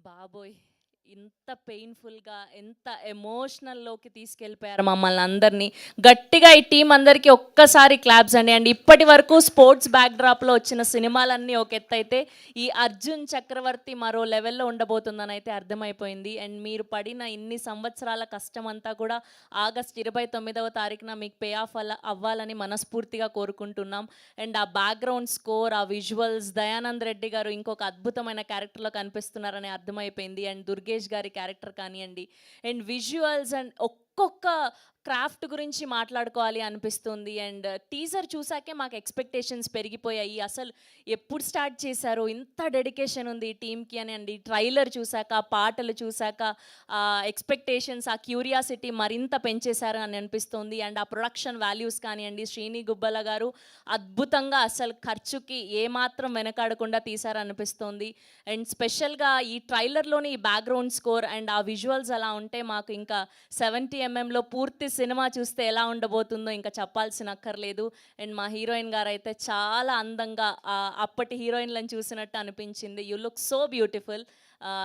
బాబోయ్! ఇంత పెయిన్‌ఫుల్‌గా, ఎంత ఎమోషనల్‌లోకి తీసుకెళ్ళిపోయారు మమ్మల్ని అందరిని. గట్టిగా ఈ టీమ్ అందరికీ ఒక్కసారి క్లాప్స్ అండి. అండ్ ఇప్పటి వరకు స్పోర్ట్స్ బ్యాక్‌డ్రాప్‌లో వచ్చిన సినిమాలన్నీ ఒక ఎత్తైతే, ఈ 'అర్జున్ చక్రవర్తి' మరో లెవెల్‌లో ఉండబోతుందని అయితే అర్థమైపోయింది. అండ్ మీరు పడిన ఇన్ని సంవత్సరాల కష్టం అంతా కూడా ఆగస్ట్ 29వ తారీఖున మీకు పే ఆఫ్ అవ్వాలని మనస్ఫూర్తిగా కోరుకుంటున్నాం. అండ్ ఆ బ్యాక్‌గ్రౌండ్ స్కోర్, ఆ విజువల్స్, దయానంద్ రెడ్డి గారు ఇంకొక అద్భుతమైన క్యారెక్టర్‌లో కనిపిస్తున్నారని అర్థమైపోయింది. అండ్ దుర్గేష్ గారి క్యారెక్టర్ కానివ్వండి, అండ్ విజువల్స్ అండ్ ఒక్కొక్క క్రాఫ్ట్ గురించి మాట్లాడుకోవాలి అనిపిస్తుంది. అండ్ టీజర్ చూసాకే మాకు ఎక్స్పెక్టేషన్స్ పెరిగిపోయాయి. అసలు ఎప్పుడు స్టార్ట్ చేశారు, ఇంత డెడికేషన్ ఉంది ఈ టీంకి అని. అండి ట్రైలర్ చూసాక, పాటలు చూసాక ఎక్స్పెక్టేషన్స్, ఆ క్యూరియాసిటీ మరింత పెంచేశారు అని అనిపిస్తుంది. అండ్ ఆ ప్రొడక్షన్ వాల్యూస్ కానివ్వండి, శ్రీని గుబ్బల గారు అద్భుతంగా అసలు ఖర్చుకి ఏమాత్రం వెనకాడకుండా తీశారనిపిస్తుంది. అండ్ స్పెషల్గా ఈ ట్రైలర్లోని ఈ బ్యాక్గ్రౌండ్ స్కోర్ అండ్ ఆ విజువల్స్ అలా ఉంటే మాకు ఇంకా 70mm పూర్తి సినిమా చూస్తే ఎలా ఉండబోతుందో ఇంకా చెప్పాల్సిన అక్కర్లేదు. అండ్ మా హీరోయిన్ గారు అయితే చాలా అందంగా అప్పటి హీరోయిన్లను చూసినట్టు అనిపించింది. యూ లుక్ సో బ్యూటిఫుల్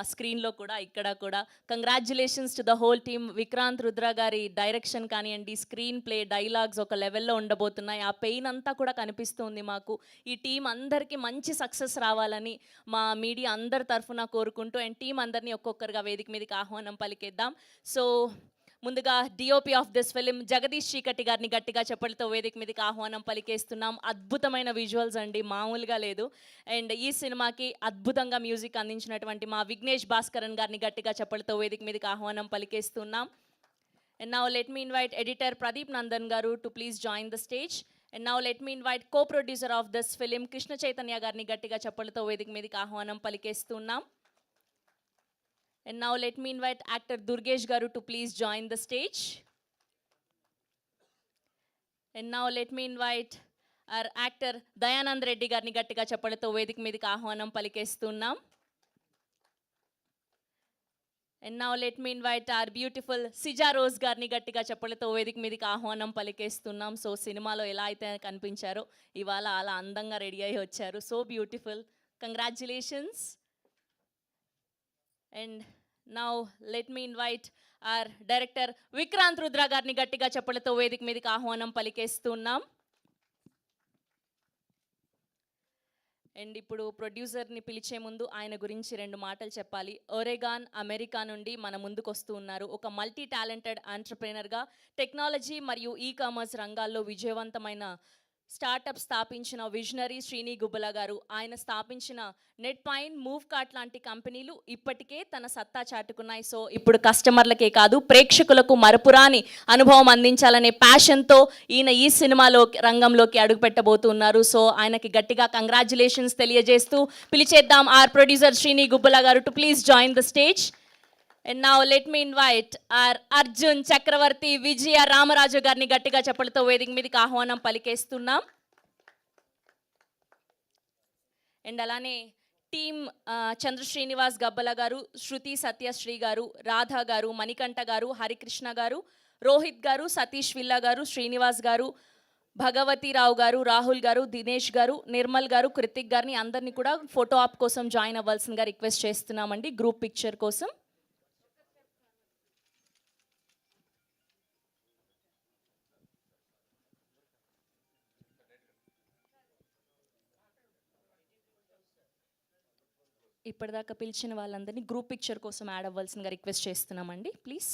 స్క్రీన్లో కూడా, ఇక్కడ కూడా. Congratulations to the whole team. Vikrant Rudra గారి డైరెక్షన్ కానివ్వండి, స్క్రీన్ ప్లే, డైలాగ్స్ ఒక లెవెల్లో ఉండబోతున్నాయి. ఆ పెయిన్ అంతా కూడా కనిపిస్తుంది మాకు. ఈ టీం అందరికీ మంచి సక్సెస్ రావాలని మా మీడియా అందరి తరఫున కోరుకుంటూ, అండ్ టీం అందరినీ ఒక్కొక్కరుగా వేదిక మీదకి ఆహ్వానం పలికేద్దాం. సో ముందుగా DOP of this film Jagadish చీకటి గారిని గట్టిగా చెప్పలతో వేదిక మీదకి ఆహ్వానం పలికేస్తున్నాం. అద్భుతమైన విజువల్స్ అండి, మామూలుగా లేదు. అండ్ ఈ సినిమాకి అద్భుతంగా మ్యూజిక్ అందించినటువంటి మా విఘ్నేష్ భాస్కరన్ గారిని గట్టిగా చెప్పలతో వేదిక మీదకి ఆహ్వానం పలికేస్తున్నాం. And now let me invite editor Pradeep Nandan garu to please join the stage. And now let me invite co producer of this film Krishna Chaitanya గారిని గట్టిగా చెప్పలతో వేదిక మీదకి ఆహ్వానం పలికేస్తున్నాం. And now let me invite actor Durgesh Garu to please join the stage. And now let me invite our actor Dayanand Reddy Garni గట్టిగా చెప్పలతో వేదిక మీదకి ఆహ్వానం పలికేస్తున్నాం. And now let me invite our beautiful Sija Rose గారిని గట్టిగా చెప్పలతో వేదిక మీదకి ఆహ్వానం పలికేస్తున్నాం. So సినిమాలో ఎలా అయితే కనిపించారో ఇవాళ అలా అందంగా రెడీ అయ్యి వచ్చారు. So beautiful. Congratulations. And now let me invite our director Vikrant Rudra గారిని గట్టిగా చెప్పలతో వేదిక మీదకి ఆహ్వానం పలికేస్తున్నాం. అండ్ ఇప్పుడు ప్రొడ్యూసర్ని పిలిచే ముందు ఆయన గురించి రెండు మాటలు చెప్పాలి. ఒరెగాన్ అమెరికా నుండి మన ముందుకు వస్తూ ఉన్నారు. ఒక మల్టీ టాలెంటెడ్ ఆంటర్ప్రెనర్గా టెక్నాలజీ మరియు ఈ కామర్స్ రంగాల్లో విజయవంతమైన స్టార్టప్ స్థాపించిన విజనరీ శ్రీని గుబ్బల గారు. ఆయన స్థాపించిన నెట్ పైన్, మూవ్ కార్ట్ లాంటి కంపెనీలు ఇప్పటికే తన సత్తా చాటుకున్నాయి. సో ఇప్పుడు కస్టమర్లకే కాదు, ప్రేక్షకులకు మరపురాని అనుభవం అందించాలనే ప్యాషన్తో ఈయన ఈ సినిమాలో రంగంలోకి అడుగుపెట్టబోతున్నారు. సో ఆయనకి గట్టిగా కంగ్రాచ్యులేషన్స్ తెలియజేస్తూ పిలిచేద్దాం ఆర్ ప్రొడ్యూసర్ శ్రీని గుబ్బల గారు to please join the stage. And now let me invite our Arjun Chakravarti Vijaya Ramaraju గారిని గట్టిగా చెప్పలతో వేదిక మీదకి ఆహ్వానం పలికేస్తున్నాం. అండ్ అలానే టీమ్ చంద్ర శ్రీనివాస్ గబ్బల గారు, శృతి సత్యశ్రీ గారు, రాధా గారు, మణికంఠ గారు, హరికృష్ణ గారు, రోహిత్ గారు, సతీష్ విల్లా గారు, శ్రీనివాస్ గారు, భగవతిరావు గారు, రాహుల్ గారు, దినేష్ గారు, నిర్మల్ గారు, కృతిక్ గారిని అందరినీ కూడా ఫోటో ఆప్ కోసం జాయిన్ అవ్వాల్సిందిగా రిక్వెస్ట్ చేస్తున్నామండి, గ్రూప్ పిక్చర్ కోసం. ఇప్పటిదాకా పిలిచిన వాళ్ళందరినీ గ్రూప్ పిక్చర్ కోసం యాడ్ అవ్వాల్సిందిగా రిక్వెస్ట్ చేస్తున్నామండి, ప్లీజ్.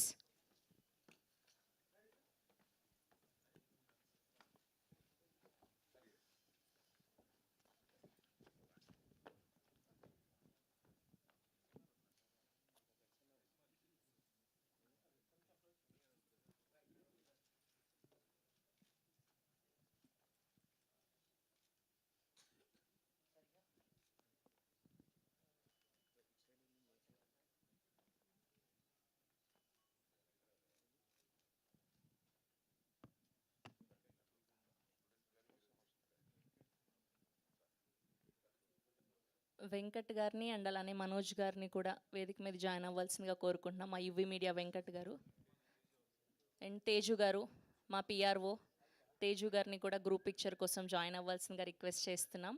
వెంకట్ గారిని అండ్ అలానే మనోజ్ గారిని కూడా వేదిక మీద జాయిన్ అవ్వాల్సిందిగా కోరుకుంటున్నాం. మా యువి మీడియా వెంకట్ గారు అండ్ తేజు గారు, మా పిఆర్ఓ తేజు గారిని కూడా గ్రూప్ పిక్చర్ కోసం జాయిన్ అవ్వాల్సిందిగా రిక్వెస్ట్ చేస్తున్నాం.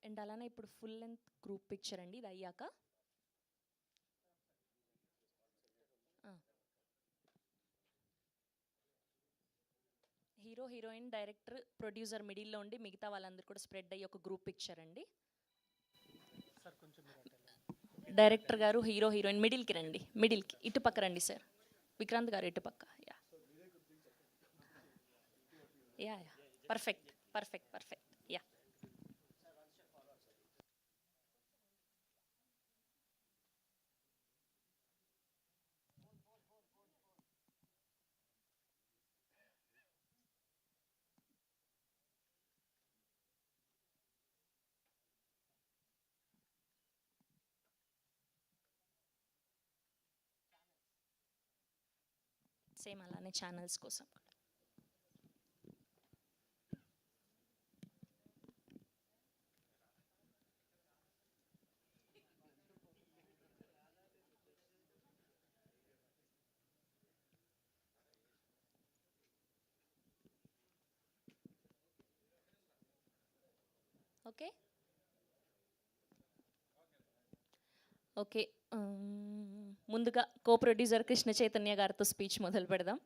అండ్ అలానే ఇప్పుడు ఫుల్ లెంత్ గ్రూప్ పిక్చర్ అండి ఇది అయ్యాక. హీరో హీరోయిన్ డైరెక్టర్ ప్రొడ్యూసర్ మిడిల్లో ఉండి మిగతా వాళ్ళందరూ కూడా స్ప్రెడ్ అయ్యి ఒక గ్రూప్ పిక్చర్ అండి. డైరెక్టర్ గారు హీరో హీరోయిన్ మిడిల్కి రండి, మిడిల్కి ఇటు పక్క రండి సార్. విక్రాంత్ గారు ఇటు పక్క. Yeah yeah yeah perfect perfect perfect. Yeah same అలానే ఛానల్స్ కోసం. Okay okay. ముందుగా కో ప్రొడ్యూసర్ కృష్ణ చైతన్య గారితో స్పీచ్ మొదలు పెడదాం.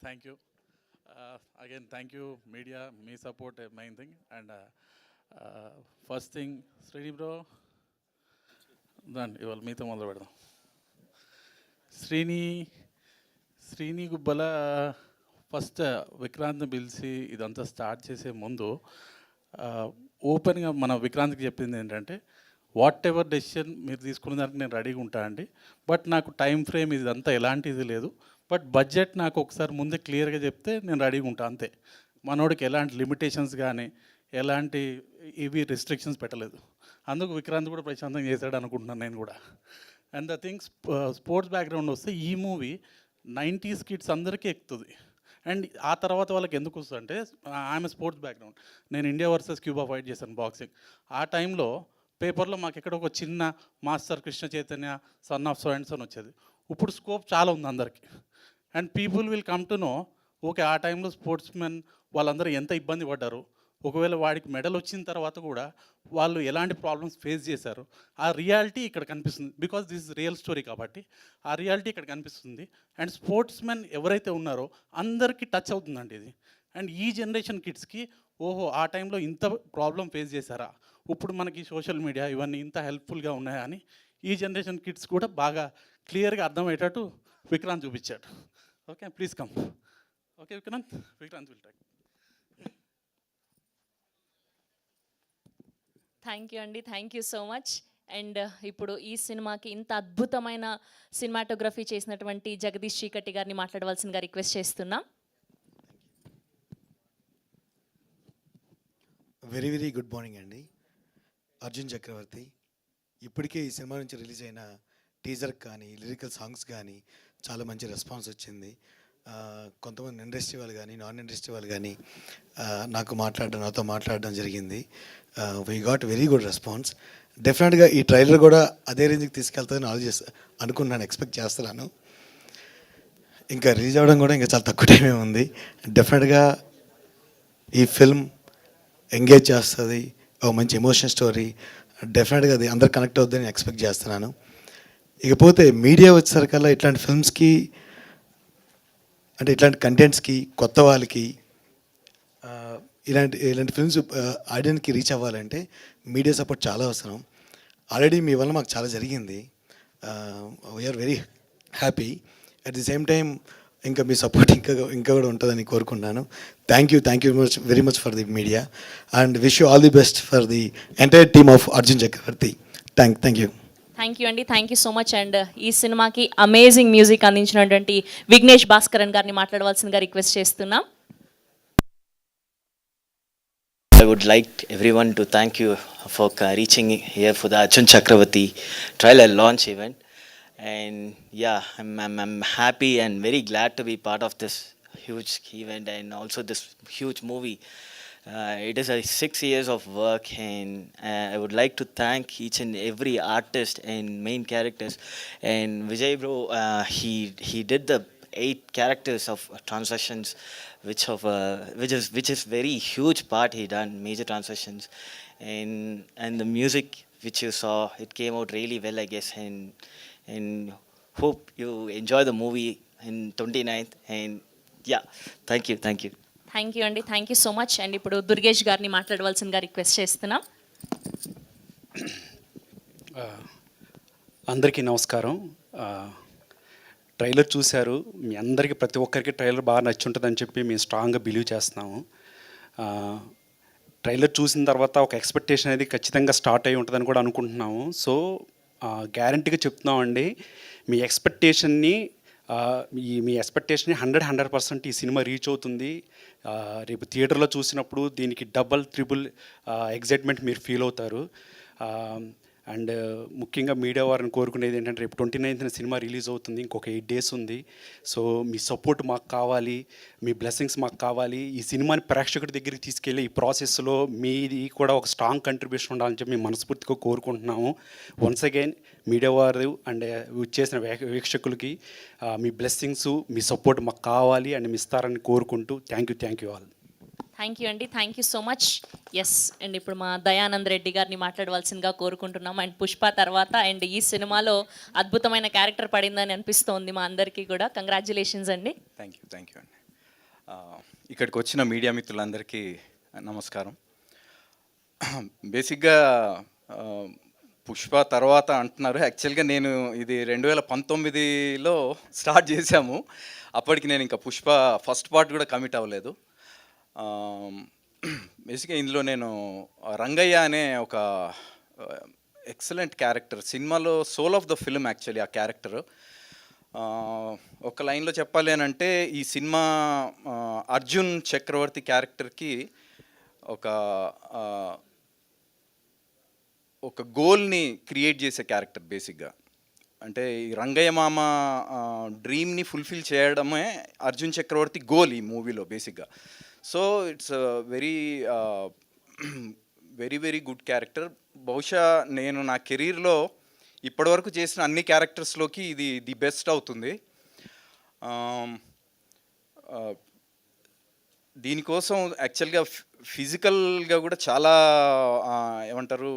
Thank you. Again, thank you, media, me support, main thing. And first thing, Srini bro, ఇవాళ మీతో మొదలు పెడదాం. శ్రీని గుబ్బల ఫస్ట్ విక్రాంత్ని పిలిచి ఇదంతా స్టార్ట్ చేసే ముందు ఓపెన్గా మన విక్రాంత్కి చెప్పింది ఏంటంటే, వాట్ ఎవర్ డెసిషన్ మీరు తీసుకున్న దానికి నేను రెడీగా ఉంటా అండి, బట్ నాకు టైం ఫ్రేమ్ ఇదంతా ఎలాంటిది లేదు, బట్ బడ్జెట్ నాకు ఒకసారి ముందే క్లియర్గా చెప్తే నేను రెడీగా ఉంటాను అంతే. మనోడికి ఎలాంటి లిమిటేషన్స్ కానీ ఎలాంటి ఇవి రిస్ట్రిక్షన్స్ పెట్టలేదు. అందుకు విక్రాంత్ కూడా ప్రశాంతంగా చేశాడు అనుకుంటున్నాను నేను కూడా. And the things sports background వస్తే ఈ మూవీ 90s కిడ్స్ అందరికీ ఎక్కుతుంది. అండ్ ఆ తర్వాత వాళ్ళకి ఎందుకు వస్తుంది అంటే, ఆమె స్పోర్ట్స్ బ్యాక్గ్రౌండ్, నేను ఇండియా వర్సెస్ క్యూబా ఫైట్ చేశాను బాక్సింగ్. ఆ టైంలో పేపర్లో మాకు ఎక్కడ ఒక చిన్న master Krishna Chaitanya son of so and son వచ్చేది. ఇప్పుడు స్కోప్ చాలా ఉంది అందరికీ. And people will come to know, okay ఆ టైంలో స్పోర్ట్స్ మెన్ వాళ్ళందరూ ఎంత ఇబ్బంది పడ్డారు, ఒకవేళ వాడికి మెడల్ వచ్చిన తర్వాత కూడా వాళ్ళు ఎలాంటి ప్రాబ్లమ్స్ ఫేస్ చేశారు, ఆ రియాలిటీ ఇక్కడ కనిపిస్తుంది. Because this is real story కాబట్టి ఆ రియాలిటీ ఇక్కడ కనిపిస్తుంది. అండ్ స్పోర్ట్స్ మెన్ ఎవరైతే ఉన్నారో అందరికీ టచ్ అవుతుందండి ఇది. అండ్ ఈ జనరేషన్ కిడ్స్కి, ఓహో ఆ టైంలో ఇంత ప్రాబ్లం ఫేస్ చేశారా, ఇప్పుడు మనకి సోషల్ మీడియా ఇవన్నీ ఇంత హెల్ప్ఫుల్గా ఉన్నాయా అని ఈ జనరేషన్ కిడ్స్ కూడా బాగా క్లియర్గా అర్థమయ్యేటట్టు విక్రాంత్ చూపించాడు. Okay please come. Okay Vikrant will take. Thank you అండి, thank you so much. And ఇప్పుడు ఈ సినిమాకి ఇంత అద్భుతమైన సినిమాటోగ్రఫీ చేసినటువంటి జగదీష్ చీకటి గారిని మాట్లాడవలసిందిగా రిక్వెస్ట్ చేస్తున్నాం. వెరీ వెరీ గుడ్ మార్నింగ్ అండి. అర్జున్ చక్రవర్తి. ఇప్పటికే ఈ సినిమా నుంచి రిలీజ్ అయిన టీజర్ కానీ లిరికల్ సాంగ్స్ కానీ చాలా మంచి రెస్పాన్స్ వచ్చింది. కొంతమంది ఇండస్ట్రీ వాళ్ళు కానీ నాన్ ఇండస్ట్రీ వాళ్ళు కానీ నాతో మాట్లాడడం జరిగింది. We got very good response. డెఫినెట్గా ఈ ట్రైలర్ కూడా అదే రేంజ్కి తీసుకెళ్తుందని అనుకున్నాను, ఎక్స్పెక్ట్ చేస్తున్నాను. ఇంకా రిలీజ్ అవ్వడం కూడా ఇంకా చాలా తక్కువ టైమే ఉంది. డెఫినెట్గా ఈ ఫిల్మ్ ఎంగేజ్ చేస్తుంది, ఒక మంచి ఎమోషన్ స్టోరీ. డెఫినెట్గా అది అందరు కనెక్ట్ అవుతుందని ఎక్స్పెక్ట్ చేస్తున్నాను. ఇకపోతే మీడియా వచ్చేసరికల్లా ఇట్లాంటి ఫిల్మ్స్కి, అంటే ఇట్లాంటి కంటెంట్స్కి, కొత్త వాళ్ళకి ఇలాంటి ఫిల్మ్స్ ఆడియన్స్కి రీచ్ అవ్వాలంటే మీడియా సపోర్ట్ చాలా అవసరం. ఆల్రెడీ మీ వల్ల మాకు చాలా జరిగింది. We are very happy. At the same time ఇంకా మీ సపోర్ట్ ఇంకా కూడా ఉంటుందని కోరుకుంటున్నాను. Thank you very much for the media and wish you all the best for the entire team of Arjun Chakravarthy. Thank you. Thank you అండి, thank you so much. And ఈ సినిమాకి amazing music అందించినటువంటి విఘ్నేష్ భాస్కరన్ గారిని మాట్లాడవలసిందిగా రిక్వెస్ట్ చేస్తున్నాం. I would like everyone to thank you for reaching here for the Arjun Chakravarti trailer launch event. And yeah, I'm happy and very glad to be part of this huge event and also this huge movie. It is 6 years of work, and I would like to thank each and every artist and main characters. And Vijay bro, he did the 8 characters of transitions, which is very huge part he done, major transitions, and the music which you saw, it came out really well, I guess, and hope you enjoy the movie in 29th, and yeah, thank you. Thank you అండి, thank you so much. And ఇప్పుడు దుర్గేష్ గారిని మాట్లాడవలసిందిగా request చేస్తున్నాం. అందరికీ నమస్కారం. Trailer చూశారు, మీ అందరికీ ప్రతి ఒక్కరికి ట్రైలర్ బాగా నచ్చి ఉంటుందని చెప్పి మేము స్ట్రాంగ్గా బిలీవ్ చేస్తున్నాము. ట్రైలర్ చూసిన తర్వాత ఒక ఎక్స్పెక్టేషన్ అనేది ఖచ్చితంగా స్టార్ట్ అయి ఉంటుందని కూడా అనుకుంటున్నాము. సో గ్యారంటీగా చెప్తున్నామండి, మీ ఎక్స్పెక్టేషన్ని 100% ఈ సినిమా రీచ్ అవుతుంది. రేపు థియేటర్లో చూసినప్పుడు దీనికి డబల్ ట్రిపుల్ ఎగ్జైట్మెంట్ మీరు ఫీల్ అవుతారు. అండ్ ముఖ్యంగా మీడియా వారిని కోరుకునేది ఏంటంటే, రేపు 29th సినిమా రిలీజ్ అవుతుంది, ఇంకొక 8 days ఉంది. సో మీ సపోర్ట్ మాకు కావాలి, మీ బ్లెస్సింగ్స్ మాకు కావాలి. ఈ సినిమాని ప్రేక్షకుడి దగ్గరికి తీసుకెళ్ళి ఈ ప్రాసెస్లో మీది కూడా ఒక స్ట్రాంగ్ కంట్రిబ్యూషన్ ఉండాలని చెప్పి మేము మనస్ఫూర్తిగా కోరుకుంటున్నాము. వన్స్ అగైన్ మీడియా వారు అండ్ చేసిన వీక్షకులకి మీ బ్లెస్సింగ్స్, మీ సపోర్ట్ మాకు కావాలి అండ్ మీ ఇస్తారని కోరుకుంటూ thank you all. Thank you అండి, thank you so much. Yes, and ఇప్పుడు మా దయానంద్ రెడ్డి గారిని మాట్లాడవలసిందిగా కోరుకుంటున్నాం. అండ్ పుష్ప తర్వాత అండ్ ఈ సినిమాలో అద్భుతమైన క్యారెక్టర్ పడిందని అనిపిస్తోంది మా అందరికీ కూడా. కంగ్రాచులేషన్స్ అండి. థ్యాంక్ యూ అండి. ఇక్కడికి వచ్చిన మీడియా మిత్రులందరికీ నమస్కారం. బేసిక్గా పుష్ప తర్వాత అంటున్నారు. యాక్చువల్గా నేను ఇది 2019లో స్టార్ట్ చేశాము. అప్పటికి నేను ఇంకా పుష్ప ఫస్ట్ పార్ట్ కూడా కమిట్ అవ్వలేదు. బేసిక్గా ఇందులో నేను రంగయ్య అనే ఒక ఎక్సలెంట్ క్యారెక్టర్, సినిమాలో soul of the film actually ఆ క్యారెక్టర్. ఒక లైన్లో చెప్పాలి అని అంటే, ఈ సినిమా అర్జున్ చక్రవర్తి క్యారెక్టర్కి ఒక గోల్ని క్రియేట్ చేసే క్యారెక్టర్ బేసిక్గా. అంటే ఈ రంగయ్య మామ డ్రీమ్ని ఫుల్ఫిల్ చేయడమే అర్జున్ చక్రవర్తి గోల్ ఈ మూవీలో బేసిక్గా. So it's very very very good character. బహుశా నేను నా కెరీర్లో ఇప్పటివరకు చేసిన అన్ని క్యారెక్టర్స్లోకి ఇది ది బెస్ట్ అవుతుంది. దీనికోసం యాక్చువల్గా ఫిజికల్గా కూడా చాలా ఏమంటారు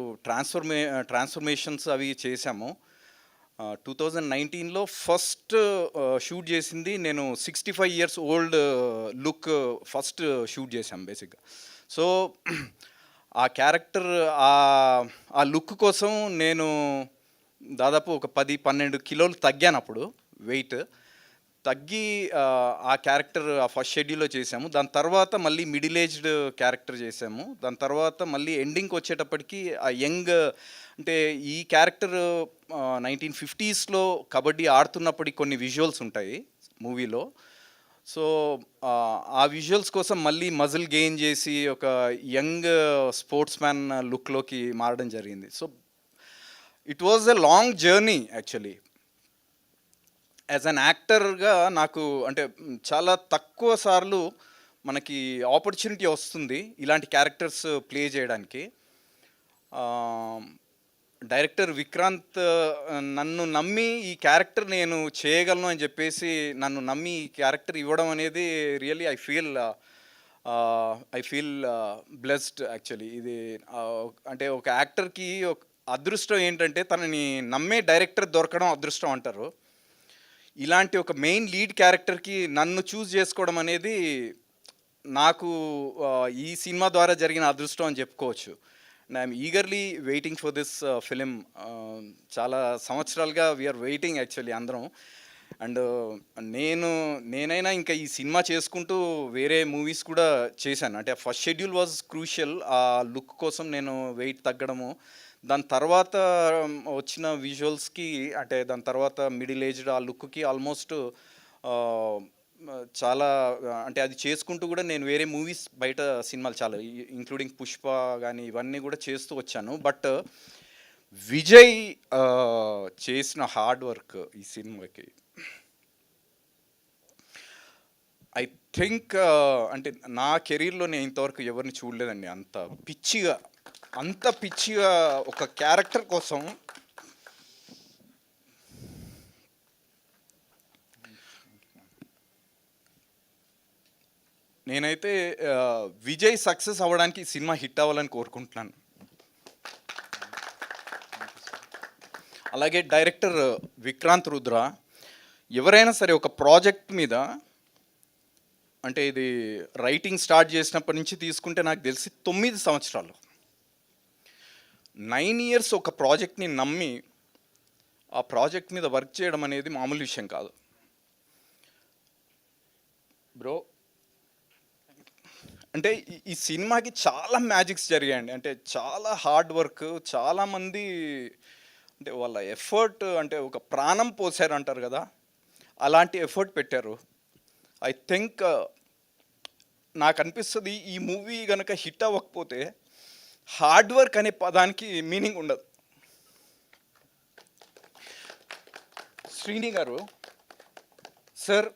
ట్రాన్స్ఫర్మేషన్స్ అవి చేశాము. 2019లో ఫస్ట్ షూట్ చేసింది నేను 65 years old look first shoot చేశాం బేసిక్గా. సో ఆ క్యారెక్టర్ ఆ లుక్ కోసం నేను దాదాపు ఒక 10-12 కిలోలు తగ్గాను. అప్పుడు వెయిట్ తగ్గి ఆ క్యారెక్టర్ ఆ ఫస్ట్ షెడ్యూల్లో చేసాము. దాని తర్వాత మళ్ళీ మిడిల్ ఏజ్డ్ క్యారెక్టర్ చేసాము. దాని తర్వాత మళ్ళీ ఎండింగ్కి వచ్చేటప్పటికి ఆ యంగ్, అంటే ఈ క్యారెక్టర్ 1950sలో కబడ్డీ ఆడుతున్నప్పటికి కొన్ని విజువల్స్ ఉంటాయి మూవీలో. సో ఆ విజువల్స్ కోసం మళ్ళీ మజిల్ గెయిన్ చేసి ఒక యంగ్ స్పోర్ట్స్ మ్యాన్ లుక్లోకి మారడం జరిగింది. So it was a long journey actually. As an యాక్టర్గా నాకు అంటే చాలా తక్కువ సార్లు మనకి ఆపర్చునిటీ వస్తుంది ఇలాంటి క్యారెక్టర్స్ ప్లే చేయడానికి. డైరెక్టర్ విక్రాంత్ నన్ను నమ్మి ఈ క్యారెక్టర్ నేను చేయగలను అని చెప్పేసి నన్ను నమ్మి ఈ క్యారెక్టర్ ఇవ్వడం అనేది really I feel blessed actually. ఇది అంటే ఒక యాక్టర్కి ఒక అదృష్టం ఏంటంటే, తనని నమ్మే డైరెక్టర్ దొరకడం అదృష్టం అంటారు. ఇలాంటి ఒక మెయిన్ లీడ్ క్యారెక్టర్కి నన్ను చూస్ చేసుకోవడం అనేది నాకు ఈ సినిమా ద్వారా జరిగిన అదృష్టం అని చెప్పుకోవచ్చు. And I'm eagerly waiting for this film. చాలా సంవత్సరాలుగా వీఆర్ వెయిటింగ్ యాక్చువల్లీ అందరం. అండ్ నేనైనా ఇంకా ఈ సినిమా చేసుకుంటూ వేరే మూవీస్ కూడా చేశాను. అంటే ఫస్ట్ షెడ్యూల్ వాజ్ క్రూషియల్. ఆ లుక్ కోసం నేను వెయిట్ తగ్గడము, దాని తర్వాత వచ్చిన విజువల్స్కి, అంటే దాని తర్వాత మిడిల్ ఏజ్డ్ ఆ లుక్కి ఆల్మోస్ట్ చాలా, అంటే అది చేసుకుంటూ కూడా నేను వేరే మూవీస్ బయట సినిమాలు చాలా ఇంక్లూడింగ్ పుష్ప కానీ ఇవన్నీ కూడా చేస్తూ వచ్చాను. బట్ విజయ్ చేసిన హార్డ్ వర్క్ ఈ సినిమాకి ఐ థింక్, అంటే నా కెరీర్లో నేను ఇంతవరకు ఎవరిని చూడలేదండి అంత పిచ్చిగా ఒక క్యారెక్టర్ కోసం. నేనైతే విజయ్ సక్సెస్ అవ్వడానికి ఈ సినిమా హిట్ అవ్వాలని కోరుకుంటున్నాను. అలాగే డైరెక్టర్ విక్రాంత్ రుద్ర, ఎవరైనా సరే ఒక ప్రాజెక్ట్ మీద, అంటే ఇది రైటింగ్ స్టార్ట్ చేసినప్పటి నుంచి తీసుకుంటే నాకు తెలిసి 9 సంవత్సరాలు, 9 ఇయర్స్ ఒక ప్రాజెక్ట్ని నమ్మి ఆ ప్రాజెక్ట్ మీద వర్క్ చేయడం అనేది మామూలు విషయం కాదు బ్రో. అంటే ఈ సినిమాకి చాలా మ్యాజిక్స్ జరిగాయండి. అంటే చాలా హార్డ్ వర్క్, చాలామంది అంటే వాళ్ళ ఎఫర్ట్, అంటే ఒక ప్రాణం పోసారు అంటారు కదా, అలాంటి ఎఫర్ట్ పెట్టారు. ఐ థింక్ నాకు అనిపిస్తుంది ఈ మూవీ కనుక హిట్ అవ్వకపోతే హార్డ్ వర్క్ అనే పదానికి మీనింగ్ ఉండదు. శ్రీని గారు సార్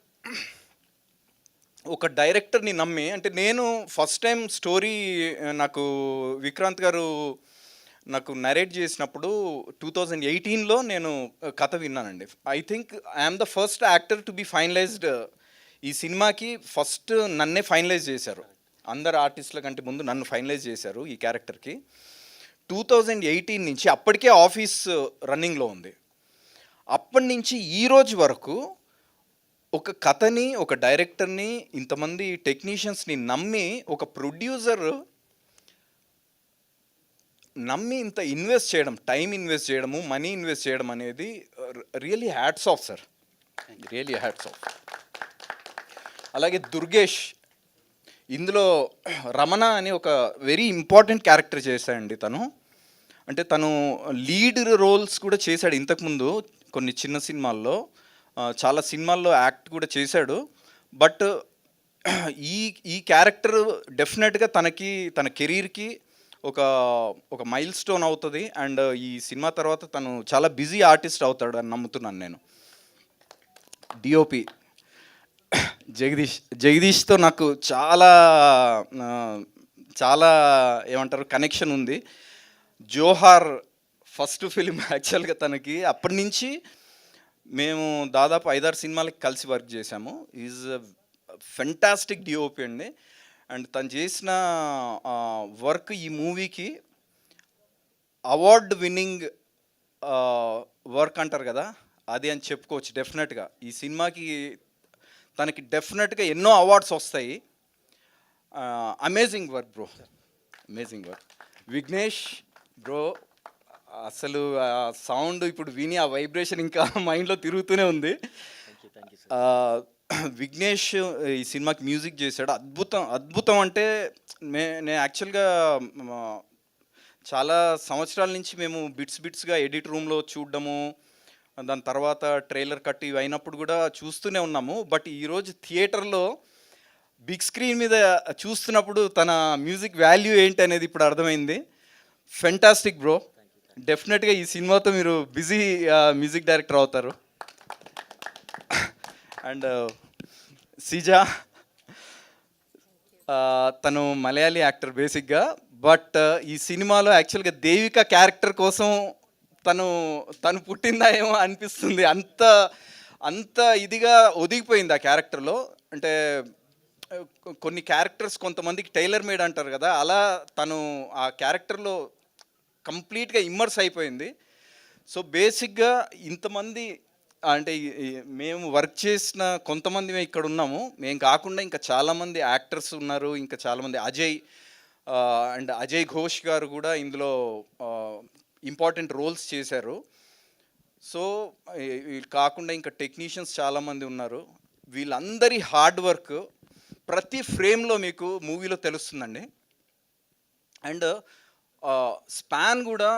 ఒక డైరెక్టర్ని నమ్మి, అంటే నేను ఫస్ట్ టైం స్టోరీ నాకు విక్రాంత్ గారు నాకు నరేట్ చేసినప్పుడు 2018లో నేను కథ విన్నానండి. I think I'm the first actor to be finalized. ఈ సినిమాకి ఫస్ట్ నన్నే ఫైనలైజ్ చేశారు, అందరు ఆర్టిస్టుల కంటే ముందు నన్ను ఫైనలైజ్ చేశారు ఈ క్యారెక్టర్కి. 2018 నుంచి అప్పటికే ఆఫీస్ రన్నింగ్లో ఉంది. అప్పటి నుంచి ఈ రోజు వరకు ఒక కథని, ఒక డైరెక్టర్ని, ఇంతమంది టెక్నీషియన్స్ని నమ్మి ఒక ప్రొడ్యూసర్ నమ్మి ఇంత ఇన్వెస్ట్ చేయడం, టైం ఇన్వెస్ట్ చేయడము, మనీ ఇన్వెస్ట్ చేయడం అనేది really hats off sir, really hats off. అలాగే దుర్గేష్ ఇందులో రమణ అని ఒక వెరీ ఇంపార్టెంట్ క్యారెక్టర్ చేశాడండి తను. అంటే తను లీడ్ రోల్స్ కూడా చేశాడు ఇంతకుముందు కొన్ని చిన్న సినిమాల్లో, చాలా సినిమాల్లో యాక్ట్ కూడా చేశాడు. బట్ ఈ క్యారెక్టర్ డెఫినెట్గా తన కెరీర్కి ఒక మైల్ స్టోన్ అవుతుంది. అండ్ ఈ సినిమా తర్వాత తను చాలా బిజీ ఆర్టిస్ట్ అవుతాడు అని నమ్ముతున్నాను నేను. డిఓపి జగదీష్తో నాకు చాలా ఏమంటారు కనెక్షన్ ఉంది. జోహార్ ఫస్ట్ ఫిలిం యాక్చువల్గా తనకి, అప్పటి నుంచి మేము దాదాపు 5-6 సినిమాలకి కలిసి వర్క్ చేశాము. ఈజ్ ఫెంటాస్టిక్ డిఓపి అండి. అండ్ తను చేసిన వర్క్ ఈ మూవీకి అవార్డ్ విన్నింగ్ వర్క్ అంటారు కదా, అది అని చెప్పుకోవచ్చు. డెఫినెట్గా ఈ సినిమాకి తనకి డెఫినెట్గా ఎన్నో అవార్డ్స్ వస్తాయి. Amazing work bro, amazing work. Vignesh bro, అసలు ఆ సౌండ్ ఇప్పుడు విని ఆ వైబ్రేషన్ ఇంకా మైండ్లో తిరుగుతూనే ఉంది. విఘ్నేష్ ఈ సినిమాకి మ్యూజిక్ చేశాడు. అద్భుతం అంటే నేను యాక్చువల్గా చాలా సంవత్సరాల నుంచి మేము బిట్స్గా ఎడిట్ రూమ్లో చూడడము, దాని తర్వాత ట్రైలర్ కట్ ఇవి అయినప్పుడు కూడా చూస్తూనే ఉన్నాము. బట్ ఈరోజు థియేటర్లో బిగ్ స్క్రీన్ మీద చూస్తున్నప్పుడు తన మ్యూజిక్ వాల్యూ ఏంటి అనేది ఇప్పుడు అర్థమైంది. ఫెంటాస్టిక్ బ్రో, డెఫినెట్గా ఈ సినిమాతో మీరు బిజీ మ్యూజిక్ డైరెక్టర్ అవుతారు. అండ్ సిజా, తను మలయాళీ యాక్టర్ బేసిక్గా, బట్ ఈ సినిమాలో యాక్చువల్గా దేవిక క్యారెక్టర్ కోసం తను పుట్టిందా ఏమో అనిపిస్తుంది. అంత ఇదిగా ఒదిగిపోయింది ఆ క్యారెక్టర్లో. అంటే కొన్ని క్యారెక్టర్స్ కొంతమందికి టైలర్ మేడ్ అంటారు కదా, అలా తను ఆ క్యారెక్టర్లో కంప్లీట్గా ఇమ్మర్స్ అయిపోయింది. సో బేసిక్గా ఇంతమంది, అంటే మేము వర్క్ చేసిన కొంతమంది మేము ఇక్కడ ఉన్నాము, మేము కాకుండా ఇంకా చాలామంది యాక్టర్స్ ఉన్నారు, ఇంకా చాలామంది అజయ్ ఘోష్ గారు కూడా ఇందులో ఇంపార్టెంట్ రోల్స్ చేశారు. సో కాకుండా ఇంకా టెక్నీషియన్స్ చాలామంది ఉన్నారు. వీళ్ళందరి హార్డ్ వర్క్ ప్రతి ఫ్రేమ్లో మీకు మూవీలో తెలుస్తుందండి. అండ్ స్పాన్ కూడా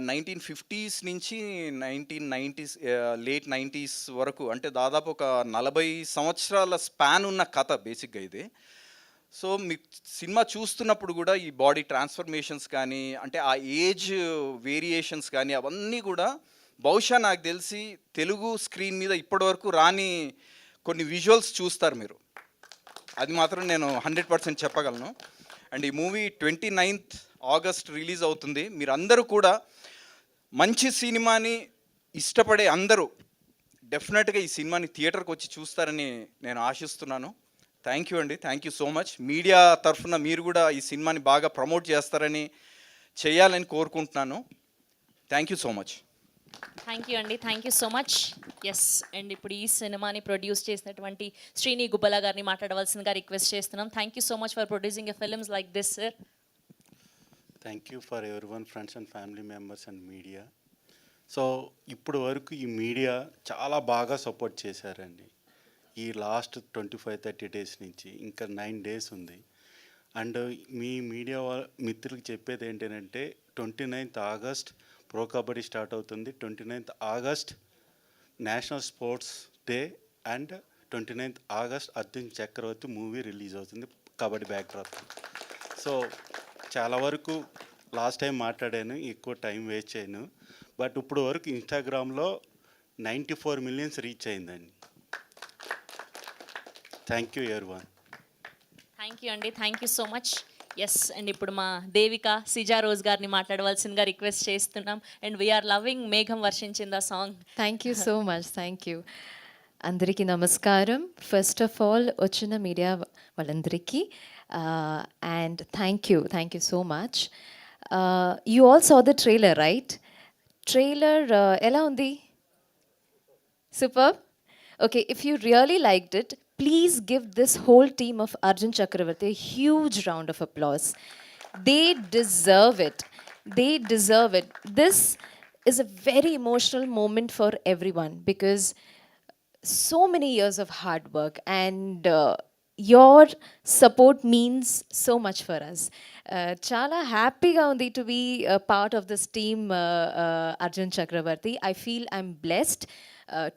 1950s నుంచి 1990s లేట్ 90s వరకు, అంటే దాదాపు ఒక 40 సంవత్సరాల స్పాన్ ఉన్న కథ బేసిక్గా ఇది. సో మీకు సినిమా చూస్తున్నప్పుడు కూడా ఈ బాడీ ట్రాన్స్ఫర్మేషన్స్ కానీ, అంటే ఆ ఏజ్ వేరియేషన్స్ కానీ, అవన్నీ కూడా బహుశా నాకు తెలిసి తెలుగు స్క్రీన్ మీద ఇప్పటివరకు రాని కొన్ని విజువల్స్ చూస్తారు మీరు, అది మాత్రం నేను 100% చెప్పగలను. అండ్ ఈ మూవీ 29th ఆగస్ట్ రిలీజ్ అవుతుంది. మీరందరూ కూడా మంచి సినిమాని ఇష్టపడే అందరూ డెఫినెట్గా ఈ సినిమాని థియేటర్కి వచ్చి చూస్తారని నేను ఆశిస్తున్నాను. థ్యాంక్ యూ అండి, thank you so much. Media తరఫున మీరు కూడా ఈ సినిమాని బాగా ప్రమోట్ చేయాలని కోరుకుంటున్నాను. Thank you so much. Thank you అండి, thank you so much. Yes, and ఇప్పుడు ఈ సినిమాని ప్రొడ్యూస్ చేసినటువంటి శ్రీని గుబ్బల గారిని మాట్లాడవలసిందిగా రిక్వెస్ట్ చేస్తున్నాం. Thank you so much for producing a films like this sir. Thank you for everyone, friends and family members and media. So ఇప్పుడు వరకు ఈ మీడియా చాలా బాగా సపోర్ట్ చేశారండి. ఈ లాస్ట్ 25-30 డేస్ నుంచి ఇంకా 9 డేస్ ఉంది. అండ్ మీ మీడియా మిత్రులకు చెప్పేది ఏంటంటే 29th August pro kabaddi start అవుతుంది. 29th August national sports day and 29th August Arjun Chakravarthy movie release అవుతుంది కబడ్డీ బ్యాక్డ్రాప్. సో చాలా వరకు లాస్ట్ టైం మాట్లాడాను, ఎక్కువ టైం వేస్ట్ చేయను. బట్ ఇప్పుడు వరకు ఇన్స్టాగ్రామ్లో 94 million రీచ్ అయిందండి. Thank you everyone. Thank you అండి, thank you so much. Yes, and ఇప్పుడు మా దేవిక సిజా రోజ్ గారిని మాట్లాడవలసిందిగా రిక్వెస్ట్ చేస్తున్నాం. అండ్ వీఆర్ లవింగ్ మేఘం వర్షించింది ఆ song. Thank you so much, thank you. అందరికీ నమస్కారం. ఫస్ట్ ఆఫ్ ఆల్ వచ్చిన మీడియా వాళ్ళందరికీ and thank you so much. You all saw the trailer right? Trailer ఎలా ఉంది? Superb? Okay, if you really liked it, please give this whole team of Arjun Chakravarti a huge round of applause. They deserve it. They deserve it. This is a very emotional moment for everyone because so many years of hard work and your support means so much for us. Chala happy ga undi to be a part of this team, Arjun Chakravarti. I feel I'm blessed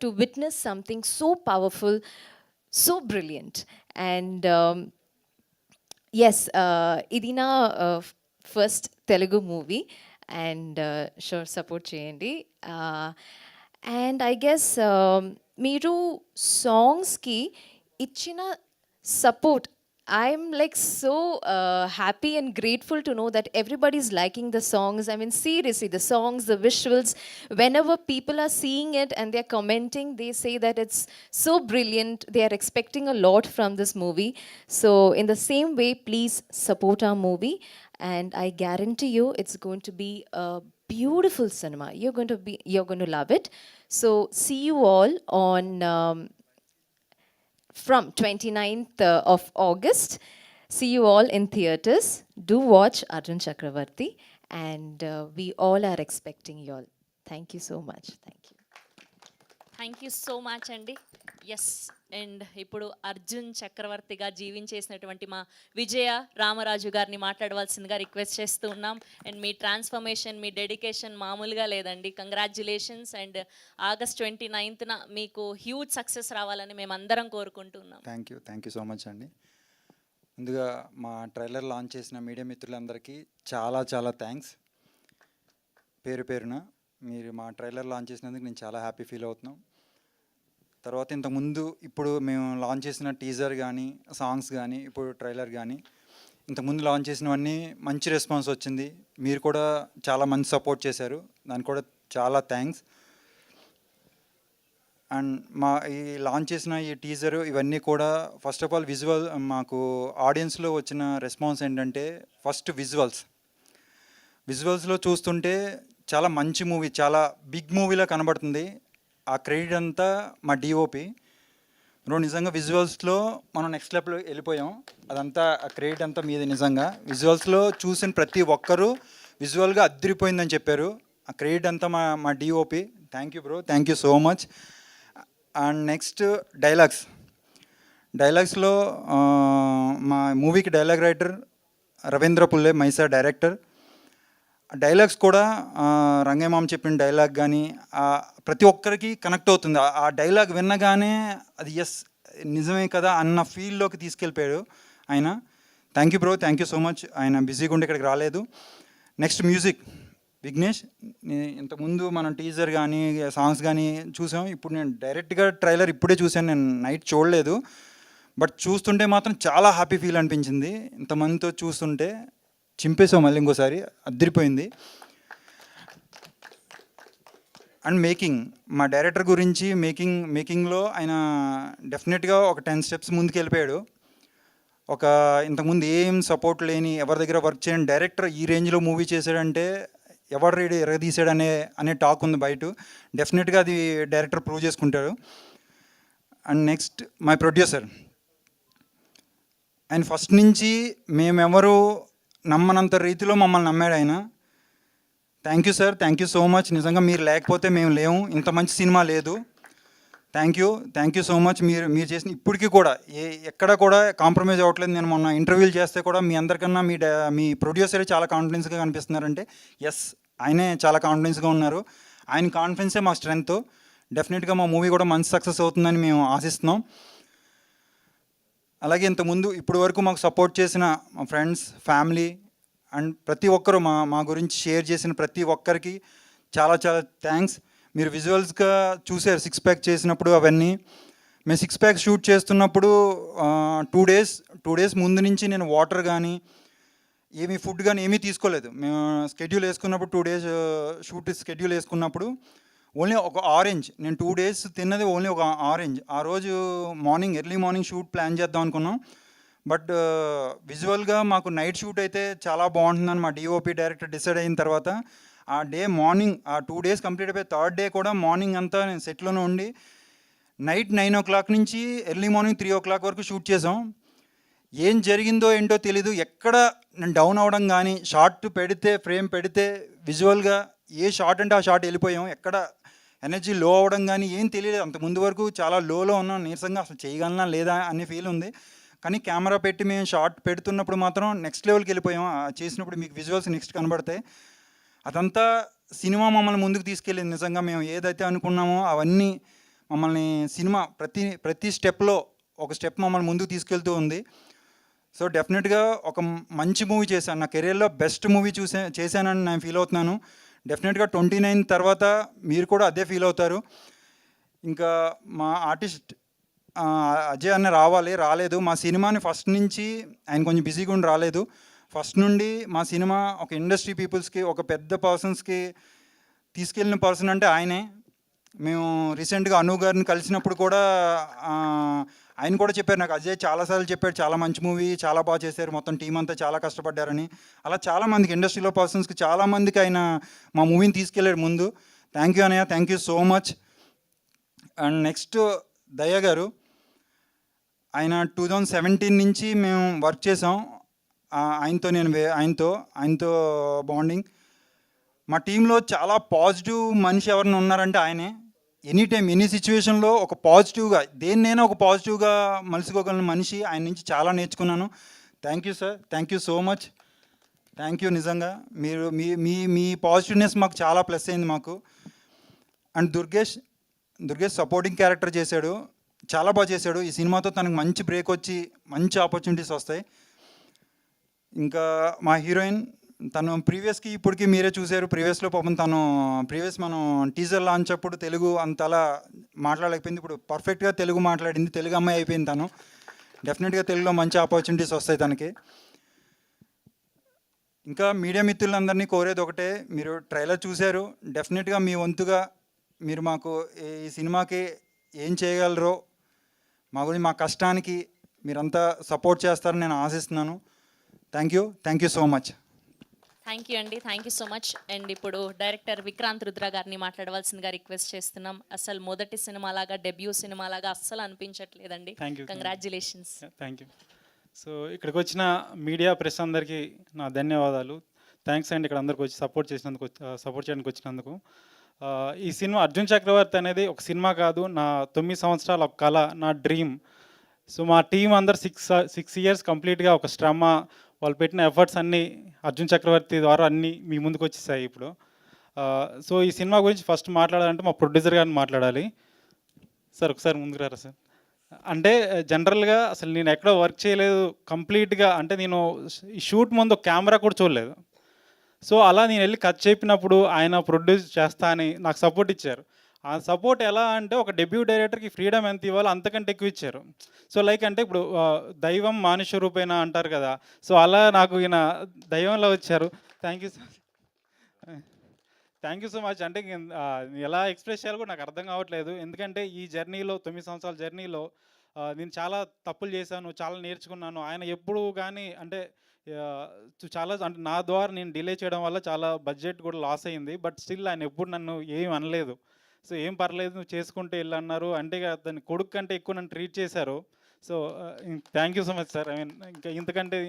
to witness something so powerful, so brilliant. And yes, ఇది నా first Telugu movie and sure support చేయండి. And I guess మీరు సాంగ్స్కి ఇచ్చిన support, I'm like so happy and grateful to know that everybody's liking the songs. I mean, seriously, the songs, the visuals, whenever people are seeing it and they're commenting, they say that it's so brilliant. They are expecting a lot from this movie. So, in the same way, please support our movie. And I guarantee you, it's going to be a beautiful cinema. You're going to love it. So, see you all on from 29th of August. See you all in theatres. Do watch Arjun Chakravarti and we all are expecting you all. Thank you so much. Thank you. Thank you so much అండి. Yes, and ఇప్పుడు అర్జున్ చక్రవర్తిగా జీవించేసినటువంటి మా విజయ రామరాజు గారిని మాట్లాడవలసిందిగా request చేస్తూ ఉన్నాం. And me transformation, me dedication మామూలుగా లేదండి. Congratulations. And August 29th మీకు హ్యూజ్ సక్సెస్ రావాలని మేము అందరం కోరుకుంటున్నాం. థ్యాంక్ యూ సో మచ్ అండి. ముందుగా మా ట్రైలర్ లాంచ్ చేసిన మీడియా మిత్రులందరికీ చాలా చాలా థ్యాంక్స్. పేరు పేరున మీరు మా ట్రైలర్ లాంచ్ చేసినందుకు నేను చాలా హ్యాపీ ఫీల్ అవుతున్నాం. తర్వాత ఇంతకుముందు ఇప్పుడు మేము లాంచ్ చేసిన టీజర్ కానీ, సాంగ్స్ కానీ, ఇప్పుడు ట్రైలర్ కానీ, ఇంతకుముందు లాంచ్ చేసినవన్నీ మంచి రెస్పాన్స్ వచ్చింది. మీరు కూడా చాలా మంచి సపోర్ట్ చేశారు, దానికి కూడా చాలా థ్యాంక్స్. అండ్ మా ఈ లాంచ్ చేసిన ఈ టీజరు ఇవన్నీ కూడా ఫస్ట్ ఆఫ్ ఆల్ విజువల్, మాకు ఆడియన్స్లో వచ్చిన రెస్పాన్స్ ఏంటంటే ఫస్ట్ విజువల్స్లో చూస్తుంటే చాలా మంచి మూవీ, చాలా బిగ్ మూవీలా కనబడుతుంది. ఆ క్రెడిట్ అంతా మా డిఓపి బ్రో. నిజంగా విజువల్స్లో మనం నెక్స్ట్ లెవెల్ వెళ్ళిపోయాం. అదంతా ఆ క్రెడిట్ అంతా మీది. నిజంగా విజువల్స్లో చూసిన ప్రతి ఒక్కరూ విజువల్గా అద్దరిపోయిందని చెప్పారు. ఆ క్రెడిట్ అంతా మా DOP. Thank you bro, thank you so much. And next డైలాగ్స్లో మా మూవీకి డైలాగ్ రైటర్ రవీంద్ర పుల్లే, మైసా డైరెక్టర్. డైలాగ్స్ కూడా రంగయ్యమామ చెప్పిన డైలాగ్ కానీ ప్రతి ఒక్కరికి కనెక్ట్ అవుతుంది. ఆ డైలాగ్ విన్నగానే అది ఎస్ నిజమే కదా అన్న ఫీల్లోకి తీసుకెళ్ళిపోయాడు ఆయన. Thank you bro, thank you so much. ఆయన బిజీగా ఉండి ఇక్కడికి రాలేదు. Next music Vignesh. ఇంతకుముందు మనం టీజర్ కానీ సాంగ్స్ కానీ చూసాం. ఇప్పుడు నేను డైరెక్ట్గా ట్రైలర్ ఇప్పుడే చూసాను, నేను నైట్ చూడలేదు. బట్ చూస్తుంటే మాత్రం చాలా హ్యాపీ ఫీల్ అనిపించింది. ఇంతమందితో చూస్తుంటే చింపేసాం మళ్ళీ ఇంకోసారి, అద్దరిపోయింది. అండ్ మా డైరెక్టర్ గురించి మేకింగ్లో ఆయన డెఫినెట్గా ఒక 10 steps ముందుకు వెళ్ళిపోయాడు. ఒక ఇంతకుముందు ఏం సపోర్ట్ లేని ఎవరి దగ్గర వర్క్ చేయని డైరెక్టర్ ఈ రేంజ్లో మూవీ చేశాడంటే ఎవరు రేడి ఎరగదీశాడు అనే టాక్ ఉంది బయట. డెఫినెట్గా అది డైరెక్టర్ ప్రూవ్ చేసుకుంటాడు. అండ్ నెక్స్ట్ మై ప్రొడ్యూసర్, ఆయన ఫస్ట్ నుంచి మేమెవరు నమ్మనంత రీతిలో మమ్మల్ని నమ్మాడు ఆయన. Thank you sir, thank you so much. నిజంగా మీరు లేకపోతే మేము లేము, ఇంత మంచి సినిమా లేదు. Thank you so much. మీరు చేసిన ఇప్పటికీ కూడా ఎక్కడ కూడా కాంప్రమైజ్ అవ్వట్లేదు. నేను మొన్న ఇంటర్వ్యూలు చేస్తే కూడా మీ అందరికన్నా మీ ప్రొడ్యూసరే చాలా కాన్ఫిడెన్స్గా కనిపిస్తున్నారంటే ఎస్, ఆయనే చాలా కాన్ఫిడెన్స్గా ఉన్నారు. ఆయన కాన్ఫిడెన్సే మా స్ట్రెంగ్త్. డెఫినెట్గా మా మూవీ కూడా మంచి సక్సెస్ అవుతుందని మేము ఆశిస్తున్నాం. అలాగే ఇంతకుముందు ఇప్పటి వరకు మాకు సపోర్ట్ చేసిన మా ఫ్రెండ్స్, ఫ్యామిలీ అండ్ ప్రతి ఒక్కరు మా గురించి షేర్ చేసిన ప్రతి ఒక్కరికి చాలా చాలా థ్యాంక్స్. మీరు విజువల్స్గా చూసారు 6 ప్యాక్ చేసినప్పుడు అవన్నీ. మేము 6 ప్యాక్ షూట్ చేస్తున్నప్పుడు 2 డేస్ ముందు నుంచి నేను వాటర్ కానీ ఏమీ ఫుడ్ కానీ ఏమీ తీసుకోలేదు. మేము స్కెడ్యూల్ వేసుకున్నప్పుడు 2 డేస్ షూట్ స్కెడ్యూల్ వేసుకున్నప్పుడు ఓన్లీ ఒక ఆరెంజ్, నేను 2 డేస్ తిన్నది ఓన్లీ ఒక ఆరెంజ్. ఆ రోజు ఎర్లీ మార్నింగ్ షూట్ ప్లాన్ చేద్దాం అనుకున్నాం. బట్ విజువల్గా మాకు నైట్ షూట్ అయితే చాలా బాగుంటుందని మా డిఓపి డైరెక్టర్ డిసైడ్ అయిన తర్వాత ఆ డే మార్నింగ్, ఆ 2 డేస్ కంప్లీట్ అయిపోయి 3rd డే కూడా మార్నింగ్ అంతా నేను సెట్లోనే ఉండి నైట్ 9 o'clock నుంచి ఎర్లీ మార్నింగ్ 3 o'clock వరకు షూట్ చేసాం. ఏం జరిగిందో ఏంటో తెలీదు, ఎక్కడ నేను డౌన్ అవ్వడం కానీ, షార్ట్ పెడితే ఫ్రేమ్ పెడితే విజువల్గా ఏ షార్ట్ అంటే ఆ షార్ట్ వెళ్ళిపోయాం. ఎక్కడ ఎనర్జీ లో అవ్వడం కానీ ఏం తెలియలేదు. అంత ముందు వరకు చాలా లోలో ఉన్నాం, నీరసంగా అసలు చేయగలనా లేదా అనే ఫీల్ ఉంది. కానీ కెమెరా పెట్టి మేము షార్ట్ పెడుతున్నప్పుడు మాత్రం నెక్స్ట్ లెవెల్కి వెళ్ళిపోయాం. చేసినప్పుడు మీకు విజువల్స్ నెక్స్ట్ కనబడతాయి. అదంతా సినిమా మమ్మల్ని ముందుకు తీసుకెళ్ళింది. నిజంగా మేము ఏదైతే అనుకున్నామో అవన్నీ మమ్మల్ని సినిమా ప్రతి స్టెప్లో ఒక స్టెప్ మమ్మల్ని ముందుకు తీసుకెళ్తూ ఉంది. సో డెఫినెట్గా ఒక మంచి మూవీ చేశాను. నా కెరీర్లో బెస్ట్ మూవీ చేశానని నేను ఫీల్ అవుతున్నాను. డెఫినెట్గా 29 తర్వాత మీరు కూడా అదే ఫీల్ అవుతారు. ఇంకా మా ఆర్టిస్ట్ అజయ్ అన్న రాలేదు. మా సినిమాని ఫస్ట్ నుంచి ఆయన కొంచెం బిజీగా ఉండి రాలేదు. ఫస్ట్ నుండి మా సినిమా ఒక ఇండస్ట్రీ పీపుల్స్కి, ఒక పెద్ద పర్సన్స్కి తీసుకెళ్ళిన పర్సన్ అంటే ఆయనే. మేము రీసెంట్గా అను గారిని కలిసినప్పుడు కూడా ఆయన కూడా చెప్పారు నాకు, అజయ్ చాలాసార్లు చెప్పాడు చాలా మంచి మూవీ, చాలా బాగా చేశారు, మొత్తం టీం అంతా చాలా కష్టపడ్డారని. అలా చాలామందికి ఇండస్ట్రీలో పర్సన్స్కి చాలామందికి ఆయన మా మూవీని తీసుకెళ్ళాడు ముందు. థ్యాంక్ యూ అన్నయ్య, thank you so much. And next Dayya garu, ఆయన 2017 నుంచి మేము వర్క్ చేసాం. ఆయనతో బాండింగ్. మా టీంలో చాలా పాజిటివ్ మనిషి ఎవరైనా ఉన్నారంటే ఆయనే. ఎనీ టైం ఎనీ సిచ్యువేషన్లో ఒక పాజిటివ్గా దేన్నైనా ఒక పాజిటివ్గా మలుసుకోగలిగిన మనిషి. ఆయన నుంచి చాలా నేర్చుకున్నాను. Thank you sir, thank you so much. Thank you నిజంగా. మీరు మీ పాజిటివ్నెస్ మాకు చాలా ప్లస్ అయింది మాకు. అండ్ దుర్గేష్ సపోర్టింగ్ క్యారెక్టర్ చేశాడు, చాలా బాగా చేశాడు. ఈ సినిమాతో తనకు మంచి బ్రేక్ వచ్చి మంచి ఆపర్చునిటీస్ వస్తాయి. ఇంకా మా హీరోయిన్, తను ప్రీవియస్కి ఇప్పటికీ మీరే చూశారు. ప్రీవియస్లో పాపం తను మనం టీజర్ లాంచ్ అప్పుడు తెలుగు అంతలా మాట్లాడలేకపోయింది. ఇప్పుడు పర్ఫెక్ట్గా తెలుగు మాట్లాడింది, తెలుగు అమ్మాయి అయిపోయింది తను. డెఫినెట్గా తెలుగులో మంచి ఆపర్చునిటీస్ వస్తాయి తనకి. ఇంకా మీడియా మిత్రులందరినీ కోరేది ఒకటే, మీరు ట్రైలర్ చూశారు. డెఫినెట్గా మీ వంతుగా మీరు మాకు ఈ సినిమాకి ఏం చేయగలరో మా కష్టానికి మీరంతా సపోర్ట్ చేస్తారని నేను ఆశిస్తున్నాను. Thank you so much. Thank you అండి, thank you so much. And ఇప్పుడు డైరెక్టర్ విక్రాంత్ రుద్ర గారిని మాట్లాడవలసిందిగా రిక్వెస్ట్ చేస్తున్నాం. అసలు మొదటి సినిమా లాగా, డెబ్యూ సినిమా లాగా అస్సలు అనిపించట్లేదండి. కంగ్రాచులేషన్స్. Thank you. సో ఇక్కడికి వచ్చిన మీడియా ప్రెస్ అందరికీ నా ధన్యవాదాలు. థ్యాంక్స్ అండి ఇక్కడ అందరికి వచ్చి సపోర్ట్ చేయడానికి వచ్చినందుకు. ఈ సినిమా అర్జున్ చక్రవర్తి అనేది ఒక సినిమా కాదు, నా 9 సంవత్సరాల ఒక కళ, నా డ్రీమ్. సో మా టీం అందరు 6 years కంప్లీట్గా ఒక శ్రమ, వాళ్ళు పెట్టిన ఎఫర్ట్స్ అన్నీ అర్జున్ చక్రవర్తి ద్వారా అన్నీ మీ ముందుకు వచ్చేసాయి ఇప్పుడు. సో ఈ సినిమా గురించి ఫస్ట్ మాట్లాడాలంటే మా ప్రొడ్యూసర్ గారిని మాట్లాడాలి. సార్ ఒకసారి ముందుకు రారా సార్. అంటే జనరల్గా అసలు నేను ఎక్కడో వర్క్ చేయలేదు కంప్లీట్గా. అంటే నేను ఈ షూట్ ముందు కెమెరా కూడా చూడలేదు. సో అలా నేను వెళ్ళి కట్ చెప్పినప్పుడు ఆయన ప్రొడ్యూస్ చేస్తా అని నాకు సపోర్ట్ ఇచ్చారు. ఆ సపోర్ట్ ఎలా అంటే ఒక డెబ్యూ డైరెక్టర్కి ఫ్రీడమ్ ఎంత ఇవ్వాలో అంతకంటే ఎక్కువ ఇచ్చారు. సో లైక్ అంటే ఇప్పుడు దైవం మానుష్య రూపేణ అంటారు కదా, సో అలా నాకు ఈయన దైవంలో వచ్చారు. Thank you so much. అంటే ఎలా ఎక్స్ప్రెస్ చేయాలో కూడా నాకు అర్థం కావట్లేదు. ఎందుకంటే ఈ జర్నీలో 9 సంవత్సరాల జర్నీలో నేను చాలా తప్పులు చేశాను, చాలా నేర్చుకున్నాను. ఆయన ఎప్పుడు కానీ అంటే చాలా అంటే నా ద్వారా నేను డిలే చేయడం వల్ల చాలా బడ్జెట్ కూడా లాస్ అయింది. బట్ స్టిల్ ఆయన ఎప్పుడు నన్ను ఏమి అనలేదు. సో ఏం పర్లేదు నువ్వు చేసుకుంటే వెళ్ళన్నారు. అంటే అతని కొడుకు కంటే ఎక్కువ నన్ను ట్రీట్ చేశారు. So thank you so much sir. I mean ఇంకా ఇంతకంటే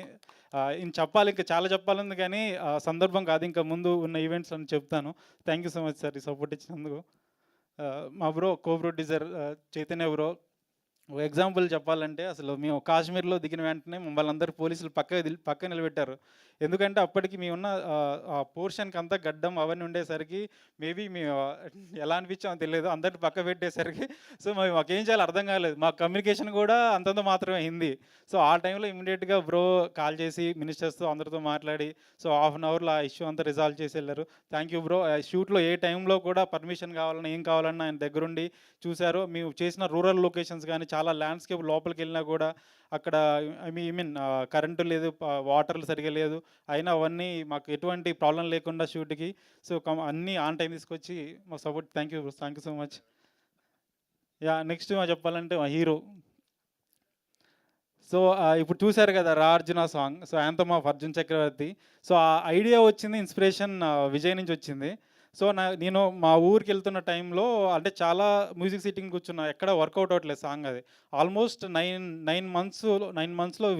చెప్పాలి, ఇంకా చాలా చెప్పాలని, కానీ సందర్భం కాదు. ఇంకా ముందు ఉన్న ఈవెంట్స్ అని చెప్తాను. Thank you so much sir ఈ సపోర్ట్ ఇచ్చినందుకు. మా bro co producer Chaitanya bro, ఒక ఎగ్జాంపుల్ చెప్పాలంటే అసలు మేము కాశ్మీర్లో దిగిన వెంటనే మమ్మల్ని అందరూ పోలీసులు పక్క నిలబెట్టారు. ఎందుకంటే అప్పటికి మేము ఉన్న ఆ పోర్షన్కి అంతా గడ్డం అవన్నీ ఉండేసరికి మేబీ మేము ఎలా అనిపించామో తెలియదు, అందరిని పక్క పెట్టేసరికి సో మాకేం చేయాలో అర్థం కాలేదు. మా కమ్యూనికేషన్ కూడా అంతంత మాత్రమే హిందీ. సో ఆ టైంలో ఇమీడియట్గా బ్రో కాల్ చేసి మినిస్టర్స్తో అందరితో మాట్లాడి సో హాఫ్ అన్ అవర్లో ఆ ఇష్యూ అంతా రిజాల్వ్ చేసి వెళ్ళారు. Thank you bro. షూట్లో ఏ టైంలో కూడా పర్మిషన్ కావాలన్నా ఏం కావాలన్నా ఆయన దగ్గరుండి చూశారు. మేము చేసిన రూరల్ లొకేషన్స్ కానీ చాలా ల్యాండ్స్కేప్ లోపలికి వెళ్ళినా కూడా అక్కడ ఐ మీన్ కరెంటు లేదు, వాటర్లు సరిగా లేదు, అయినా అవన్నీ మాకు ఎటువంటి ప్రాబ్లం లేకుండా షూట్కి సో అన్నీ ఆన్ టైం తీసుకొచ్చి మాకు support. Thank you so much. Yeah next చెప్పాలంటే మా హీరో. సో ఇప్పుడు చూశారు కదా రా Arjuna song, so anthem of Arjun Chakravarthy. So ఆ ఐడియా వచ్చింది, ఇన్స్పిరేషన్ విజయ్ నుంచి వచ్చింది. సో నేను మా ఊరికి వెళ్తున్న టైంలో అంటే చాలా మ్యూజిక్ సిట్టింగ్ కూర్చున్నా, ఎక్కడ వర్కౌట్ అవ్వట్లేదు సాంగ్. అది ఆల్మోస్ట్ నైన్ మంత్స్లో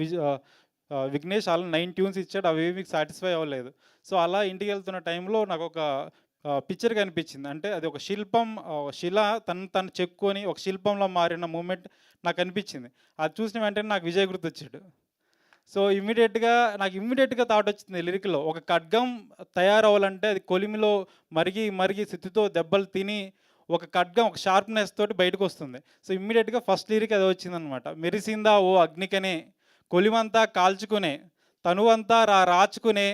విఘ్నేష్ ఆల్ 9 ట్యూన్స్ ఇచ్చాడు, అవి మీకు సాటిస్ఫై అవ్వలేదు. సో అలా ఇంటికి వెళ్తున్న టైంలో నాకు ఒక పిక్చర్ కనిపించింది. అంటే అది ఒక శిల తను చెక్కుని ఒక శిల్పంలో మారిన మూమెంట్ నాకు అనిపించింది. అది చూసిన వెంటనే నాకు విజయ్ గుర్తొచ్చాడు. సో ఇమ్మీడియట్గా థాట్ వచ్చింది లిరిక్లో, ఒక ఖడ్గం తయారవ్వాలంటే అది కొలిమిలో మరిగి సిత్తుతో దెబ్బలు తిని ఒక ఖడ్గం ఒక షార్ప్నెస్ తోటి బయటకు వస్తుంది. సో ఇమ్మీడియట్గా ఫస్ట్ లిరిక్ అది వచ్చిందనమాట. మెరిసిందా ఓ అగ్నికనే, కొలిమంతా కాల్చుకునే, తనువంతా రాచుకునే,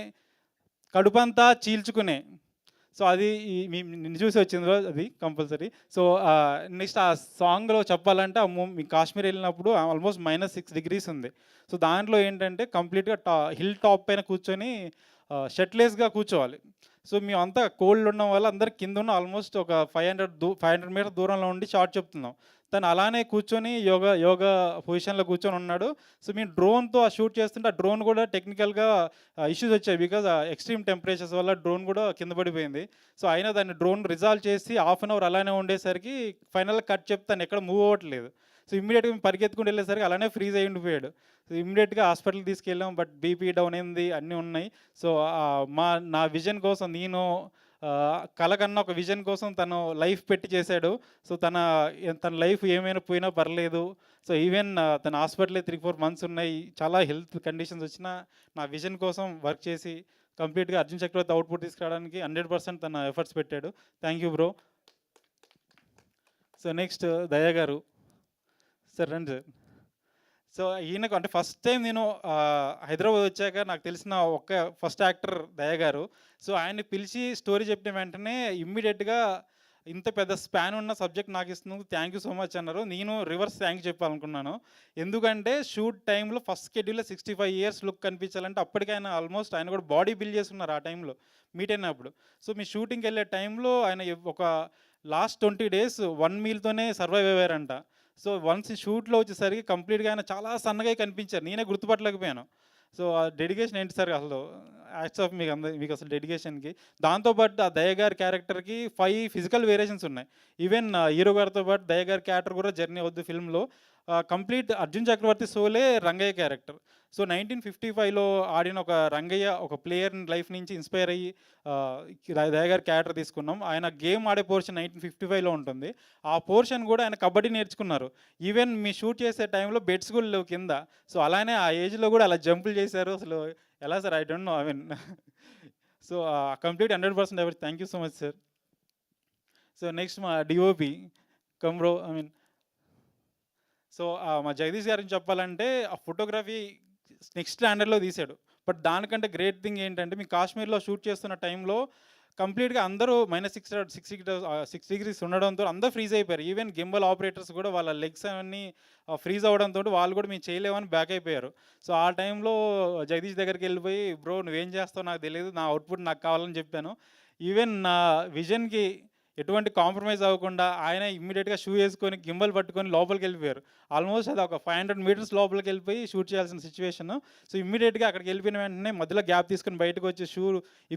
కడుపంతా చీల్చుకునే. సో అది నిన్ను చూసి వచ్చింది అది కంపల్సరీ. సో నెక్స్ట్ ఆ సాంగ్లో చెప్పాలంటే మీ కాశ్మీర్ వెళ్ళినప్పుడు ఆల్మోస్ట్ -6 degrees ఉంది. సో దాంట్లో ఏంటంటే కంప్లీట్గా హిల్ టాప్ పైన కూర్చొని షర్ట్లెస్గా కూర్చోవాలి. సో మేమంతా కోల్డ్ ఉండడం వల్ల అందరికి కింద ఉన్న ఆల్మోస్ట్ ఒక 500 మీటర్ దూరంలో ఉండి షార్ట్ చెప్తున్నాం. తను అలానే కూర్చొని యోగా పొజిషన్లో కూర్చొని ఉన్నాడు. సో మేము డ్రోన్తో ఆ షూట్ చేస్తుంటే ఆ డ్రోన్ కూడా టెక్నికల్గా ఇష్యూస్ వచ్చాయి, బికాజ్ ఎక్స్ట్రీమ్ టెంపరేచర్స్ వల్ల డ్రోన్ కూడా కింద పడిపోయింది. సో అయినా దాన్ని డ్రోన్ రిజాల్వ్ చేసి హాఫ్ అన్ అవర్ అలానే ఉండేసరికి ఫైనల్గా కట్ చెప్తాను ఎక్కడ మూవ్ అవ్వట్లేదు. సో ఇమ్మీడియట్గా మేము పరిగెత్తుకుంటూ వెళ్ళేసరికి అలానే ఫ్రీజ్ అయి ఉండిపోయాడు. సో ఇమ్మీడియట్గా హాస్పిటల్కి తీసుకెళ్ళాం, బట్ బీపీ డౌన్ అయింది, అన్నీ ఉన్నాయి. సో నా విజన్ కోసం నేను కల కన్నా ఒక విజన్ కోసం తను లైఫ్ పెట్టి చేశాడు. సో తన లైఫ్ ఏమైనా పోయినా పర్లేదు. సో ఈవెన్ తన హాస్పిటల్లో 3-4 months ఉన్నాయి, చాలా హెల్త్ కండిషన్స్ వచ్చినా నా విజన్ కోసం వర్క్ చేసి కంప్లీట్గా అర్జున్ చక్రవర్తి అవుట్పుట్ తీసుకురావడానికి 100% తన ఎఫర్ట్స్ పెట్టాడు. Thank you bro. So next దయా గారు. సార్ రండి సార్. సో ఈయనకు అంటే ఫస్ట్ టైం నేను హైదరాబాద్ వచ్చాక నాకు తెలిసిన ఫస్ట్ యాక్టర్ దయా గారు. సో ఆయన్ని పిలిచి స్టోరీ చెప్పిన వెంటనే ఇమ్మీడియట్గా ఇంత పెద్ద స్పాన్ ఉన్న సబ్జెక్ట్ నాకు ఇస్తున్నందుకు థ్యాంక్ యూ సో మచ్ అన్నారు. నేను రివర్స్ థ్యాంక్ చెప్పాలనుకున్నాను. ఎందుకంటే షూట్ టైంలో ఫస్ట్ షెడ్యూల్లో 65 years లుక్ కనిపించాలంటే అప్పటికి ఆయన కూడా బాడీ బిల్డ్ చేస్తున్నారు ఆ టైంలో మీట్ అయినప్పుడు. సో మీ షూటింగ్కి వెళ్ళే టైంలో ఆయన ఒక లాస్ట్ 20 days 1 mealతోనే సర్వైవ్ అయ్యారంట. సో వన్స్ షూట్లో వచ్చేసరికి కంప్లీట్గా ఆయన చాలా సన్నగా కనిపించారు, నేనే గుర్తుపట్టలేకపోయాను. సో ఆ డెడికేషన్ ఏంటి సార్ అసలు, యాక్ట్స్ ఆఫ్ మీకు అసలు డెడికేషన్కి. దాంతోపాటు ఆ దయ గారి క్యారెక్టర్కి 5 physical వేరియేషన్స్ ఉన్నాయి. ఈవెన్ హీరో గారితో పాటు దయ గారి క్యారెక్టర్ కూడా జర్నీ అవుద్ది ఫిల్మ్లో. కంప్లీట్ అర్జున్ చక్రవర్తి సోలే రంగయ్య క్యారెక్టర్. సో 1955లో ఆడిన ఒక రంగయ్య ఒక ప్లేయర్ లైఫ్ నుంచి ఇన్స్పైర్ అయ్యి దయ గారి క్యారెక్టర్ తీసుకున్నాం. ఆయన గేమ్ ఆడే పోర్షన్ 1955లో ఉంటుంది. ఆ పోర్షన్ కూడా ఆయన కబడ్డీ నేర్చుకున్నారు. ఈవెన్ మీ షూట్ చేసే టైంలో బెడ్స్ కూడా లేవు కింద. సో అలానే ఆ ఏజ్లో కూడా అలా జంపులు చేశారు. అసలు ఎలా sir, I don't know. I mean so complete 100% ఎవరి thank you so much sir. So next మా డిఓపి కమ్రో. ఐ మీన్ సో మా జగదీష్ గారిని చెప్పాలంటే ఆ ఫోటోగ్రఫీ నెక్స్ట్ స్టాండర్డ్లో తీశాడు. బట్ దానికంటే గ్రేట్ థింగ్ ఏంటంటే మీ కాశ్మీర్లో షూట్ చేస్తున్న టైంలో కంప్లీట్గా అందరూ -6 degrees ఉండడంతో అందరూ ఫ్రీజ్ అయిపోయారు. ఈవెన్ గింబల్ ఆపరేటర్స్ కూడా వాళ్ళ లెగ్స్ అవన్నీ ఫ్రీజ్ అవ్వడంతో వాళ్ళు కూడా మేము చేయలేమని బ్యాక్ అయిపోయారు. సో ఆ టైంలో జగదీష్ దగ్గరికి వెళ్ళిపోయి, బ్రో నువ్వేం చేస్తావు నాకు తెలియదు, నా అవుట్పుట్ నాకు కావాలని చెప్పాను. ఈవెన్ నా విజన్కి ఎటువంటి కాంప్రమైజ్ అవ్వకుండా ఆయన ఇమ్మీడియట్గా షూ వేసుకొని గింబల్ పట్టుకొని లోపలికి వెళ్ళిపోయారు. ఆల్మోస్ట్ అది ఒక 500 మీటర్స్ లోపలికి వెళ్ళిపోయి షూట్ చేయాల్సిన సిచ్యువేషన్. సో ఇమ్మీడియట్గా అక్కడికి వెళ్ళిపోయిన వెంటనే మధ్యలో గ్యాప్ తీసుకొని బయటకు వచ్చి షూ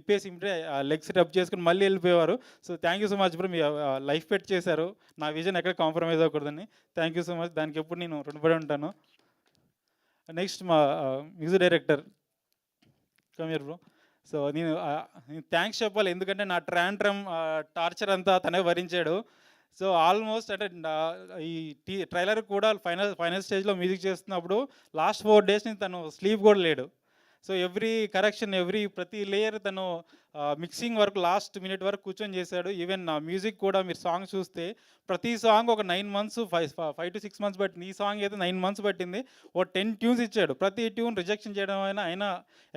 ఇప్పేసి ఇమ్మీడియట్ లెగ్స్ రబ్ చేసుకుని మళ్ళీ వెళ్ళిపోయేవారు. So thank you so much bro, మీ లైఫ్ పెట్టి చేశారు. నా విజన్ ఎక్కడ కాంప్రమైజ్ అవ్వకూడదని. థ్యాంక్ యూ సో మచ్, దానికి ఎప్పుడు నేను రుణపడి ఉంటాను. నెక్స్ట్ మా music director Kameer bro. So నేను థ్యాంక్స్ చెప్పాలి, ఎందుకంటే నా ట్రాంట్రమ్ టార్చర్ అంతా తనే భరించాడు. సో ఆల్మోస్ట్ అంటే ఈ ట్రైలర్ కూడా ఫైనల్ స్టేజ్లో మ్యూజిక్ చేస్తున్నప్పుడు లాస్ట్ 4 days నుంచి తను స్లీప్ కూడా లేడు. సో ఎవ్రీ కరెక్షన్ ప్రతి లేయర్ తను మిక్సింగ్ వరకు లాస్ట్ మినిట్ వరకు కూర్చొని చేశాడు. ఈవెన్ నా మ్యూజిక్ కూడా మీరు సాంగ్ చూస్తే ప్రతి సాంగ్ ఒక 9 months 5 to 6 months పట్టింది. ఈ సాంగ్ అయితే 9 months పట్టింది. 10 tunes ఇచ్చాడు. ప్రతి ట్యూన్ రిజెక్షన్ చేయడం అయినా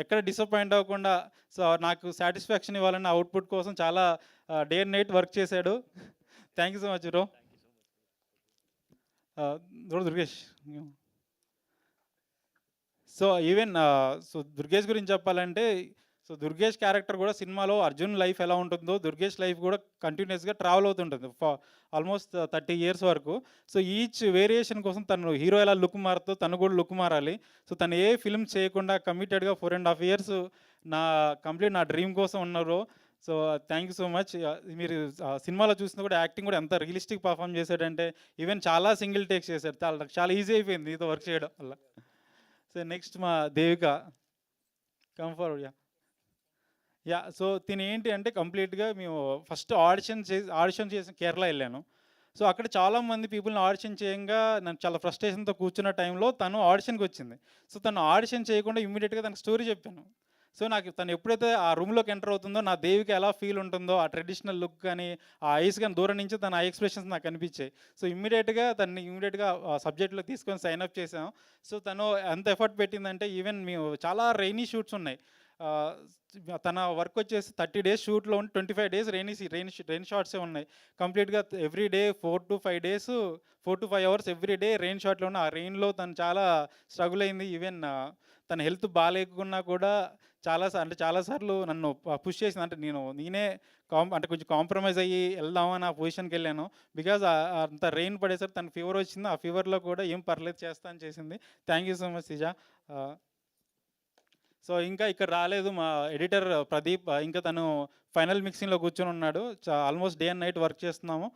ఎక్కడ డిసప్పాయింట్ అవ్వకుండా సో నాకు సాటిస్ఫాక్షన్ ఇవ్వాలన్న అవుట్పుట్ కోసం చాలా డే అండ్ నైట్ వర్క్ చేశాడు. Thank you so much bro. Durgesh. So even so Durgesh గురించి చెప్పాలంటే సో దుర్గేష్ క్యారెక్టర్ కూడా సినిమాలో అర్జున్ లైఫ్ ఎలా ఉంటుందో దుర్గేష్ లైఫ్ కూడా కంటిన్యూస్గా ట్రావెల్ అవుతుంటుంది ఆల్మోస్ట్ 30 years వరకు. సో ఈచ్ వేరియేషన్ కోసం తను హీరో ఎలా లుక్ మారుతో తను కూడా లుక్ మారాలి. సో తను ఏ ఫిల్మ్ చేయకుండా కమిటెడ్గా 4.5 years నా డ్రీమ్ కోసం ఉన్నారు. So thank you so much. మీరు సినిమాలో చూసినా కూడా యాక్టింగ్ కూడా ఎంత రియలిస్టిక్ పర్ఫామ్ చేశాడంటే ఈవెన్ చాలా సింగిల్ టేక్స్ చేశాడు. చాలా ఈజీ అయిపోయింది నీతో వర్క్ చేయడం వల్ల. సో నెక్స్ట్ మా దేవిక కంఫర్ట్. సో తిని ఏంటి అంటే కంప్లీట్గా మేము ఫస్ట్ ఆడిషన్ చేసి కేరళ వెళ్ళాను. సో అక్కడ చాలామంది పీపుల్ని ఆడిషన్ చేయంగా నాకు చాలా ఫ్రస్ట్రేషన్తో కూర్చున్న టైంలో తను ఆడిషన్కి వచ్చింది. సో తను ఆడిషన్ చేయకుండా ఇమ్మీడియట్గా తనకు స్టోరీ చెప్పాను. సో నాకు తను ఎప్పుడైతే ఆ రూమ్లోకి ఎంటర్ అవుతుందో నా దేవికి ఎలా ఫీల్ ఉంటుందో ఆ ట్రెడిషనల్ లుక్ కానీ ఆ ఐస్ కానీ దూరం నుంచి తన ఐ ఎక్స్ప్రెషన్స్ నాకు కనిపించాయి. సో ఇమ్మీడియట్గా సబ్జెక్ట్లో తీసుకొని సైన్ అప్ చేసాం. సో తను ఎంత ఎఫర్ట్ పెట్టిందంటే ఈవెన్ మేము చాలా రైనీ షూట్స్ ఉన్నాయి. తన వర్క్ వచ్చేసి 30 days షూట్లో ఉండి 25 days రెయిన్ షాట్సే ఉన్నాయి. కంప్లీట్గా every day 4 to 5 hours every day rain షాట్లో ఉన్న ఆ రెయిన్లో తను చాలా స్ట్రగుల్ అయింది. ఈవెన్ తన హెల్త్ బాగాలేకున్నా కూడా చాలాసార్లు నన్ను పుష్ చేసింది. అంటే నేనే కొంచెం కాంప్రమైజ్ అయ్యి వెళ్దామని ఆ పొజిషన్కి వెళ్ళాను. బికాజ్ అంత రెయిన్ పడేసరికి తనకు ఫీవర్ వచ్చింది. ఆ ఫీవర్లో కూడా ఏం పర్లేదు చేస్తా అని చేసింది. Thank you so much సిజా. So ఇంకా ఇక్కడ రాలేదు మా ఎడిటర్ ప్రదీప్, ఇంకా తను ఫైనల్ మిక్సింగ్లో కూర్చొని ఉన్నాడు. Almost day and night work చేస్తున్నాము.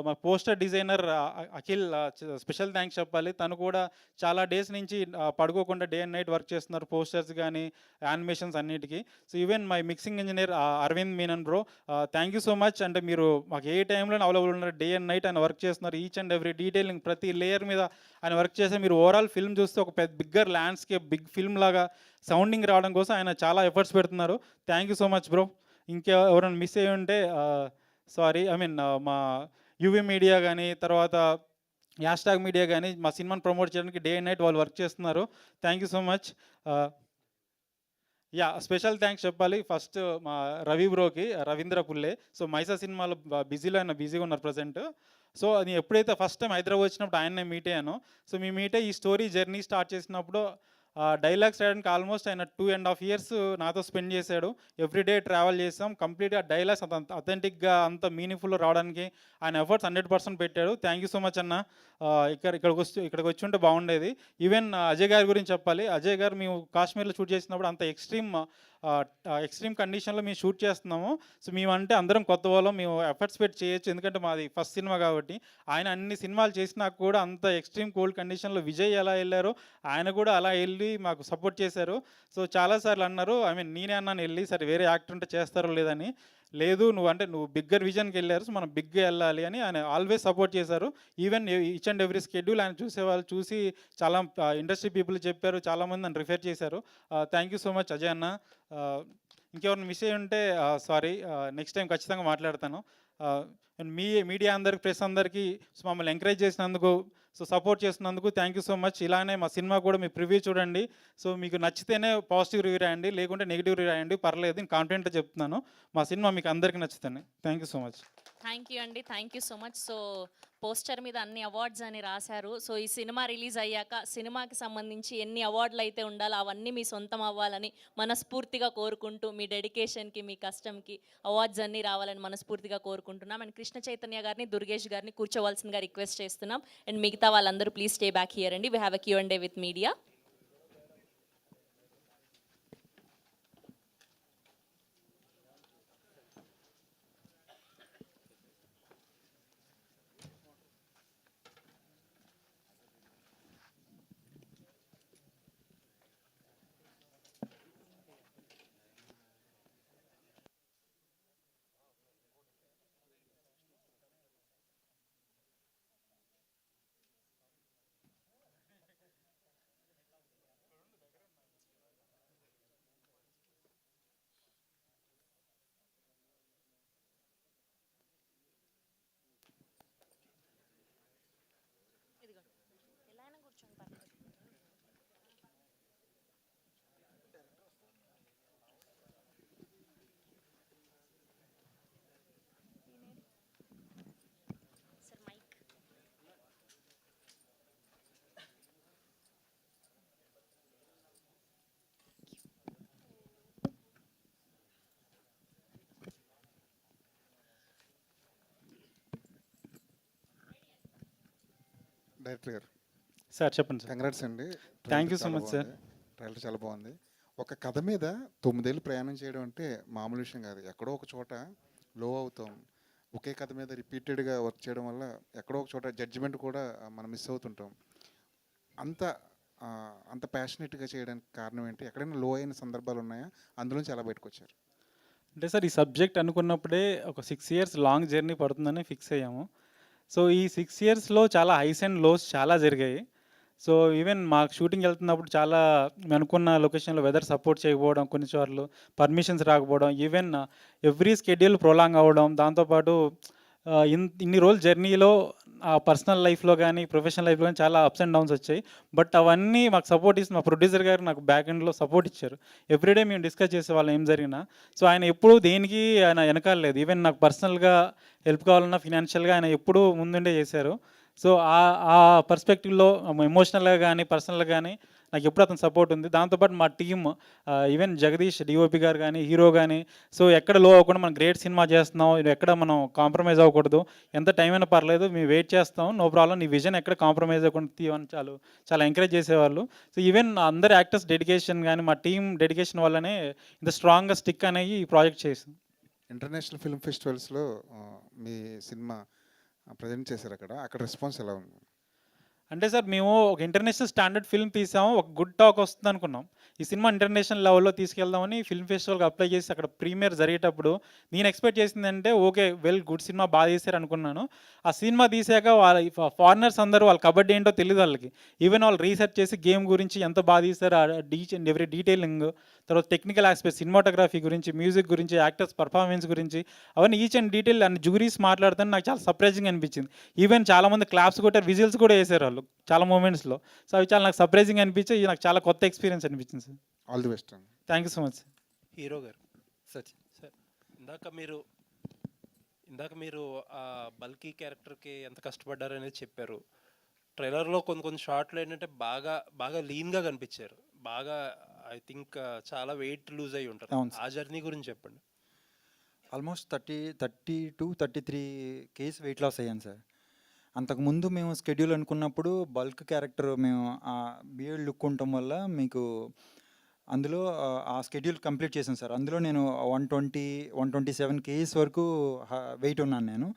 మా poster designer Akhil special thanks చెప్పాలి. తను కూడా చాలా డేస్ నుంచి పడుకోకుండా డే అండ్ నైట్ వర్క్ చేస్తున్నారు పోస్టర్స్ కానీ యానిమేషన్స్ అన్నిటికీ. So even my mixing engineer Aravind Menon bro, thank you so much. అంటే మీరు మాకు ఏ టైంలో అవైలబుల్ ఉన్నారు, డే అండ్ నైట్ ఆయన వర్క్ చేస్తున్నారు. ఈచ్ అండ్ ఎవ్రీ డీటెయిలింగ్ ప్రతి లేయర్ మీద ఆయన వర్క్ చేస్తే మీరు ఓవరాల్ ఫిల్మ్ చూస్తే ఒక బిగ్గర్ ల్యాండ్స్కేప్ బిగ్ ఫిల్మ్ లాగా సౌండింగ్ రావడం కోసం ఆయన చాలా ఎఫర్ట్స్ పెడుతున్నారు. Thank you so much bro. ఎవరైనా మిస్ అయ్యి ఉంటే సారీ. మా యూవీ మీడియా కానీ తర్వాత హ్యాష్ట్యాగ్ మీడియా కానీ మా సినిమాని ప్రమోట్ చేయడానికి డే అండ్ నైట్ వాళ్ళు వర్క్ చేస్తున్నారు. Thank you so much. Special thanks చెప్పాలి ఫస్ట్ మా రవి బ్రోకి, రవీంద్ర పుల్లే. సో మైసా సినిమాలో బిజీగా ఉన్నారు ప్రజెంట్. సో అది ఎప్పుడైతే ఫస్ట్ టైం హైదరాబాద్ వచ్చినప్పుడు ఆయన్నే మీట్ అయ్యాను. సో మీ మీట్ అయ్యి ఈ స్టోరీ జర్నీ స్టార్ట్ చేసినప్పుడు డైలాగ్స్ రాయడానికి ఆల్మోస్ట్ ఆయన 2.5 years నాతో స్పెండ్ చేశాడు. ఎవ్రీడే ట్రావెల్ చేసాం. కంప్లీట్గా డైలాగ్స్ అథెంటిక్గా అంత మీనింగ్ఫుల్ రావడానికి ఆయన ఎఫర్ట్స్ 100% పెట్టాడు. థ్యాంక్ యూ సో మచ్ అన్న. ఇక్కడికి వచ్చి ఉంటే బాగుండేది. ఈవెన్ అజయ్ గారి గురించి చెప్పాలి. అజయ్ గారు మేము కాశ్మీర్లో షూట్ చేసినప్పుడు అంత ఎక్స్ట్రీమ్ కండిషన్లో మేము షూట్ చేస్తున్నాము. సో మేమంటే అందరం కొత్త వాళ్ళం, మేము ఎఫర్ట్స్ పెట్టి చేయొచ్చు ఎందుకంటే మాది ఫస్ట్ సినిమా కాబట్టి. ఆయన అన్ని సినిమాలు చేసినా కూడా అంత ఎక్స్ట్రీమ్ కోల్డ్ కండిషన్లో విజయ్ ఎలా వెళ్ళారో ఆయన కూడా అలా వెళ్ళి మాకు సపోర్ట్ చేశారు. సో చాలాసార్లు అన్నారు, నేనే అన్నాను వెళ్ళి సరే వేరే యాక్టర్ ఉంటే చేస్తారో లేదని. లేదు నువ్వు బిగ్గర్ విజన్కి వెళ్ళారు, సో మనం బిగ్గా వెళ్ళాలి అని ఆయన ఆల్వేస్ సపోర్ట్ చేశారు. Even each and every schedule ఆయన చూసేవాళ్ళు చూసి చాలా ఇండస్ట్రీ పీపుల్ చెప్పారు, చాలామంది నన్ను రిఫర్ చేశారు. Thank you so much Ajay అన్న. ఇంకెవరిని మిస్ అయ్యి ఉంటే సారీ, నెక్స్ట్ టైం ఖచ్చితంగా మాట్లాడతాను. మీడియా అందరికి, ప్రెస్ అందరికీ మమ్మల్ని ఎంకరేజ్ చేసినందుకు, సో సపోర్ట్ చేసినందుకు థ్యాంక్ యూ సో మచ్. ఇలానే మా సినిమా కూడా మీ ప్రివ్యూ చూడండి. సో మీకు నచ్చితేనే పాజిటివ్ రివ్యూ రాయండి, లేకుంటే నెగిటివ్ రివ్యూ రాయండి, పర్లేదు. నేను కాన్ఫిడెంట్గా చెప్తున్నాను మా సినిమా మీకు అందరికీ నచ్చుతుంది. Thank you so much. Thank you అండి, thank you so much. So poster మీద అన్ని అవార్డ్స్ అని రాశారు. సో ఈ సినిమా రిలీజ్ అయ్యాక సినిమాకి సంబంధించి ఎన్ని అవార్డులు అయితే ఉండాలో అవన్నీ మీ సొంతం అవ్వాలని మనస్ఫూర్తిగా కోరుకుంటూ, మీ డెడికేషన్కి, మీ కష్టంకి అవార్డ్స్ అన్నీ రావాలని మనస్ఫూర్తిగా కోరుకుంటున్నాం. అండ్ కృష్ణ చైతన్య గారిని, దుర్గేష్ గారిని కూర్చోవలసిందిగా రిక్వెస్ట్ చేస్తున్నాం. అండ్ మిగతా వాళ్ళందరూ ప్లీజ్ స్టే బ్యాక్ హియర్ అండి. We have a Q&A with media. Director గారు సార్ చెప్పండి సార్. కంగ్రాట్స్ అండి. Thank you so much sir. Trailer చాలా బాగుంది. ఒక కథ మీద 9 ఏళ్ళు ప్రయాణం చేయడం అంటే మామూలు విషయం కాదు. ఎక్కడో ఒక చోట లో అవుతాం. ఒకే కథ మీద రిపీటెడ్గా వర్క్ చేయడం వల్ల ఎక్కడో ఒక చోట జడ్జిమెంట్ కూడా మనం మిస్ అవుతుంటాం. అంత అంత ప్యాషనెట్గా చేయడానికి కారణం ఏంటి? ఎక్కడైనా లో అయిన సందర్భాలు ఉన్నాయా? అందులోంచి ఎలా బయటకు వచ్చారు? అంటే సార్, ఈ సబ్జెక్ట్ అనుకున్నప్పుడే ఒక 6 years లాంగ్ జర్నీ పడుతుందని ఫిక్స్ అయ్యాము. సో ఈ 6 yearsలో చాలా హైస్ అండ్ లోస్ చాలా జరిగాయి. సో ఈవెన్ మాకు షూటింగ్ వెళ్తున్నప్పుడు చాలా మేము అనుకున్న లొకేషన్లో వెదర్ సపోర్ట్ చేయకపోవడం, కొన్నిసార్లు పర్మిషన్స్ రాకపోవడం, ఈవెన్ ఎవ్రీ స్కెడ్యూల్ ప్రొలాంగ్ అవ్వడం, దాంతోపాటు ఇన్ని రోజుల జర్నీలో పర్సనల్ లైఫ్లో కానీ ప్రొఫెషనల్ లైఫ్లో కానీ చాలా అప్స్ అండ్ డౌన్స్ వచ్చాయి. బట్ అవన్నీ మాకు సపోర్ట్ ఇస్తుంది. మా ప్రొడ్యూసర్ గారు నాకు బ్యాక్ ఎండ్లో సపోర్ట్ ఇచ్చారు. ఎవ్రీడే మేము డిస్కస్ చేసేవాళ్ళం ఏం జరిగినా. సో ఆయన ఎప్పుడూ దేనికి ఆయన వెనకాల లేదు. ఈవెన్ నాకు పర్సనల్గా హెల్ప్ కావాలన్నా ఫినాన్షియల్గా ఆయన ఎప్పుడూ ముందుండే చేశారు. సో ఆ పర్స్పెక్టివ్లో ఎమోషనల్గా కానీ పర్సనల్గా కానీ నాకు ఎప్పుడు అతను సపోర్ట్ ఉంది. దాంతోపాటు మా టీమ్, ఈవెన్ జగదీష్ డిఓపి గారు కానీ, హీరో కానీ, సో ఎక్కడ లో అవ్వకుండా మనం గ్రేట్ సినిమా చేస్తున్నాం, ఎక్కడ మనం కాంప్రమైజ్ అవ్వకూడదు, ఎంత టైం అయినా పర్లేదు, మేము వెయిట్ చేస్తాం, నో ప్రాబ్లం, నీ విజన్ ఎక్కడ కాంప్రమైజ్ అవ్వకుండా తీయని చాలా ఎంకరేజ్ చేసేవాళ్ళు. సో ఈవెన్ అందరు యాక్టర్స్ డెడికేషన్ కానీ మా టీమ్ డెడికేషన్ వల్లనే ఇంత స్ట్రాంగ్గా స్టిక్ అనేది ఈ ప్రాజెక్ట్ చేసాం. ఇంటర్నేషనల్ ఫిల్మ్ ఫెస్టివల్స్లో మీ సినిమా ప్రజెంట్ చేశారు. అక్కడ రెస్పాన్స్ ఎలా ఉంది? అంటే సార్, మేము ఒక ఇంటర్నేషనల్ స్టాండర్డ్ ఫిల్మ్ తీసాము, ఒక గుడ్ టాక్ వస్తుంది అనుకున్నాం. ఈ సినిమా ఇంటర్నేషనల్ లెవెల్లో తీసుకెళ్దామని ఫిల్మ్ ఫెస్టివల్కి అప్లై చేసి అక్కడ ప్రీమియర్ జరిగేటప్పుడు నేను ఎక్స్పెక్ట్ చేసిందంటే ఓకే గుడ్ సినిమా బాగా తీశారు అనుకున్నాను. ఆ సినిమా తీసాక వాళ్ళ ఫారినర్స్ అందరూ వాళ్ళ కబడ్డీ ఏంటో తెలియదు వాళ్ళకి. ఈవెన్ వాళ్ళు రీసెర్చ్ చేసి గేమ్ గురించి ఎంత బాగా తీశారు, ఈచ్ అండ్ ఎవ్రీ డీటెయిలింగ్, తర్వాత టెక్నికల్ ఆస్పెక్ట్, సినిమాటోగ్రఫీ గురించి, మ్యూజిక్ గురించి, యాక్టర్స్ పర్ఫార్మెన్స్ గురించి, అవన్నీ ఈచ్ అండ్ డీటెయిల్ అన్ని జూరీస్ మాట్లాడుతాను. నాకు చాలా సర్ప్రైజింగ్ అనిపించింది. ఈవెన్ చాలామంది క్లాప్స్ కొట్టారు, విజిల్స్ కూడా వేసారు వాళ్ళు చాలా మూమెంట్స్లో. సో అవి చాలా నాకు సర్ప్రైజింగ్ అనిపించి నాకు చాలా కొత్త ఎక్స్పీరియన్స్ అనిపించింది sir. All the best. Thank you so much sir. Hero గారు సార్, ఇందాక మీరు ఆ బల్కీ క్యారెక్టర్కి ఎంత కష్టపడ్డారు అనేది చెప్పారు. ట్రైలర్లో కొన్ని షార్ట్లు ఏంటంటే బాగా లీన్గా కనిపించారు. బాగా ఐ థింక్ చాలా వెయిట్ లూజ్ అయ్యి ఉంటారు. ఆ జర్నీ గురించి చెప్పండి. Almost 30 to 33 kgs weight loss అయ్యాను సార్. అంతకుముందు మేము స్కెడ్యూల్ అనుకున్నప్పుడు బల్క్ క్యారెక్టర్ మేము ఆ బియర్డ్ లుక్ ఉండటం వల్ల మీకు అందులో ఆ స్కెడ్యూల్ కంప్లీట్ చేశాను సార్. అందులో నేను 127 kgs వరకు వెయిట్ ఉన్నాను నేను.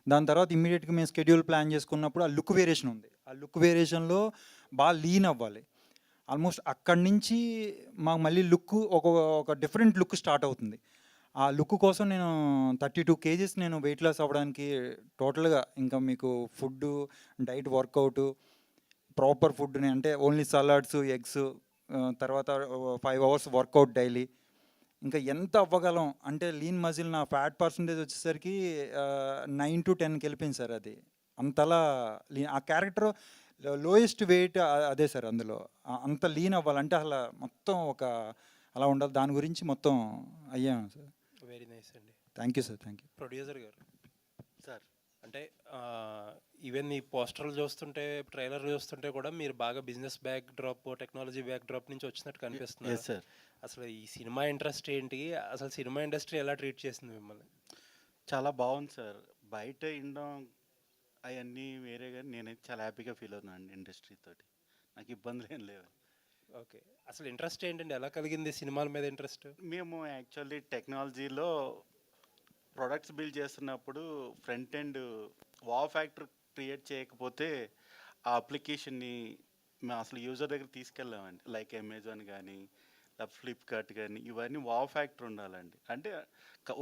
దాని తర్వాత ఇమ్మీడియట్గా మేము స్కెడ్యూల్ ప్లాన్ చేసుకున్నప్పుడు ఆ లుక్ వేరియేషన్ ఉంది. ఆ లుక్ వేరియేషన్లో బాగా లీన్ అవ్వాలి. ఆల్మోస్ట్ అక్కడి నుంచి మాకు మళ్ళీ లుక్ ఒక డిఫరెంట్ లుక్ స్టార్ట్ అవుతుంది. ఆ లుక్ కోసం నేను 32 kgs నేను వెయిట్ లాస్ అవ్వడానికి టోటల్గా ఇంకా మీకు ఫుడ్, డైట్, వర్కౌట్, ప్రాపర్ ఫుడ్ని అంటే ఓన్లీ సలాడ్స్, ఎగ్స్, తర్వాత 5 hours వర్కౌట్ డైలీ. ఇంకా ఎంత అవ్వగలం అంటే లీన్ మజిల్ నా ఫ్యాట్ పర్సంటేజ్ వచ్చేసరికి 9 to 10 వెళ్ళిపోయింది సార్. అది అంతలా లీన్. ఆ క్యారెక్టర్ లోయెస్ట్ వెయిట్ అదే సార్. అందులో అంత లీన్ అవ్వాలంటే అలా మొత్తం అలా ఉండాలి. దాని గురించి మొత్తం అయ్యాము సార్. వెరీ నైస్ అండి. Thank you sir. Thank you. Producer గారు సార్, అంటే ఈవెన్ ఈ పోస్టర్లు చూస్తుంటే, ట్రైలర్ చూస్తుంటే కూడా మీరు బాగా business backdrop, technology backdrop నుంచి వచ్చినట్టు కనిపిస్తున్నారు. Yes sir. అసలు ఈ సినిమా ఇంట్రెస్ట్ ఏంటి? అసలు సినిమా ఇండస్ట్రీ ఎలా ట్రీట్ చేసింది మిమ్మల్ని? చాలా బాగుంది సార్. బయట వినడం అవన్నీ వేరే, కానీ నేనైతే చాలా హ్యాపీగా ఫీల్ అవుతున్నాను ఇండస్ట్రీ తోటి. నాకు ఇబ్బందులు ఏం లేవు. ఓకే. అసలు ఇంట్రెస్ట్ ఏంటండి? ఎలా కలిగింది సినిమాల మీద ఇంట్రెస్ట్? మేము యాక్చువల్లీ టెక్నాలజీలో ప్రొడక్ట్స్ బిల్డ్ చేస్తున్నప్పుడు front end wow factor create చేయకపోతే ఆ అప్లికేషన్ని మేము అసలు యూజర్ దగ్గర తీసుకెళ్ళామండి. లైక్ అమెజాన్ కానీ ఫ్లిప్కార్ట్ కానీ ఇవన్నీ వావ్ ఫ్యాక్టర్ ఉండాలండి. అంటే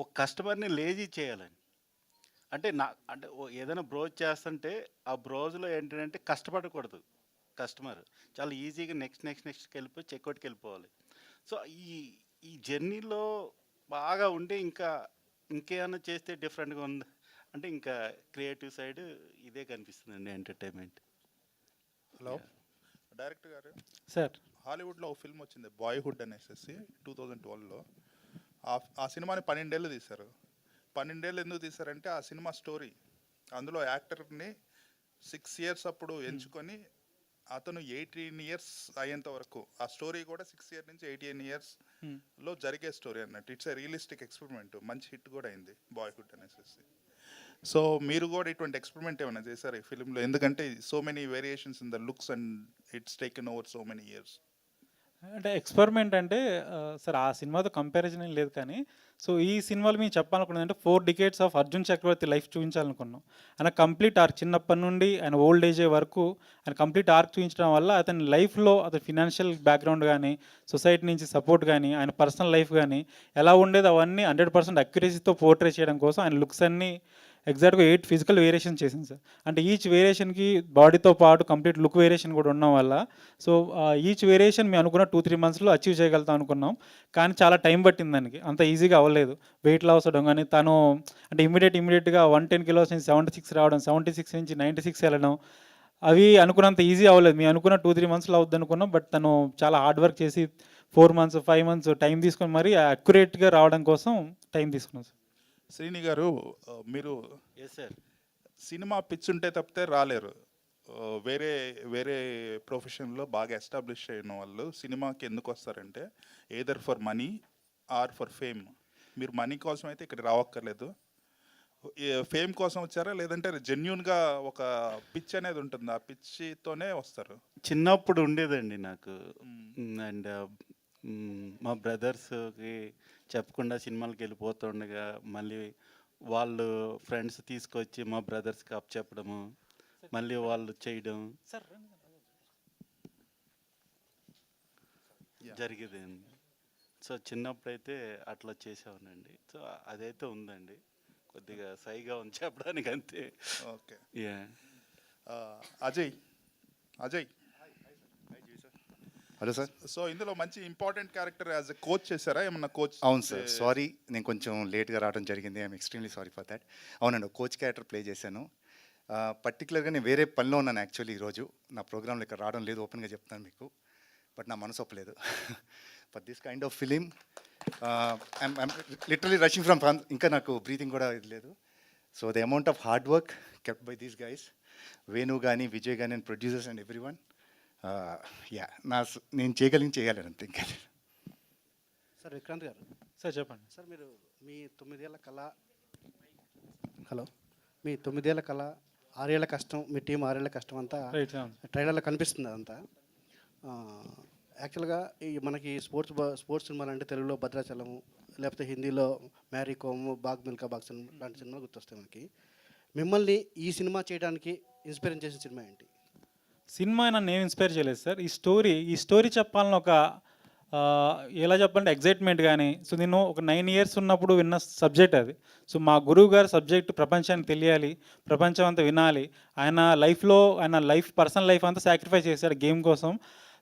ఒక కస్టమర్ని లేజీ చేయాలండి. అంటే ఏదైనా బ్రౌజ్ చేస్తుంటే ఆ బ్రౌజ్లో ఏంటంటే కష్టపడకూడదు కస్టమర్. చాలా ఈజీగా నెక్స్ట్కి వెళ్ళిపోయి చెక్అవుట్కి వెళ్ళిపోవాలి. సో ఈ జర్నీలో బాగా ఉంటే ఇంకేమైనా చేస్తే డిఫరెంట్గా ఉంది అంటే ఇంకా క్రియేటివ్ సైడ్ ఇదే కనిపిస్తుందండి ఎంటర్టైన్మెంట్. హలో డైరెక్టర్ గారు, సార్ హాలీవుడ్లో ఒక ఫిల్మ్ వచ్చింది బాయ్హుడ్ అనేసి 2012లో. ఆ సినిమాని 12 ఏళ్ళు తీశారు. 12 ఏళ్ళు ఎందుకు తీశారంటే ఆ సినిమా స్టోరీ, అందులో యాక్టర్ని 6 years అప్పుడు ఎంచుకొని అతను 18 years అయ్యేంత వరకు ఆ స్టోరీ కూడా 6 years నుంచి 18 years లో జరిగే స్టోరీ అన్నట్టు. It's a realistic experiment. మంచి హిట్ కూడా అయింది బాయ్హుడ్ అనేసి. సో మీరు కూడా ఇటువంటి ఎక్స్పెరిమెంట్ ఏమైనా చేశారు ఈ ఫిలింలో? ఎందుకంటే so many variations in the looks and it's taken over so many years. అంటే ఎక్స్పెరిమెంట్ అంటే సార్ ఆ సినిమాతో కంపారిజన్ ఏం లేదు, కానీ సో ఈ సినిమాలో మేము చెప్పాలనుకున్నది అంటే 4 decades of Arjun Chakravarthy life చూపించాలనుకున్నాం. ఆయన కంప్లీట్ ఆర్క్ చిన్నప్పటి నుండి ఆయన ఓల్డ్ ఏజ్ వరకు ఆయన కంప్లీట్ ఆర్క్ చూపించడం వల్ల అతని లైఫ్లో అతని ఫినాన్షియల్ బ్యాక్గ్రౌండ్ కానీ సొసైటీ నుంచి సపోర్ట్ కానీ ఆయన పర్సనల్ లైఫ్ కానీ ఎలా ఉండేది అవన్నీ 100% అక్యురసీతో పోర్ట్రే చేయడం కోసం ఆయన లుక్స్ అన్నీ ఎగ్జాక్ట్గా 8 ఫిజికల్ వేరియేషన్ చేసింది సార్. అంటే ఈచ్ వేరియేషన్కి బాడీతో పాటు కంప్లీట్ లుక్ వేరియేషన్ కూడా ఉండడం వల్ల సో ఈచ్ వేరియేషన్ మేము అనుకున్న 2-3 monthsలో అచీవ్ చేయగలుగుతాం అనుకున్నాం. కానీ చాలా టైం పట్టింది దానికి, అంత ఈజీగా అవ్వలేదు. వెయిట్ లాస్ అవ్వడం కానీ తను అంటే ఇమీడియట్గా 110 kilos నుంచి 76 రావడం, 76 నుంచి 96 వెళ్ళడం, అవి అనుకున్నంత ఈజీ అవ్వలేదు. మేము అనుకున్న 2-3 monthsలో అవుద్ది అనుకున్నాం. బట్ తను చాలా హార్డ్ వర్క్ చేసి 4 months 5 months టైం తీసుకొని మరీ అక్యురేట్గా రావడం కోసం టైం తీసుకున్నాం సార్. శ్రీని గారు, మీరు ఎస్ సార్. సినిమా పిచ్ ఉంటే తప్పితే రాలేరు. వేరే వేరే ప్రొఫెషన్లో బాగా ఎస్టాబ్లిష్ అయిన వాళ్ళు సినిమాకి ఎందుకు వస్తారంటే either for money are for fame. మీరు మనీ కోసం అయితే ఇక్కడ రావక్కర్లేదు. ఫేమ్ కోసం వచ్చారా, లేదంటే జెన్యున్గా ఒక పిచ్ అనేది ఉంటుంది, ఆ పిచ్చితోనే వస్తారు? చిన్నప్పుడు ఉండేదండి నాకు. అండ్ మా బ్రదర్స్కి చెప్పకుండా సినిమాలకు వెళ్ళిపోతుండగా మళ్ళీ వాళ్ళు ఫ్రెండ్స్ తీసుకొచ్చి మా బ్రదర్స్కి అప్ చెప్పడము, మళ్ళీ వాళ్ళు చేయడం జరిగేదండి. సో చిన్నప్పుడైతే అట్లా చేసేవానండి. సో అదైతే ఉందండి. కొద్దిగా సైగా ఉంది చెప్పడానికి అంతే. Okay. Yeah. Ajay hello sir. So ఇందులో మంచి important character as a coach చేశారా? ఏమన్నా కోచ్? అవును సార్. సారీ, నేను కొంచెం లేట్గా రావడం జరిగింది. I'm extremely sorry for that. అవునండి, కోచ్ క్యారెక్టర్ ప్లే చేశాను. పర్టికులర్గా నేను వేరే పనిలో ఉన్నాను యాక్చువల్లీ. ఈరోజు నా ప్రోగ్రాంలో ఇక్కడ రావడం లేదు, ఓపెన్గా చెప్తాను మీకు. బట్ నా మనసు ఒప్పలేదు for this kind of film. I'm literally rushing from ఇంకా నాకు బ్రీతింగ్ కూడా ఇది లేదు. So the amount of hard work kept by these guys, Venu కానీ విజయ్ కానీ and producers and everyone. Yeah, నేను చేయాలని అంతే ఇంకా. సార్ విక్రాంత్ గారు. సార్ చెప్పండి సార్, మీరు మీ 9 ఏళ్ల కళ, హలో, మీ 9 ఏళ్ల కళ, 6 ఏళ్ల కష్టం, మీ టీం 6 ఏళ్ల కష్టం అంతా ట్రైలర్లో కనిపిస్తుంది. అదంతా యాక్చువల్గా మనకి స్పోర్ట్స్ సినిమాలు అంటే తెలుగులో భద్రాచలము, లేకపోతే హిందీలో మ్యారీ కోమ్, బాగ్ మిల్కా బాగ్ లాంటి సినిమాలు గుర్తొస్తాయి మనకి. మిమ్మల్ని ఈ సినిమా చేయడానికి ఇన్స్పైర్ చేసిన సినిమా ఏంటి? సినిమా నన్ను ఏం ఇన్స్పైర్ చేయలేదు సార్. ఈ స్టోరీ చెప్పాలని ఒక ఎలా చెప్పాలంటే ఎగ్జైట్మెంట్ కానీ. సో నేను ఒక 9 years ఉన్నప్పుడు విన్న సబ్జెక్ట్ అది. సో మా గురువు గారు సబ్జెక్ట్ ప్రపంచానికి తెలియాలి, ప్రపంచం అంతా వినాలి. ఆయన పర్సనల్ లైఫ్ అంతా సాక్రిఫైస్ చేశాడు గేమ్ కోసం.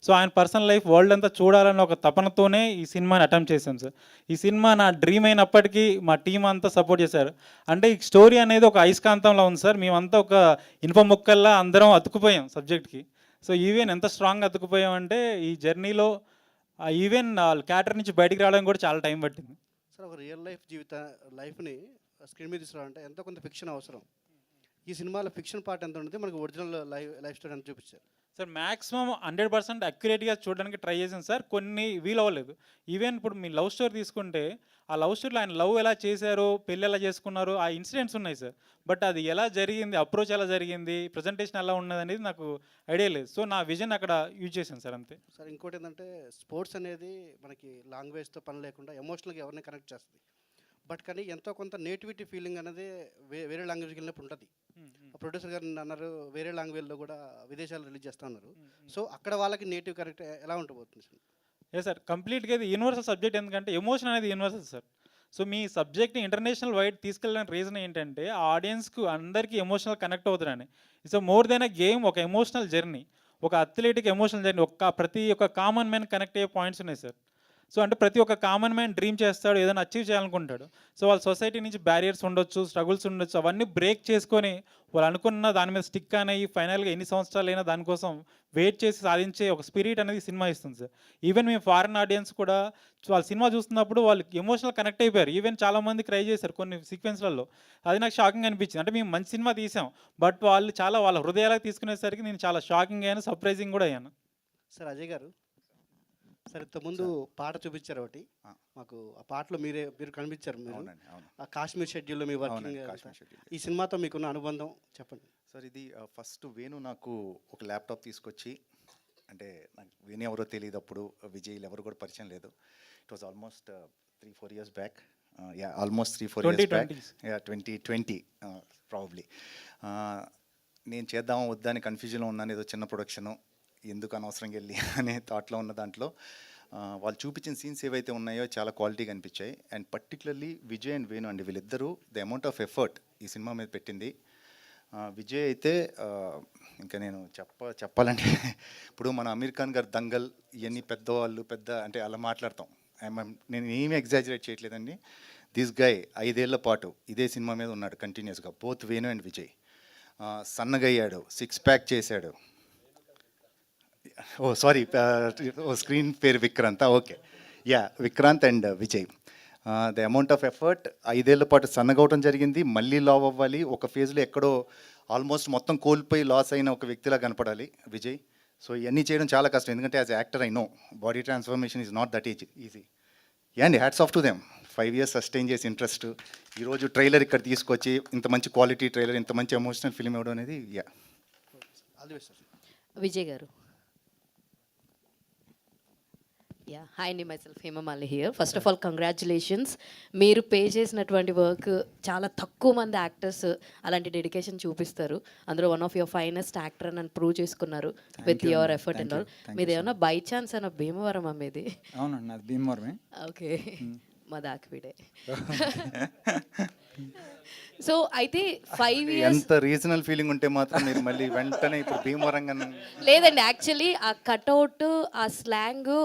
సో ఆయన పర్సనల్ లైఫ్ వరల్డ్ అంతా చూడాలన్న ఒక తపనతోనే ఈ సినిమాని అటెంప్ట్ చేశాం సార్. ఈ సినిమా నా డ్రీమ్ అయినప్పటికీ మా టీం అంతా సపోర్ట్ చేశారు. అంటే ఈ స్టోరీ అనేది ఒక అయస్కాంతంలో ఉంది సార్. మేమంతా ఒక ఇనుప ముక్కల్లా అందరం అతుకుపోయాం సబ్జెక్ట్కి. సో ఈవెన్ ఎంత స్ట్రాంగ్ అతుకుపోయామంటే ఈ జర్నీలో ఈవెన్ క్యారెక్టర్ నుంచి బయటికి రావడానికి కూడా చాలా టైం పట్టింది సార్, ఒక రియల్ లైఫ్ని స్క్రీన్ మీద తీసుకురావాలంటే ఎంతో కొంత ఫిక్షన్ అవసరం. ఈ సినిమాలో ఫిక్షన్ పార్ట్ ఎంత ఉంటుంది, మనకు ఒరిజినల్ లైఫ్ స్టోరీ ఎంత చూపించారు. సార్ మ్యాక్సిమం 100% అక్యురేట్గా చూడడానికి ట్రై చేసాను సార్. కొన్ని వీలు అవ్వలేదు. ఈవెన్ ఇప్పుడు మీ లవ్ స్టోరీ తీసుకుంటే ఆ లవ్ స్టోరీలో ఆయన లవ్ ఎలా చేశారో, పెళ్ళి ఎలా చేసుకున్నారో ఆ ఇన్సిడెంట్స్ ఉన్నాయి సార్. బట్ అది ఎలా జరిగింది, అప్రోచ్ ఎలా జరిగింది, ప్రజెంటేషన్ ఎలా ఉన్నది అనేది నాకు ఐడియా లేదు. సో నా విజన్ అక్కడ యూజ్ చేశాను సార్, అంతే. సార్ ఇంకోటి ఏంటంటే స్పోర్ట్స్ అనేది మనకి లాంగ్వేజ్తో పని లేకుండా ఎమోషనల్గా ఎవరిని కనెక్ట్ చేస్తుంది. బట్ కానీ ఎంతో కొంత నేటివిటీ ఫీలింగ్ అనేది వేరే లాంగ్వేజ్కి వెళ్ళినప్పుడు ఉంటుంది. ప్రొడ్యూసర్ గారు అన్నారు వేరే లాంగ్వేజ్లో కూడా విదేశాలు రిలీజ్ చేస్తా ఉన్నారు. సో అక్కడ వాళ్ళకి నేటివ్ కరెక్ట్ ఎలా ఉండబోతుంది సార్? ఏ సార్, కంప్లీట్గా ఇది యూనివర్సల్ సబ్జెక్ట్. ఎందుకంటే ఎమోషన్ అనేది యూనివర్సల్ సార్. సో మీ సబ్జెక్ట్ని ఇంటర్నేషనల్ వైడ్ తీసుకెళ్ళడానికి రీజన్ ఏంటంటే ఆ ఆడియన్స్కు అందరికీ ఎమోషనల్ కనెక్ట్ అవుతారని. It's more than a game, ఒక ఎమోషనల్ జర్నీ, ఒక అథ్లెటిక్ ఎమోషనల్ జర్నీ. ప్రతి ఒక్క కామన్ మ్యాన్ కనెక్ట్ అయ్యే పాయింట్స్ ఉన్నాయి సార్. సో అంటే ప్రతి ఒక్క కామన్ మ్యాన్ డ్రీమ్ చేస్తాడు, ఏదైనా అచీవ్ చేయాలనుకుంటాడు. సో వాళ్ళ సొసైటీ నుంచి బ్యారియర్స్ ఉండొచ్చు, స్ట్రగుల్స్ ఉండొచ్చు, అవన్నీ బ్రేక్ చేసుకొని వాళ్ళు అనుకున్న దాని మీద స్టిక్ అనేవి ఫైనల్గా ఎన్ని సంవత్సరాలైనా దానికోసం వెయిట్ చేసి సాధించే ఒక స్పిరిట్ అనేది సినిమా ఇస్తుంది సార్. ఈవెన్ మేము ఫారిన్ ఆడియన్స్ కూడా వాళ్ళ సినిమా చూస్తున్నప్పుడు వాళ్ళు ఎమోషనల్ కనెక్ట్ అయిపోయారు. ఈవెన్ చాలామంది క్రై చేశారు కొన్ని సీక్వెన్స్లలో. అది నాకు షాకింగ్ అనిపించింది. అంటే మేము మంచి సినిమా తీసాం, బట్ వాళ్ళు చాలా వాళ్ళ హృదయాలకు తీసుకునేసరికి నేను చాలా షాకింగ్ అయ్యాను, సర్ప్రైజింగ్ కూడా అయ్యాను. సార్ అజయ్ గారు, సార్ ఇంతకుముందు పాట చూపించారు ఒకటి మాకు. ఆ పాటలో మీరు కనిపించారు. మీరు ఆ కాశ్మీర్ షెడ్యూల్లో మీ వర్కింగ్. ఈ సినిమాతో మీకున్న అనుబంధం చెప్పండి సార్. ఇది ఫస్ట్ వేణు నాకు ఒక ల్యాప్టాప్ తీసుకొచ్చి, అంటే నాకు వేణు ఎవరో తెలియదు అప్పుడు, విజయ్లు ఎవరు కూడా పరిచయం లేదు. It was almost 3-4 years back. Almost 3-4 years back. 2020 probably. నేను చేద్దామా వద్దా అని కన్ఫ్యూజన్లో ఉన్నాను. ఏదో చిన్న ప్రొడక్షను, ఎందుకు అనవసరంగా వెళ్ళి అనే థాట్లో ఉన్న దాంట్లో వాళ్ళు చూపించిన సీన్స్ ఏవైతే ఉన్నాయో చాలా క్వాలిటీగా అనిపించాయి. And particularly Vijay and Venu అండి, వీళ్ళిద్దరూ ద అమౌంట్ ఆఫ్ ఎఫర్ట్ ఈ సినిమా మీద పెట్టింది. విజయ్ అయితే ఇంకా నేను చెప్పాలంటే ఇప్పుడు మన అమీర్ ఖాన్ గారు దంగల్ ఇవన్నీ పెద్దవాళ్ళు అంటే అలా మాట్లాడతాం. నేను ఏమీ ఎగ్జాజరేట్ చేయట్లేదండి. దిస్ గై 5 ఏళ్ల పాటు ఇదే సినిమా మీద ఉన్నాడు కంటిన్యూస్గా, బోత్ వేణు అండ్ విజయ్. సన్నగయ్యాడు, 6 ప్యాక్ చేశాడు. సారీ, స్క్రీన్ పేరు Vikrant. Okay, Vikrant and Vijay. The amount of effort, 5 ఏళ్ల పాటు సన్నగవటం జరిగింది, మళ్ళీ లావ్ అవ్వాలి, ఒక ఫేజ్లో ఎక్కడో ఆల్మోస్ట్ మొత్తం కోల్పోయి లాస్ అయిన ఒక వ్యక్తిలా కనపడాలి విజయ్. సో ఇవన్నీ చేయడం చాలా కష్టం, ఎందుకంటే as actor I know body transformation is not that easy. And hats off to them, 5 years sustain చేసి ఇంట్రెస్ట్, ఈరోజు ట్రైలర్ ఇక్కడ తీసుకొచ్చి ఇంత మంచి క్వాలిటీ ట్రైలర్, ఇంత మంచి ఎమోషనల్ ఫిల్మ్ ఇవ్వడం అనేది విజయ్ గారు. హాయ్ అండి, myself Hemamali here. First of all congratulations. మీరు పే చేసినటువంటి వర్క్ చాలా తక్కువ మంది యాక్టర్స్ అలాంటి డెడికేషన్ చూపిస్తారు. అందులో one of your finest actor అని ప్రూవ్ చేసుకున్నారు with your effort and all. మీది ఏమన్నా బై ఛాన్స్ అన్న భీమవరం అమ్మేది? అవునండి, అది భీమవరమే. ఓకే, మా దాకివిడే. సో అయితే 5 years ఎంత రీజనల్ ఫీలింగ్ ఉంటే మాత్రం మీరు మళ్ళీ వెంటనే ఇప్పుడు భీమవరంగా. లేదండి, యాక్చువల్లీ ఆ కట్అవుట్, ఆ స్లాంగ్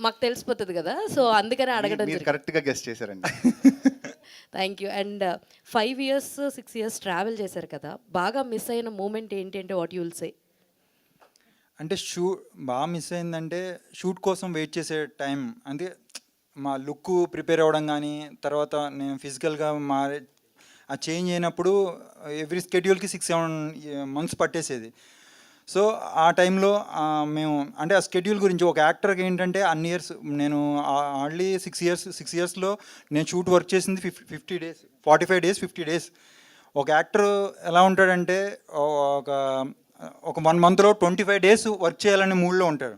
మాకు తెలిసిపోతుంది కదా, సో అందుకనే అడగడం. మీరు కరెక్ట్గా గెస్ట్ చేశారండి. Thank you. And 5 years 6 years travel చేశారు కదా, బాగా మిస్ అయిన మూమెంట్ ఏంటి అంటే వాట్ యూ విల్ సే? అంటే బాగా మిస్ అయిందంటే షూట్ కోసం వెయిట్ చేసే టైం. అంటే మా లుక్ ప్రిపేర్ అవ్వడం కానీ, తర్వాత నేను ఫిజికల్గా ఆ చేంజ్ అయినప్పుడు ఎవ్రీ స్కెడ్యూల్కి 6-7 months పట్టేసేది. సో ఆ టైంలో మేము అంటే ఆ స్కెడ్యూల్ గురించి ఒక యాక్టర్కి ఏంటంటే అన్ని ఇయర్స్ నేను ఆల్రెడీ 6 yearsలో నేను షూట్ వర్క్ చేసింది 50 days, 45 days, 50 days. ఒక యాక్టర్ ఎలా ఉంటాడంటే ఒక 1 monthలో 25 days వర్క్ చేయాలనే మూడ్లో ఉంటాడు.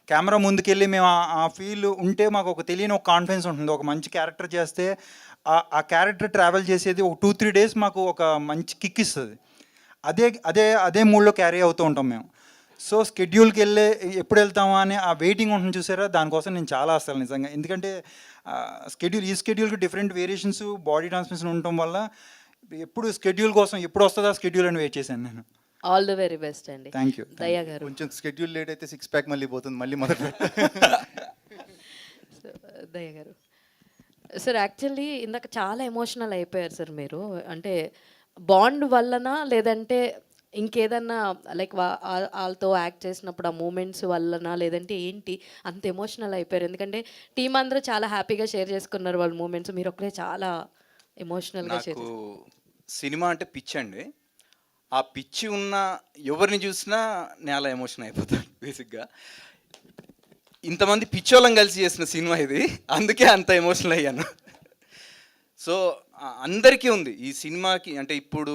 కెమెరా ముందుకెళ్ళి మేము ఆ ఫీల్ ఉంటే మాకు ఒక తెలియని ఒక కాన్ఫిడెన్స్ ఉంటుంది. ఒక మంచి క్యారెక్టర్ చేస్తే ఆ క్యారెక్టర్ ట్రావెల్ చేసేది ఒక 2-3 days మాకు ఒక మంచి కిక్ ఇస్తుంది. అదే మూడ్లో క్యారీ అవుతూ ఉంటాం మేము. సో స్కెడ్యూల్కి ఎప్పుడు వెళ్తామా అని ఆ వెయిటింగ్ ఉంటుంది చూసారా, దానికోసం నేను చాలా అసలు నిజంగా. ఎందుకంటే ఈ స్కెడ్యూల్కి డిఫరెంట్ వేరియేషన్స్, బాడీ ట్రాన్స్మిషన్ ఉండటం వల్ల ఎప్పుడు స్కెడ్యూల్ కోసం ఎప్పుడు వస్తుందా స్కెడ్యూల్ అని వెయిట్ చేశాను నేను. ఆల్ ది వెరీ బెస్ట్ అండి. Thank you. దయా గారు. కొంచెం స్కెడ్యూల్ లేట్ అయితే 6 ప్యాక్ మళ్ళీ పోతుంది, మళ్ళీ మొదలు. దయా గారు. సార్ యాక్చువల్లీ ఇందాక చాలా ఎమోషనల్ అయిపోయారు సార్ మీరు. అంటే బాండ్ వల్లనా లేదంటే ఇంకేదన్నా లైక్ వాళ్ళతో యాక్ట్ చేసినప్పుడు ఆ మూమెంట్స్ వల్లనా లేదంటే ఏంటి అంత ఎమోషనల్ అయిపోయారు? ఎందుకంటే టీం అందరూ చాలా హ్యాపీగా షేర్ చేసుకున్నారు వాళ్ళ మూమెంట్స్, మీరు ఒకరే చాలా ఎమోషనల్గా షేర్. సినిమా అంటే పిచ్చండి. ఆ పిచ్చి ఉన్న ఎవరిని చూసినా నేను అలా ఎమోషన్ అయిపోతాను బేసిక్గా. ఇంతమంది పిచ్చోళ్ళం కలిసి చేసిన సినిమా ఇది, అందుకే అంత ఎమోషనల్ అయ్యాను. సో అందరికీ ఉంది ఈ సినిమాకి, అంటే ఇప్పుడు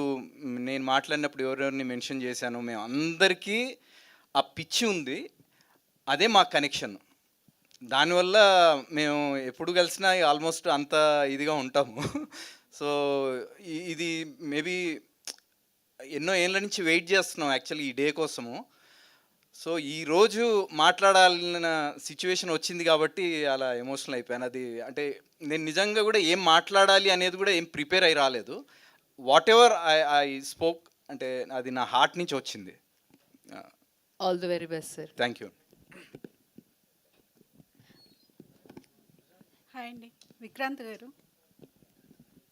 నేను మాట్లాడినప్పుడు ఎవరెవరిని మెన్షన్ చేశానో మేము అందరికీ ఆ పిచ్చి ఉంది, అదే మా కనెక్షన్. దానివల్ల మేము ఎప్పుడు కలిసినా ఆల్మోస్ట్ అంత ఇదిగా ఉంటాము. సో ఇది మేబీ ఎన్నో ఏళ్ళ నుంచి వెయిట్ చేస్తున్నాం యాక్చువల్లీ ఈ డే కోసము. సో ఈరోజు మాట్లాడాలన్న సిచ్యువేషన్ వచ్చింది కాబట్టి అలా ఎమోషనల్ అయిపోయాను. అది అంటే నేను నిజంగా కూడా ఏం మాట్లాడాలి అనేది కూడా ఏం ప్రిపేర్ అయి రాలేదు. వాట్ ఎవర్ ఐ స్పోక్ అంటే అది నా హార్ట్ నుంచి వచ్చింది. All the very best sir. Thank you. Hi అండి, విక్రాంత్ గారు.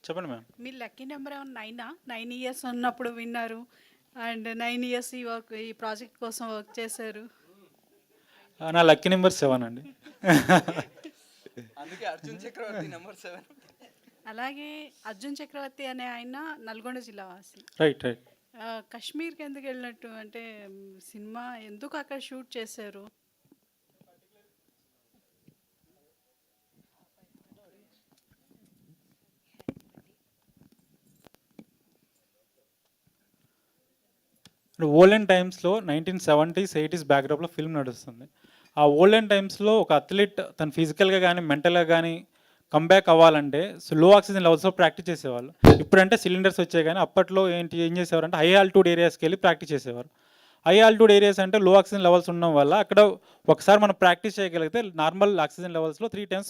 చెప్పండి మ్యామ్. మీ లక్కీ నెంబర్ ఏమన్నా 9 ఇయర్స్ ఉన్నప్పుడు విన్నారు అండ్ 9 ఇయర్స్ ఈ ప్రాజెక్ట్ కోసం వర్క్ చేశారు. నా లక్కీ నెంబర్ 7 అండి. అందుకే అర్జున్ చక్రవర్తి నెంబర్ 7. అలాగే అర్జున్ చక్రవర్తి అనే ఆయన నల్గొండ జిల్లా వాసి. రైట్. కాశ్మీర్కి ఎందుకు వెళ్ళినట్టు, అంటే సినిమా ఎందుకు అక్కడ షూట్ చేశారు? ఓల్డెన్ టైమ్స్లో 1970s 80s బ్యాక్డ్రాప్లో ఫిల్మ్ నడుస్తుంది. ఆ ఓల్డెన్ టైమ్స్లో ఒక అథ్లీట్ తను ఫిజికల్గా కానీ మెంటల్గా కానీ కంబ్యాక్ అవ్వాలంటే లో ఆక్సిజన్ లెవెల్స్లో ప్రాక్టీస్ చేసేవాళ్ళు. ఇప్పుడంటే సిలిండర్స్ వచ్చాయి, కానీ అప్పట్లో ఏం చేసేవారంటే హై ఆల్టిట్యూడ్ ఏరియాస్కి వెళ్ళి ప్రాక్టీస్ చేసేవారు. హై ఆల్టిట్యూడ్ ఏరియాస్ అంటే లో ఆక్సిజన్ లెవెల్స్ ఉండడం వల్ల అక్కడ ఒకసారి మనం ప్రాక్టీస్ చేయగలిగితే నార్మల్ ఆక్సిజన్ లెవెల్స్లో 3 times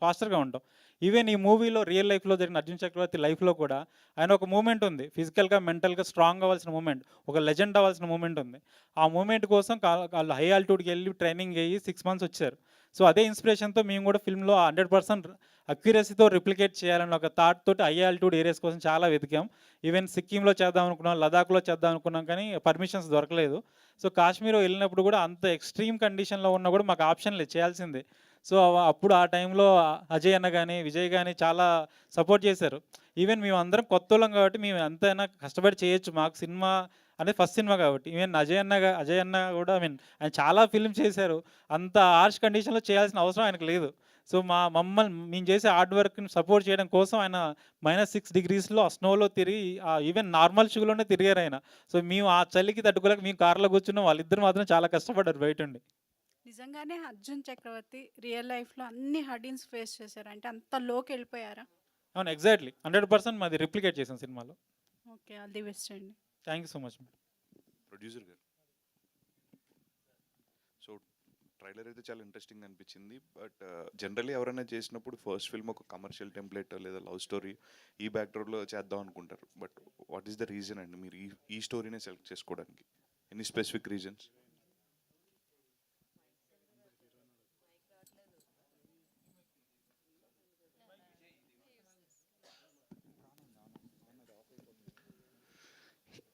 ఫాస్టర్గా ఉంటాం. ఈవెన్ ఈ మూవీలో రియల్ లైఫ్లో జరిగిన అర్జున్ చక్రవర్తి లైఫ్లో కూడా ఆయన ఒక మూమెంట్ ఉంది, ఫిజికల్గా మెంటల్గా స్ట్రాంగ్ అవ్వాల్సిన మూమెంట్, ఒక లెజెండ్ అవ్వాల్సిన మూమెంట్ ఉంది. ఆ మూమెంట్ కోసం వాళ్ళు హై ఆల్టిట్యూడ్కి వెళ్ళి ట్రైనింగ్ అయ్యి 6 months వచ్చారు. సో అదే ఇన్స్పిరేషన్తో మేము కూడా ఫిల్మ్లో 100% అక్యురసీతో రిప్లికేట్ చేయాలని ఒక థాట్ తోటి హై ఆల్టిట్యూడ్ ఏరియాస్ కోసం చాలా వెతికాం. ఈవెన్ సిక్కింలో చేద్దాం అనుకున్నాం, లదాఖ్లో చేద్దాం అనుకున్నాం, కానీ పర్మిషన్స్ దొరకలేదు. సో కాశ్మీర్ వెళ్ళినప్పుడు కూడా అంత ఎక్స్ట్రీమ్ కండిషన్లో ఉన్నా కూడా మాకు ఆప్షన్ లేదు, చేయాల్సిందే. సో అప్పుడు ఆ టైంలో అజయ్ అన్న కానీ విజయ్ కానీ చాలా సపోర్ట్ చేశారు. ఈవెన్ మేము అందరం కొత్త వాళ్ళం కాబట్టి మేము ఎంతైనా కష్టపడి చేయొచ్చు, మాకు సినిమా అనేది ఫస్ట్ సినిమా కాబట్టి. ఈవెన్ అజయ్ అన్న కూడా ఆయన చాలా ఫిల్మ్ చేశారు, అంత హార్ష్ కండిషన్లో చేయాల్సిన అవసరం ఆయనకు లేదు. సో మమ్మల్ని మేము చేసే హార్డ్ వర్క్ని సపోర్ట్ చేయడం కోసం ఆయన -6 degrees ఆ స్నోలో తిరిగి ఈవెన్ నార్మల్ షూలోనే తిరిగారు ఆయన. సో మేము ఆ చలికి తట్టుకోలేక మేము కార్లో కూర్చున్నాం, వాళ్ళిద్దరు మాత్రం చాలా కష్టపడ్డారు బయట ఉండి. నిజంగానే అర్జున్ చక్రవర్తి రియల్ లైఫ్లో అన్ని హర్డిల్స్ ఫేస్ చేశారు, అంటే అంత లోకి వెళ్ళిపోయారా? అవును, ఎగ్జాక్ట్లీ 100% మాది రిప్లికేట్ చేసాం సినిమాలో. ఓకే, ఆల్ ది బెస్ట్ అండి. Thank you so much. Producer గారు, సో ట్రైలర్ అయితే చాలా ఇంట్రెస్టింగ్ అనిపించింది. బట్ జనరల్లీ ఎవరైనా చేసినప్పుడు ఫస్ట్ ఫిల్మ్ ఒక కమర్షియల్ టెంప్లెట్ లేదా లవ్ స్టోరీ ఈ బ్యాక్డ్రాప్లో చేద్దాం అనుకుంటారు. But what is the reason అండి మీరు ఈ స్టోరీనే సెలెక్ట్ చేసుకోవడానికి? Any specific reasons?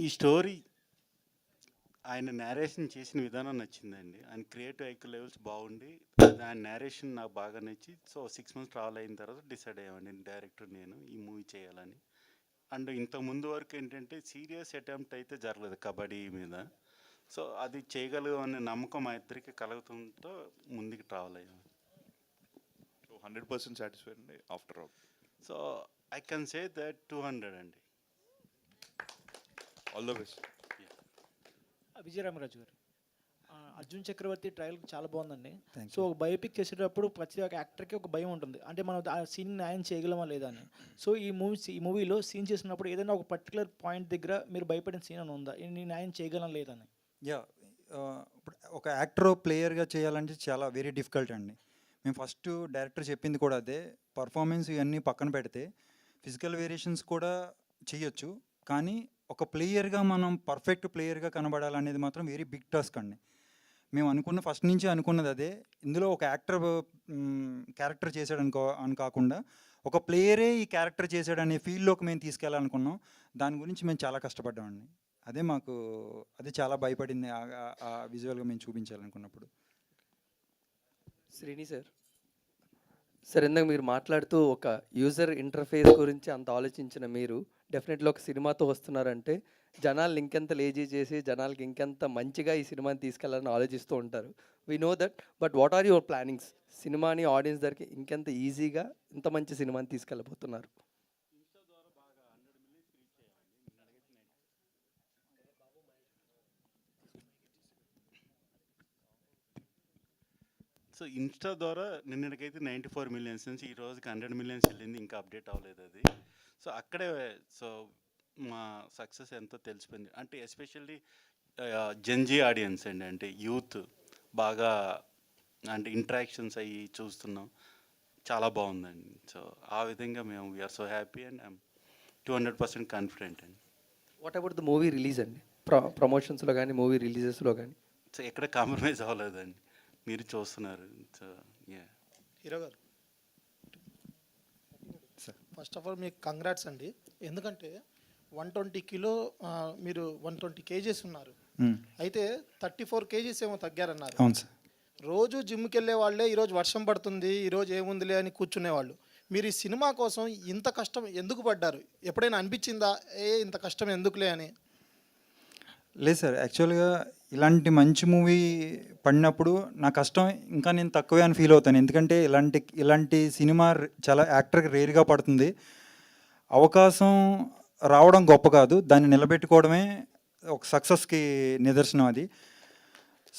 ఈ స్టోరీ ఆయన నేరేషన్ చేసిన విధానం నచ్చిందండి. ఆయన క్రియేటివ్ ఐక్యూ లెవెల్స్ బాగుండి ఆయన నేరేషన్ నాకు బాగా నచ్చి, సో 6 months ట్రావెల్ అయిన తర్వాత డిసైడ్ అయ్యామండి డైరెక్టర్ నేను ఈ మూవీ చేయాలని. అండ్ ఇంత ముందు వరకు ఏంటంటే సీరియస్ అటెంప్ట్ అయితే జరగలేదు కబడ్డీ మీద. సో అది చేయగలగమనే నమ్మకం మా ఇద్దరికి కలుగుతుందో ముందుకు ట్రావెల్ అయ్యాము. సో 100% సాటిస్ఫైడ్ అండి after all? So I can say that 200 అండి. All the best. విజయరామరాజు గారు, అర్జున్ చక్రవర్తి ట్రయల్ చాలా బాగుందండి. సో ఒక బయోపిక్ చేసేటప్పుడు ప్రతి ఒక్క యాక్టర్కి ఒక భయం ఉంటుంది, అంటే మనం ఆ సీన్ న్యాయం చేయగలమా లేదా అని. సో ఈ మూవీలో సీన్ చేసినప్పుడు ఏదైనా ఒక పర్టికులర్ పాయింట్ దగ్గర మీరు భయపడిన సీన్ అని ఉందా, నేను న్యాయం చేయగలం లేదని? ఇప్పుడు ఒక యాక్టర్ ప్లేయర్గా చేయాలంటే చాలా వెరీ డిఫికల్ట్ అండి. మేము ఫస్ట్ డైరెక్టర్ చెప్పింది కూడా అదే, పర్ఫార్మెన్స్ ఇవన్నీ పక్కన పెడితే ఫిజికల్ వేరియేషన్స్ కూడా చేయొచ్చు, కానీ ఒక ప్లేయర్గా మనం పర్ఫెక్ట్ ప్లేయర్గా కనబడాలనేది మాత్రం వెరీ బిగ్ టాస్క్ అండి. మేము ఫస్ట్ నుంచి అనుకున్నది అదే. ఇందులో ఒక క్యారెక్టర్ చేశాడు అని కాకుండా ఒక ప్లేయరే ఈ క్యారెక్టర్ చేశాడనే ఫీల్డ్లోకి మేము తీసుకెళ్ళాలనుకున్నాం. దాని గురించి మేము చాలా కష్టపడ్డామండి. అదే చాలా భయపడింది ఆ విజువల్గా మేము చూపించాలనుకున్నప్పుడు. శ్రీని సార్ ఇందాక మీరు మాట్లాడుతూ ఒక యూజర్ ఇంటర్ఫేస్ గురించి అంత ఆలోచించిన మీరు డెఫినెట్లీ ఒక సినిమాతో వస్తున్నారంటే జనాల్ని ఇంకెంత లేజీ చేసి జనాలకి ఇంకెంత మంచిగా ఈ సినిమాని తీసుకెళ్లాలని ఆలోచిస్తూ ఉంటారు. We know that. But what are your plannings? సినిమాని ఆడియన్స్ దగ్గరికి ఇంకెంత ఈజీగా ఇంత మంచి సినిమాని తీసుకెళ్ళబోతున్నారు? సో ఇన్స్టా ద్వారా నిన్నటికైతే 94 మిలియన్స్ నుంచి ఈ రోజుకి 100 మిలియన్స్ వెళ్ళింది, ఇంకా అప్డేట్ అవ్వలేదు అది. సో అక్కడే సో మా సక్సెస్ ఎంతో తెలిసిపోయింది. అంటే ఎస్పెషల్లీ జెన్జీ ఆడియన్స్ అండి, అంటే యూత్ బాగా అంటే ఇంటరాక్షన్స్ అయ్యి చూస్తున్నాం, చాలా బాగుందండి. సో ఆ విధంగా మేము we are so happy and I'm 200% confident అండి. What about the movie release అండి? ప్రమోషన్స్లో కానీ మూవీ రిలీజెస్లో కానీ? సో ఎక్కడ కాంప్రమైజ్ అవ్వలేదండి, మీరు చూస్తున్నారు. So yeah. హీరో గారు, ఫస్ట్ ఆఫ్ ఆల్ మీకు కంగ్రాట్స్ అండి. ఎందుకంటే 120 కిలో మీరు 120 కేజీస్ ఉన్నారు, అయితే 34 కేజీస్ ఏమో తగ్గారన్నారు. అవును సార్. రోజు జిమ్కి వెళ్ళే వాళ్ళే ఈరోజు వర్షం పడుతుంది, ఈరోజు ఏముందిలే అని కూర్చునేవాళ్ళు. మీరు ఈ సినిమా కోసం ఇంత కష్టం ఎందుకు పడ్డారు? ఎప్పుడైనా అనిపించిందా ఇంత కష్టం ఎందుకులే అని? లేదు సార్, యాక్చువల్గా ఇలాంటి మంచి మూవీ పడినప్పుడు నా కష్టం ఇంకా నేను తక్కువే అని ఫీల్ అవుతాను. ఎందుకంటే ఇలాంటి సినిమా చాలా యాక్టర్కి రేర్గా పడుతుంది. అవకాశం రావడం గొప్ప కాదు, దాన్ని నిలబెట్టుకోవడమే ఒక సక్సెస్కి నిదర్శనం అది.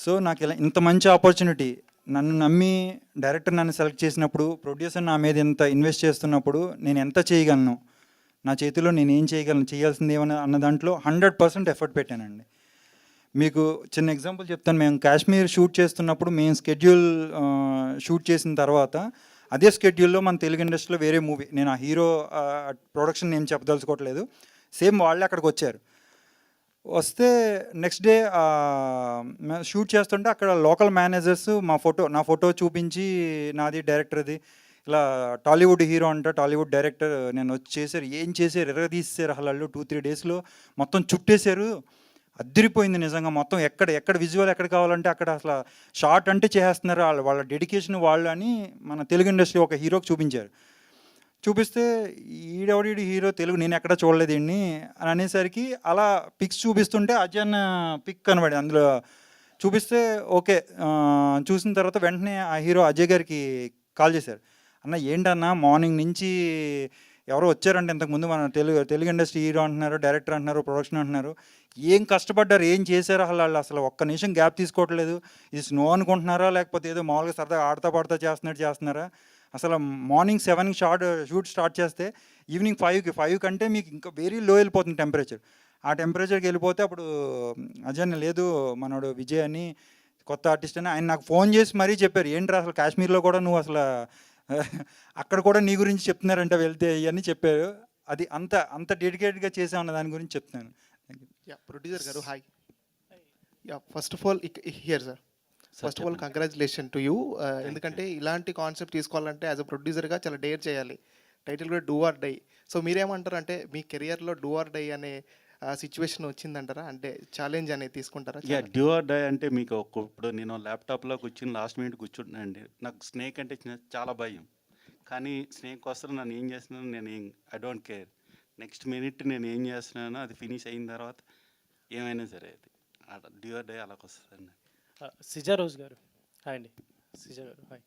సో నాకు ఇలా ఇంత మంచి ఆపర్చునిటీ, నన్ను నమ్మి డైరెక్టర్ నన్ను సెలెక్ట్ చేసినప్పుడు, ప్రొడ్యూసర్ నా మీద ఇంత ఇన్వెస్ట్ చేస్తున్నప్పుడు నేను ఎంత చేయగలను, నా చేతిలో నేను ఏం చేయగలను, చేయాల్సింది ఏమన్నా అన్న దాంట్లో 100% ఎఫర్ట్ పెట్టానండి. మీకు చిన్న ఎగ్జాంపుల్ చెప్తాను. మేము కాశ్మీర్ షూట్ చేస్తున్నప్పుడు మేము స్కెడ్యూల్ షూట్ చేసిన తర్వాత అదే స్కెడ్యూల్లో మన తెలుగు ఇండస్ట్రీలో వేరే మూవీ, నేను ఆ హీరో ప్రొడక్షన్ నేను చెప్పదలుచుకోవట్లేదు, సేమ్ వాళ్ళే అక్కడికి వచ్చారు. వస్తే నెక్స్ట్ డే షూట్ చేస్తుంటే అక్కడ లోకల్ మేనేజర్స్ నా ఫోటో చూపించి, నాది డైరెక్టర్ది, ఇలా టాలీవుడ్ హీరో అంట, టాలీవుడ్ డైరెక్టర్, నేను వచ్చి చేశారు, ఏం చేశారు, ఎర్రదీసేశారు. అసలు 2-3 డేస్లో మొత్తం చుట్టేశారు, అద్దరిపోయింది నిజంగా. మొత్తం ఎక్కడ విజువల్ ఎక్కడ కావాలంటే అక్కడ అసలు షార్ట్ అంటే చేసేస్తున్నారు. వాళ్ళ డెడికేషన్ వాళ్ళు అని మన తెలుగు ఇండస్ట్రీ ఒక హీరోకి చూపించారు. చూపిస్తే ఈడెవడి హీరో తెలుగు నేను ఎక్కడ చూడలేదు అని అనేసరికి అలా పిక్స్ చూపిస్తుంటే అజయ్ పిక్ కనబడి అందులో చూపిస్తే ఓకే. చూసిన తర్వాత వెంటనే ఆ హీరో అజయ్ గారికి కాల్ చేశారు. అన్న ఏంటన్నా మార్నింగ్ నుంచి ఎవరో వచ్చారంటే ఇంతకుముందు మన తెలుగు ఇండస్ట్రీ హీరో అంటున్నారు, డైరెక్టర్ అంటున్నారు, ప్రొడక్షన్ అంటున్నారు, ఏం కష్టపడ్డారు, ఏం చేశారు, అసలు ఒక్క నిమిషం గ్యాప్ తీసుకోవట్లేదు, ఇది స్నో అనుకుంటున్నారా లేకపోతే ఏదో మామూలుగా సరదాగా ఆడతా పాడుతా చేస్తున్నారా, అసలు మార్నింగ్ 7కి షూట్ స్టార్ట్ చేస్తే ఈవినింగ్ 5 కంటే మీకు ఇంకా వెరీ లో వెళ్ళిపోతుంది టెంపరేచర్. ఆ టెంపరేచర్కి వెళ్ళిపోతే అప్పుడు అజయ్ లేదు మనోడు విజయ్ అని కొత్త ఆర్టిస్ట్ అని ఆయన నాకు ఫోన్ చేసి మరీ చెప్పారు, ఏంట్రా అసలు కాశ్మీర్లో కూడా నువ్వు అసలు అక్కడ కూడా నీ గురించి చెప్తున్నారంట వెళ్తే ఇవన్నీ చెప్పారు. అది అంత డెడికేటెడ్గా చేసామన్న దాని గురించి చెప్తున్నాను. ప్రొడ్యూసర్ గారు hi. First of all here sir, first of all congratulation to you. ఎందుకంటే ఇలాంటి కాన్సెప్ట్ తీసుకోవాలంటే యాజ్ అ ప్రొడ్యూసర్గా చాలా డేర్ చేయాలి. టైటిల్ కూడా డూ ఆర్ డై. సో మీరేమంటారు, అంటే మీ కెరియర్లో డూ ఆర్ డై అనే సిచ్యువేషన్ వచ్చిందంటారా, అంటే ఛాలెంజ్ అనేది తీసుకుంటారా? డ్యూ ఆర్ డై అంటే మీకు ఇప్పుడు నేను ల్యాప్టాప్లో కూర్చుని లాస్ట్ మినిట్ కూర్చుంటున్నానండి. నాకు స్నేక్ అంటే చాలా భయం, కానీ స్నేక్ వస్తారు నన్ను ఏం చేస్తున్నాను నేను I don't care. Next minute నేను ఏం చేస్తున్నానో అది ఫినిష్ అయిన తర్వాత ఏమైనా సరే అది డ్యూ ఆర్ డై అలాగ వస్తుందండి. సిజా రోజ్ గారు హాయ్ అండి. సిజా గారు హాయ్.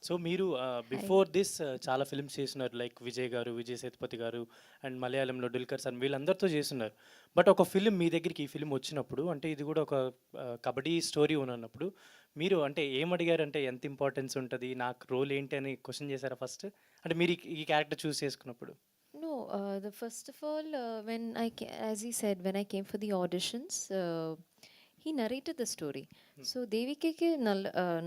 సో మీరు బిఫోర్ దిస్ చాలా ఫిల్మ్స్ చేస్తున్నారు, లైక్ విజయ్ గారు, విజయ్ సేతుపతి గారు, అండ్ మలయాళంలో డుల్కర్ సార్, వీళ్ళందరితో చేస్తున్నారు. బట్ ఒక ఫిల్మ్ మీ దగ్గరికి ఈ ఫిల్మ్ వచ్చినప్పుడు, అంటే ఇది కూడా ఒక కబడ్డీ స్టోరీ ఉన్నప్పుడు మీరు అంటే ఏమడిగారంటే ఎంత ఇంపార్టెన్స్ ఉంటుంది, నాకు రోల్ ఏంటి అని క్వశ్చన్ చేశారా ఫస్ట్? అంటే మీరు ఈ క్యారెక్టర్ చూస్ చేసుకున్నప్పుడు? No, first of all, as he said, when I came for the auditions, he narrated the story. So Devikike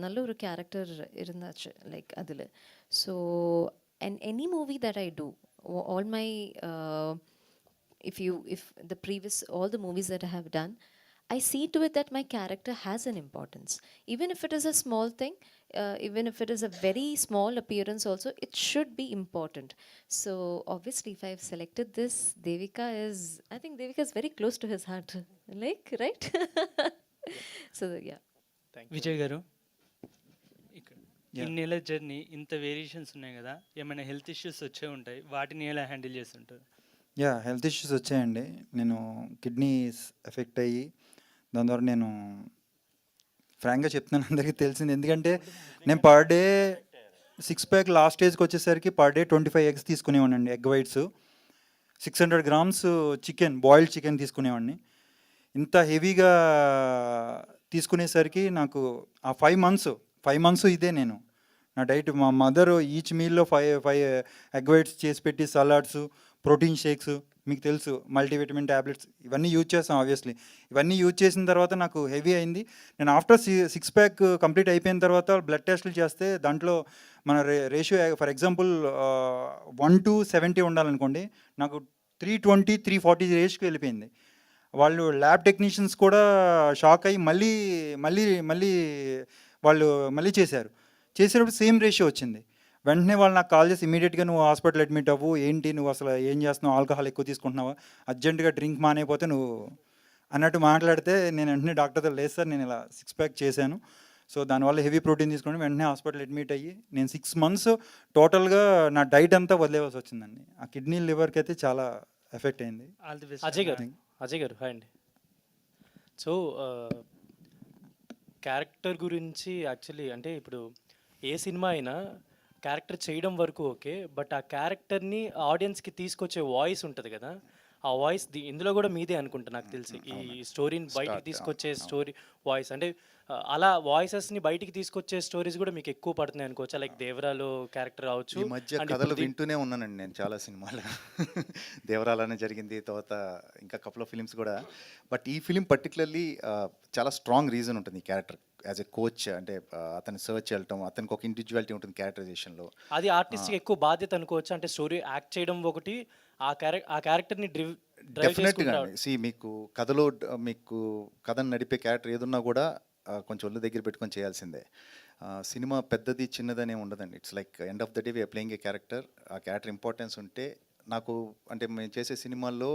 nalluru character irundachu, like adile. So and any movie that I do, all my if all the movies that I have done, I see to it that my character has an importance. Even if it is a small thing, even if it is a very small appearance also, it should be important. So obviously if I've selected this, I think Devika is very close to his heart. Like, right? So yeah. Vijay గారు, ఇక్కడ ఇన్నేళ్ళ journey, ఇంత variations ఉన్నాయి కదా, ఏమైనా health issues వచ్చే ఉంటాయి, వాటిని ఎలా హ్యాండిల్ చేస్తుంటారు? హెల్త్ ఇష్యూస్ వచ్చాయండి. నేను కిడ్నీస్ ఎఫెక్ట్ అయ్యి దాని ద్వారా నేను ఫ్రాంక్గా చెప్తున్నాను, అందరికీ తెలిసింది. ఎందుకంటే నేను పర్ డే 6 ప్యాక్ లాస్ట్ స్టేజ్కి వచ్చేసరికి పర్ డే 25 ఎగ్స్ తీసుకునేవాడిని, egg whites, 600 grams chicken, boiled chicken తీసుకునేవాడిని. ఇంత హెవీగా తీసుకునేసరికి నాకు ఆ 5 మంత్స్ ఇదే నేను నా డైట్. మా మదర్ ఈచ్ మీల్లో 5 ఎగ్ వైట్స్ చేసి పెట్టి, సలాడ్స్, ప్రోటీన్ షేక్స్, మీకు తెలుసు మల్టీవిటమిన్ ట్యాబ్లెట్స్, ఇవన్నీ యూజ్ చేస్తాం ఆబ్వియస్లీ. ఇవన్నీ యూజ్ చేసిన తర్వాత నాకు హెవీ అయింది. నేను ఆఫ్టర్ 6 ప్యాక్ కంప్లీట్ అయిపోయిన తర్వాత బ్లడ్ టెస్టులు చేస్తే దాంట్లో మన రేషియో ఫర్ ఎగ్జాంపుల్ 1:70 ఉండాలనుకోండి, నాకు 320, 340 రేష్కి వెళ్ళిపోయింది. వాళ్ళు ల్యాబ్ టెక్నీషియన్స్ కూడా షాక్ అయ్యి మళ్ళీ వాళ్ళు చేశారు. చేసేటప్పుడు సేమ్ రేషియో వచ్చింది. వెంటనే వాళ్ళు నాకు కాల్ చేసి ఇమీడియట్గా నువ్వు హాస్పిటల్ అడ్మిట్ అవ్వు, ఏంటి నువ్వు అసలు ఏం చేస్తున్నావు, ఆల్కహాల్ ఎక్కువ తీసుకుంటున్నావా, అర్జెంటుగా డ్రింక్ మానేపోతే నువ్వు అన్నట్టు మాట్లాడితే, నేను వెంటనే డాక్టర్తో లేదు సార్ నేను ఇలా 6 ప్యాక్ చేశాను, సో దానివల్ల హెవీ ప్రోటీన్ తీసుకుని వెంటనే హాస్పిటల్ అడ్మిట్ అయ్యి నేను 6 మంత్స్ టోటల్గా నా డైట్ అంతా వదిలేవాల్సి వచ్చిందండి. ఆ కిడ్నీ లివర్కి అయితే చాలా ఎఫెక్ట్ అయింది. అజయ్ గారు హాయ్ అండి. సో క్యారెక్టర్ గురించి యాక్చువల్లీ అంటే ఇప్పుడు ఏ సినిమా అయినా క్యారెక్టర్ చేయడం వరకు ఓకే, బట్ ఆ క్యారెక్టర్ని ఆడియన్స్కి తీసుకొచ్చే వాయిస్ ఉంటుంది కదా, ఆ వాయిస్ ఇందులో కూడా మీదే అనుకుంటా నాకు తెలిసి. ఈ స్టోరీని బయటికి తీసుకొచ్చే స్టోరీ వాయిస్ అంటే అలా వాయిసెస్ని బయటికి తీసుకొచ్చే స్టోరీస్ కూడా మీకు ఎక్కువ పడుతున్నాయి అనుకోవచ్చా? లైక్ దేవరాలో క్యారెక్టర్ అవ్వచ్చు. ఈ మధ్య కథలు వింటూనే ఉన్నానండి నేను చాలా సినిమాలు. దేవరాలనే జరిగింది, తర్వాత ఇంకా కపుల్ ఆఫ్ ఫిలిమ్స్ కూడా. బట్ ఈ ఫిలిం పర్టికులర్లీ చాలా స్ట్రాంగ్ రీజన్ ఉంటుంది ఈ క్యారెక్టర్ యాజ్ ఎ కోచ్. అంటే అతని సర్చ్ వెళ్ళటం, అతనికి ఒక ఇండివిజువాలిటీ ఉంటుంది క్యారెక్టరైజేషన్లో. అది ఆర్టిస్ట్కి ఎక్కువ బాధ్యత అనుకోవచ్చు. అంటే స్టోరీ యాక్ట్ చేయడం ఒకటి, ఆ క్యారెక్టర్ని డెఫినెట్గా మీకు కథలో మీకు కథను నడిపే క్యారెక్టర్ ఏదున్నా కూడా కొంచెం ఒళ్ళు దగ్గర పెట్టుకొని చేయాల్సిందే. సినిమా పెద్దది చిన్నదనే ఉండదండి. It's like end of the day we're playing a character. ఆ క్యారెక్టర్ ఇంపార్టెన్స్ ఉంటే నాకు అంటే మేము చేసే సినిమాల్లో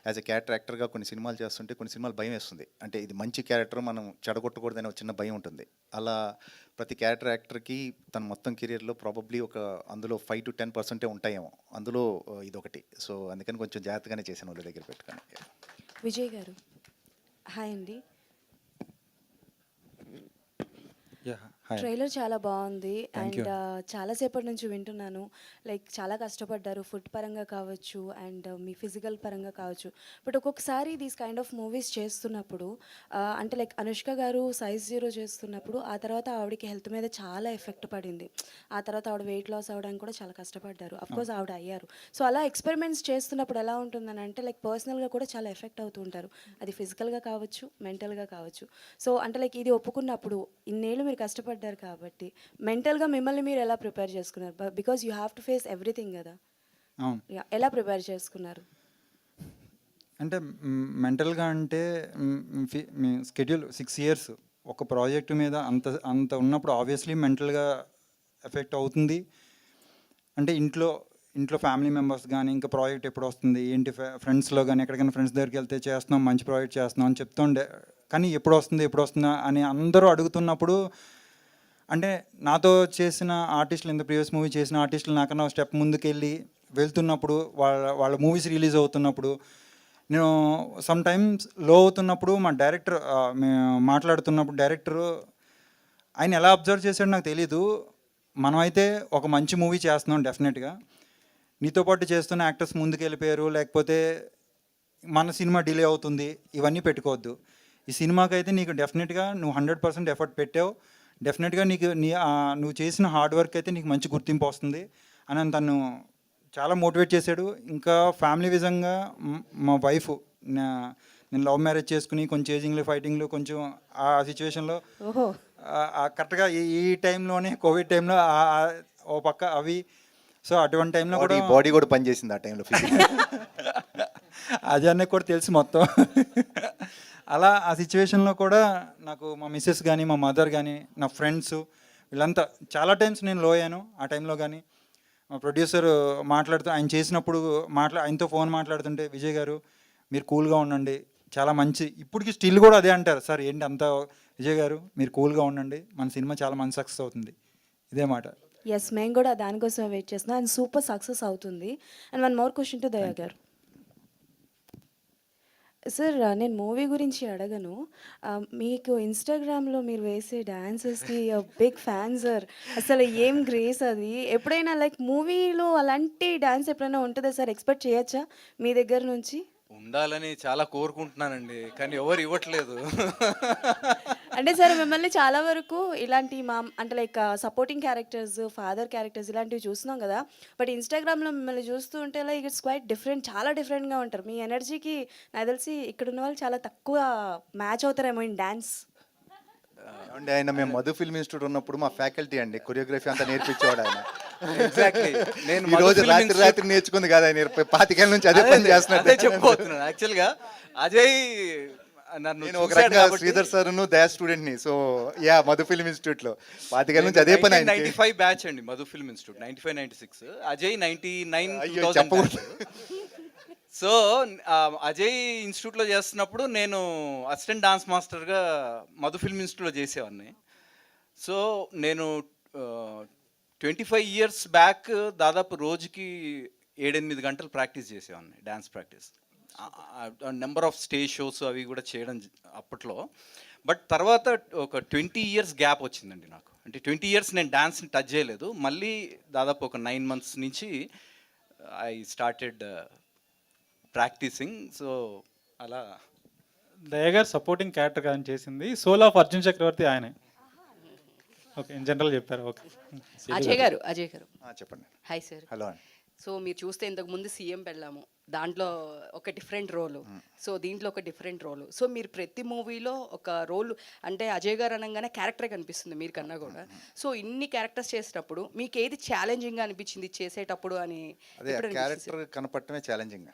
యాజ్ ఎ క్యారెక్టర్ యాక్టర్గా కొన్ని సినిమాలు చేస్తుంటే కొన్ని సినిమాలు భయం వేస్తుంది. అంటే ఇది మంచి క్యారెక్టర్, మనం చెడగొట్టకూడదనే ఒక చిన్న భయం ఉంటుంది. అలా ప్రతి క్యారెక్టర్ యాక్టర్కి తన మొత్తం కెరియర్లో ప్రాబబ్లీ ఒక అందులో 5 to 10% ఉంటాయేమో, అందులో ఇదొకటి. సో అందుకని కొంచెం జాగ్రత్తగానే చేశాను వాళ్ళ దగ్గర పెట్టుకొని. విజయ్ గారు హాయ్ అండి. ట్రైలర్ చాలా బాగుంది అండ్ చాలాసేపటి నుంచి వింటున్నాను. లైక్ చాలా కష్టపడ్డారు ఫుడ్ పరంగా కావచ్చు అండ్ మీ ఫిజికల్ పరంగా కావచ్చు. బట్ ఒక్కొక్కసారి దీస్ కైండ్ ఆఫ్ మూవీస్ చేస్తున్నప్పుడు అంటే లైక్ అనుష్క గారు సైజ్ 0 చేస్తున్నప్పుడు ఆ తర్వాత ఆవిడకి హెల్త్ మీద చాలా ఎఫెక్ట్ పడింది. ఆ తర్వాత ఆవిడ వెయిట్ లాస్ అవ్వడానికి కూడా చాలా కష్టపడ్డారు. అఫ్కోర్స్ ఆవిడ అయ్యారు. సో అలా ఎక్స్పెరిమెంట్స్ చేస్తున్నప్పుడు ఎలా ఉంటుందని అంటే లైక్ పర్సనల్గా కూడా చాలా ఎఫెక్ట్ అవుతూ ఉంటారు. అది ఫిజికల్గా కావచ్చు, మెంటల్గా కావచ్చు. సో అంటే లైక్ ఇది ఒప్పుకున్నప్పుడు ఇన్నేళ్ళు మీరు కష్టపడ్డారు కాబట్టి మెంటల్గా మిమ్మల్ని మీరు ఎలా ప్రిపేర్ చేసుకున్నారు? Because you have to face everything కదా, ఎలా ప్రిపేర్ చేసుకున్నారు? అంటే మెంటల్గా అంటే స్కెడ్యూల్ 6 years ఒక ప్రాజెక్ట్ మీద అంత ఉన్నప్పుడు ఆబ్వియస్లీ మెంటల్గా ఎఫెక్ట్ అవుతుంది. అంటే ఇంట్లో ఫ్యామిలీ మెంబర్స్ కానీ ఇంకా ప్రాజెక్ట్ ఎప్పుడు వస్తుంది ఏంటి, ఫ్రెండ్స్లో కానీ ఎక్కడికైనా ఫ్రెండ్స్ దగ్గరికి వెళ్తే చేస్తున్నాం మంచి ప్రాజెక్ట్ చేస్తున్నాం అని చెప్తుండే, కానీ ఎప్పుడు వస్తుందా అని అందరూ అడుగుతున్నప్పుడు, అంటే నాతో చేసిన ఆర్టిస్టులు, ఇంత ప్రీవియస్ మూవీ చేసిన ఆర్టిస్టులు నాకన్నా స్టెప్ ముందుకెళ్ళి వెళ్తున్నప్పుడు, వాళ్ళ మూవీస్ రిలీజ్ అవుతున్నప్పుడు నేను సమ్ టైమ్స్ లో అవుతున్నప్పుడు మా డైరెక్టర్ మాట్లాడుతున్నప్పుడు డైరెక్టరు ఆయన ఎలా అబ్జర్వ్ చేశాడో నాకు తెలీదు. మనమైతే ఒక మంచి మూవీ చేస్తున్నాం, డెఫినెట్గా నీతో పాటు చేస్తున్న యాక్టర్స్ ముందుకు వెళ్ళిపోయారు, లేకపోతే మన సినిమా డిలే అవుతుంది, ఇవన్నీ పెట్టుకోవద్దు. ఈ సినిమాకైతే నీకు డెఫినెట్గా నువ్వు 100% ఎఫర్ట్ పెట్టావు, డెఫినెట్గా నీకు నువ్వు చేసిన హార్డ్ వర్క్ అయితే నీకు మంచి గుర్తింపు వస్తుంది అని తను చాలా మోటివేట్ చేశాడు. ఇంకా ఫ్యామిలీ విధంగా మా వైఫ్, నేను లవ్ మ్యారేజ్ చేసుకుని కొంచెం చేజింగ్లు ఫైటింగ్లు కొంచెం ఆ సిచ్యువేషన్లో కరెక్ట్గా ఈ టైంలోనే కోవిడ్ టైంలో ఓ పక్క అవి, సో అటువంటి టైంలో కూడా బాడీ కూడా పనిచేసింది ఆ టైంలో. అది అన్నీ కూడా తెలుసు మొత్తం. అలా ఆ సిచ్యువేషన్లో కూడా నాకు మా మిస్సెస్ కానీ మా మదర్ కానీ నా ఫ్రెండ్స్ వీళ్ళంతా చాలా టైమ్స్ నేను లో అయ్యాను. ఆ టైంలో కానీ మా ప్రొడ్యూసర్ మాట్లాడుతూ ఆయన చేసినప్పుడు ఆయనతో ఫోన్ మాట్లాడుతుంటే, విజయ్ గారు మీరు కూల్గా ఉండండి, చాలా మంచి, ఇప్పటికి స్టిల్ కూడా అదే అంటారు, సార్ ఏంటి అంతా విజయ్ గారు మీరు కూల్గా ఉండండి, మన సినిమా చాలా మంచి సక్సెస్ అవుతుంది, ఇదే మాట. ఎస్, మేము కూడా దానికోసం వెయిట్ చేస్తున్నాం అండ్ సూపర్ సక్సెస్ అవుతుంది. And one more question to దయా గారు. సార్ నేను మూవీ గురించి అడగను. మీకు ఇన్‌స్టాగ్రామ్‌లో మీరు వేసే డాన్సెస్‌కి బిగ్ ఫ్యాన్ సార్. అసలు ఏం గ్రేస్ అది. ఎప్పుడైనా లైక్ మూవీలో అలాంటి డాన్స్ ఎప్పుడైనా ఉంటదా సార్? ఎక్స్‌పెక్ట్ చేయొచ్చా మీ దగ్గర నుంచి? ఉండాలని చాలా కోరుకుంటున్నానండి, కానీ ఎవరు ఇవ్వట్లేదు. అంటే సార్ మిమ్మల్ని చాలా వరకు ఇలాంటి అంటే like supporting characters, father characters ఇలాంటివి చూస్తున్నాం కదా! బట్ ఇన్‌స్టాగ్రామ్‌లో మిమ్మల్ని చూస్తూ ఉంటే లైక్ ఇట్స్ క్వైట్ డిఫరెంట్. చాలా డిఫరెంట్‌గా ఉంటారు. మీ ఎనర్జీకి నాకు తెలిసి ఇక్కడున్న వాళ్ళు చాలా తక్కువ మ్యాచ్ అవుతారేమో ఇన్ డాన్స్. అంటే ఆయన మేము మధు ఫిల్మ్ ఇన్స్టిట్యూట్ ఉన్నప్పుడు మా ఫ్యాకల్టీ అండి కొరియోగ్రఫీ అంతా నేర్పించేవాడు ఆయన. ఎగ్జాక్ట్లీ. నేను ఈ రోజు రాత్రి నేర్చుకుంది కదా ఆయన 25 నుంచి అదే పని చేస్తున్నాడు. అదే చెప్పబోతున్నాను. యాక్చువల్గా అజయ్ నన్ను నేను ఒక చూశాడు రకంగా కాబట్టి శ్రీధర్ సార్ను దయా స్టూడెంట్ ని. So yeah Madhu film institute లో 25 నుంచి అదే పని ఆయనకి. 95 బ్యాచ్ అండి మధు ఫిల్మ్ ఇన్స్టిట్యూట్. 95, 96. అజయ్ 99, అయ్యో 2000 చెప్పకూడదు. సో అజయ్ ఇన్స్టిట్యూట్లో చేస్తున్నప్పుడు నేను అసిస్టెంట్ డాన్స్ మాస్టర్గా మధు ఫిల్మ్ ఇన్స్టిట్యూట్లో చేసేవాడిని. సో నేను 25 ఇయర్స్ బ్యాక్ దాదాపు రోజుకి 7-8 గంటలు ప్రాక్టీస్ చేసేవాడిని, dance practice. Number of stage shows అవి కూడా చేయడం అప్పట్లో. బట్ తర్వాత ఒక 20 ఇయర్స్ గ్యాప్ వచ్చిందండి నాకు. అంటే 20 ఇయర్స్ నేను డాన్స్ని టచ్ చేయలేదు. మళ్ళీ దాదాపు ఒక 9 months నుంచి ఐ స్టార్టెడ్ ప్రాక్టీసింగ్. సో అలా దయగారు సపోర్టింగ్ క్యారెక్టర్ కానీ చేసింది. సోల్ ఆఫ్ అర్జున్ చక్రవర్తి ఆయనే. ఓకే, ఇన్ జనరల్ చెప్పారు. ఓకే. అజయ్ గారు చెప్పండి. Hi sir. హలో అండి. సో మీరు చూస్తే ఇంతకు ముందు సీఎం పెళ్ళాము, దాంట్లో ఒక డిఫరెంట్ రోలు, సో దీంట్లో ఒక డిఫరెంట్ రోలు. సో మీరు ప్రతి మూవీలో ఒక రోల్, అంటే అజయ్ గారు అనగానే క్యారెక్టరే కనిపిస్తుంది మీరు కన్నా కూడా. సో ఇన్ని క్యారెక్టర్స్ చేసేటప్పుడు మీకు ఏది ఛాలెంజింగ్గా అనిపించింది చేసేటప్పుడు అని? అదే క్యారెక్టర్ కనపడటమే ఛాలెంజింగ్.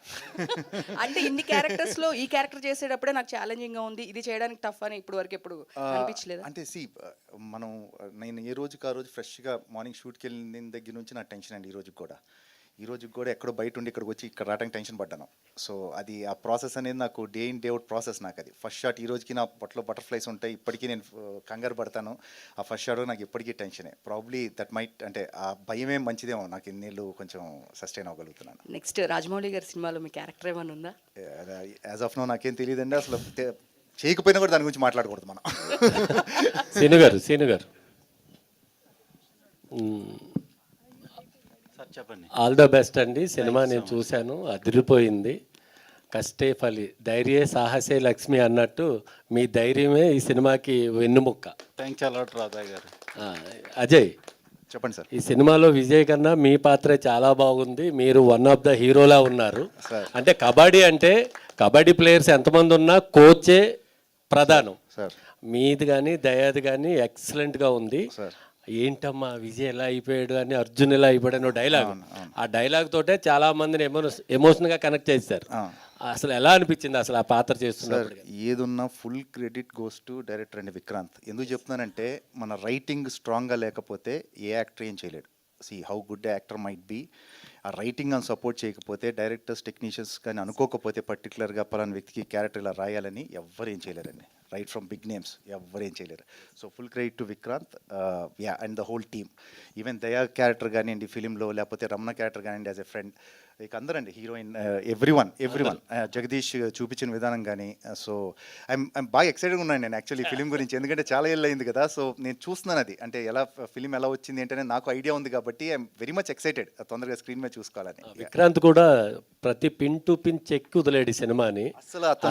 అంటే ఇన్ని క్యారెక్టర్స్లో ఈ క్యారెక్టర్ చేసేటప్పుడే నాకు ఛాలెంజింగ్గా ఉంది, ఇది చేయడానికి టఫ్ అని ఇప్పుడు వరకు ఎప్పుడు అనిపించలేదు? అంటే నేను ఏ రోజుకి ఆ రోజు ఫ్రెష్గా మార్నింగ్ షూట్కి వెళ్ళిన దగ్గర నుంచి నాకు టెన్షన్ అండి. ఈ రోజుకి కూడా ఎక్కడో బయట ఉండి ఇక్కడికి వచ్చి ఇక్కడ రావడానికి టెన్షన్ పడ్డాను. సో అది ఆ ప్రాసెస్ అనేది నాకు day in day out process. నాకు అది ఫస్ట్ షాట్ ఈ రోజుకి నా పొట్టలో బటర్ఫ్లైస్ ఉంటాయి, ఇప్పటికీ నేను కంగారు పడతాను. ఆ ఫస్ట్ షాట్ నాకు ఇప్పటికీ టెన్షనే. ప్రాబ్లీ దట్ మైట్, అంటే ఆ భయమే మంచిదేమో, నాకు ఇన్నేళ్ళు కొంచెం సస్టైన్ అవ్వగలుగుతున్నాను. నెక్స్ట్ రాజమౌళి గారి సినిమాలో మీ క్యారెక్టర్ ఏమైనా ఉందా? యాజ్ ఆఫ్ నో నాకేం తెలియదండి. అసలు చేయకపోయినా కూడా దాని గురించి మాట్లాడకూడదు మనం. సీను గారు చెప్పండి. ఆల్ ద బెస్ట్ అండి. సినిమా నేను చూశాను, అదిరిపోయింది. కష్టే ఫలి ధైర్యే సాహసే లక్ష్మి అన్నట్టు మీ ధైర్యమే ఈ సినిమాకి వెన్నుముక్క. థ్యాంక్స్ అలాట్ రాధాయ్ గారు. అజయ్ చెప్పండి సార్. ఈ సినిమాలో విజయ్ కన్నా మీ పాత్రే చాలా బాగుంది. మీరు వన్ ఆఫ్ ద హీరోలా ఉన్నారు. అంటే కబడ్డీ ప్లేయర్స్ ఎంతమంది ఉన్నా కోచే ప్రధానం. మీది కానీ దయాది కానీ ఎక్సలెంట్గా ఉంది. ఏంటమ్మా విజయ్ ఎలా అయిపోయాడు అని, అర్జున్ ఎలా అయిపోయాడు అని డైలాగ్, ఆ డైలాగ్ తోటే చాలా మందిని ఎమోషనల్గా కనెక్ట్ చేశారు. అసలు ఎలా అనిపించింది అసలు ఆ పాత్ర చేస్తున్నారు? ఏదున్నా full credit goes to director అండి విక్రాంత్. ఎందుకు చెప్తున్నానంటే మన రైటింగ్ స్ట్రాంగ్గా లేకపోతే ఏ యాక్టర్ ఏం చేయలేడు. See how good actor might be, ఆ రైటింగ్ అని సపోర్ట్ చేయకపోతే, డైరెక్టర్స్ టెక్నీషియన్స్ కానీ అనుకోకపోతే పర్టికులర్గా పలానా వ్యక్తికి క్యారెక్టర్ ఇలా రాయాలని ఎవ్వరు ఏం చేయలేరండి. రైట్ ఫ్రమ్ బిగ్ నేమ్స్ ఎవ్వరు ఏం చేయలేరు. So full credit to Vikrant and the whole team. Even దయా క్యారెక్టర్ కానివ్వండి ఫిలింలో, లేకపోతే రమణ క్యారెక్టర్ కానివ్వండి యాజ్ ఎ ఫ్రెండ్, ఇక అందరండి హీరోయిన్, ఎవ్రీవన్ జగదీష్ చూపించిన విధానం కానీ. సో ఐమ్ బాగా ఎక్సైటెడ్గా ఉన్నాను నేను యాక్చువల్లీ ఫిలిం గురించి, ఎందుకంటే చాలా ఏళ్ళు అయింది కదా. సో నేను చూస్తున్నాను అది, అంటే ఎలా ఫిలిం ఎలా వచ్చింది ఏంటనే నాకు ఐడియా ఉంది కాబట్టి ఐఎమ్ వెరీ మచ్ ఎక్సైటెడ్ తొందరగా స్క్రీన్ మీద చూసుకోవాలని. విక్రాంత్ కూడా ప్రతి పిన్ టు పిన్ చెక్ వదిలేడు సినిమాని.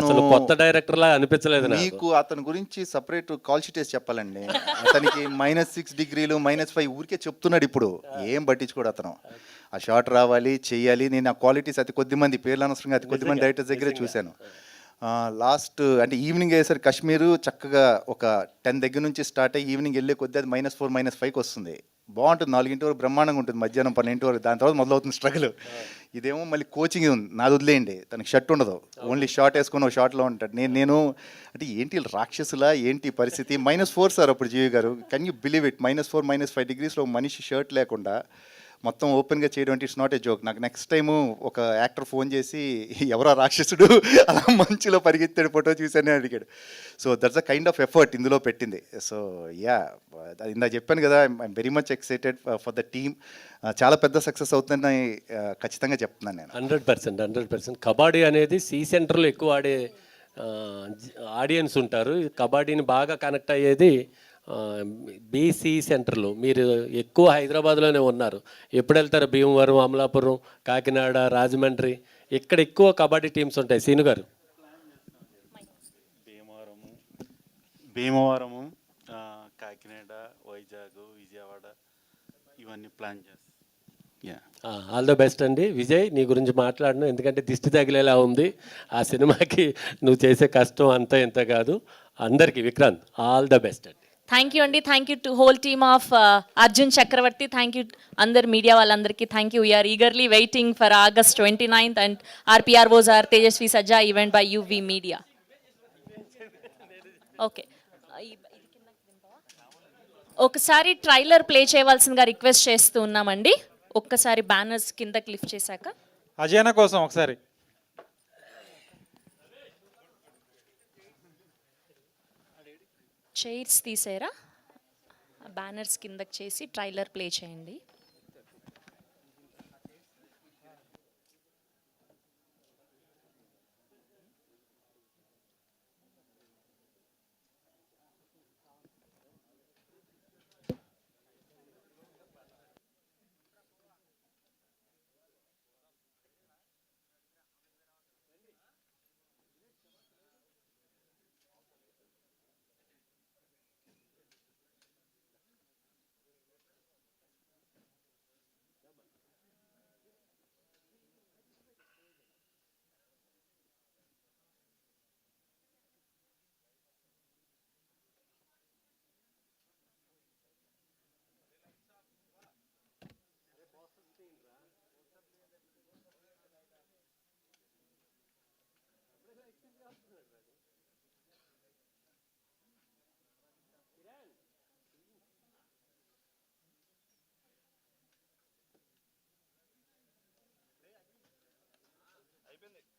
అసలు కొత్త డైరెక్టర్ లా అనిపించలేదు మీకు. అతని గురించి సపరేట్ కాల్ షీట్ వేసి చెప్పాలండి. అతనికి -6 degrees -5 ఊరికే చెప్తున్నాడు ఇప్పుడు, ఏం పట్టించుకోడు అతను. ఆ షాట్ రావాలి, చెయ్యాలి. నేను ఆ క్వాలిటీస్ అతి కొద్ది మంది, పేర్లు అనవసరంగా అతి కొద్ది మంది డైరెక్టర్స్ దగ్గరే చూశాను. లాస్ట్ అంటే ఈవినింగ్ అయ్యేసరికి కాశ్మీరు చక్కగా ఒక 10 దగ్గర నుంచి స్టార్ట్ అయ్యి ఈవినింగ్ వెళ్ళే కొద్దీ అది -4 -5కి వస్తుంది. బాగుంటుంది. 4 వరకు బ్రహ్మాండంగా ఉంటుంది, మధ్యాహ్నం 12 వరకు. దాని తర్వాత మొదలవుతుంది స్ట్రగుల్. ఇదేమో మళ్ళీ కోచింగ్ ఉంది, నాది వదిలేయండి. తనకి షర్ట్ ఉండదు, ఓన్లీ షార్ట్ వేసుకొని ఒక షార్ట్లో ఉంటాడు. నేను అంటే ఏంటి రాక్షసులా ఏంటి పరిస్థితి. -4 సార్ అప్పుడు జీవి గారు, కెన్ యూ బిలీవ్ ఇట్? -4 -5 degreesలో మనిషి షర్ట్ లేకుండా మొత్తం ఓపెన్గా చేయడం అంటే ఇట్స్ నాట్ ఏ జోక్. నాకు నెక్స్ట్ టైము ఒక యాక్టర్ ఫోన్ చేసి ఎవరో రాక్షసుడు అలా మంచులో పరిగెత్తాడు ఫోటో చూసానే అడిగాడు. So that's a kind of effort ఇందులో పెట్టింది. సో యా, ఇందా చెప్పాను కదా, I'm very much excited for the team. చాలా పెద్ద సక్సెస్ అవుతుందని ఖచ్చితంగా చెప్తున్నాను నేను. 100%. కబడ్డీ అనేది సి సెంటర్లో ఎక్కువ ఆడే ఆడియన్స్ ఉంటారు. కబడ్డీని బాగా కనెక్ట్ అయ్యేది బీసీ సెంటర్లో. మీరు ఎక్కువ హైదరాబాద్లోనే ఉన్నారు. ఎప్పుడు వెళ్తారు? భీమవరం, అమలాపురం, కాకినాడ, రాజమండ్రి, ఇక్కడ ఎక్కువ కబడ్డీ టీమ్స్ ఉంటాయి. సీను గారు. భీమవరము, కాకినాడ, వైజాగ్, విజయవాడ ఇవన్నీ ప్లాన్ చేస్తాం. ఆల్ ద బెస్ట్ అండి. విజయ్, నీ గురించి మాట్లాడను, ఎందుకంటే దిష్టి తగిలేలా ఉంది ఆ సినిమాకి. నువ్వు చేసే కష్టం అంతా ఇంత కాదు. అందరికీ విక్రాంత్ ఆల్ ద బెస్ట్ అండి. థ్యాంక్ యూ అండి. Thank you to whole team of Arjun Chakravarthy. Thank you అందరు మీడియా వాళ్ళందరికీ. Thank you. We're eagerly waiting for August 29th and RPROs are Tejaswi Sajja event by UV media. Okay, ఒకసారి ట్రైలర్ ప్లే చేయవలసిందిగా request చేస్తూ ఉన్నామండి. ఒక్కసారి banners కిందకి lift చేశాక అజయన కోసం ఒకసారి. చైర్స్ తీసారా? బ్యానర్స్ కిందకి చేసి ట్రైలర్ ప్లే చేయండి. అయిపోయింది.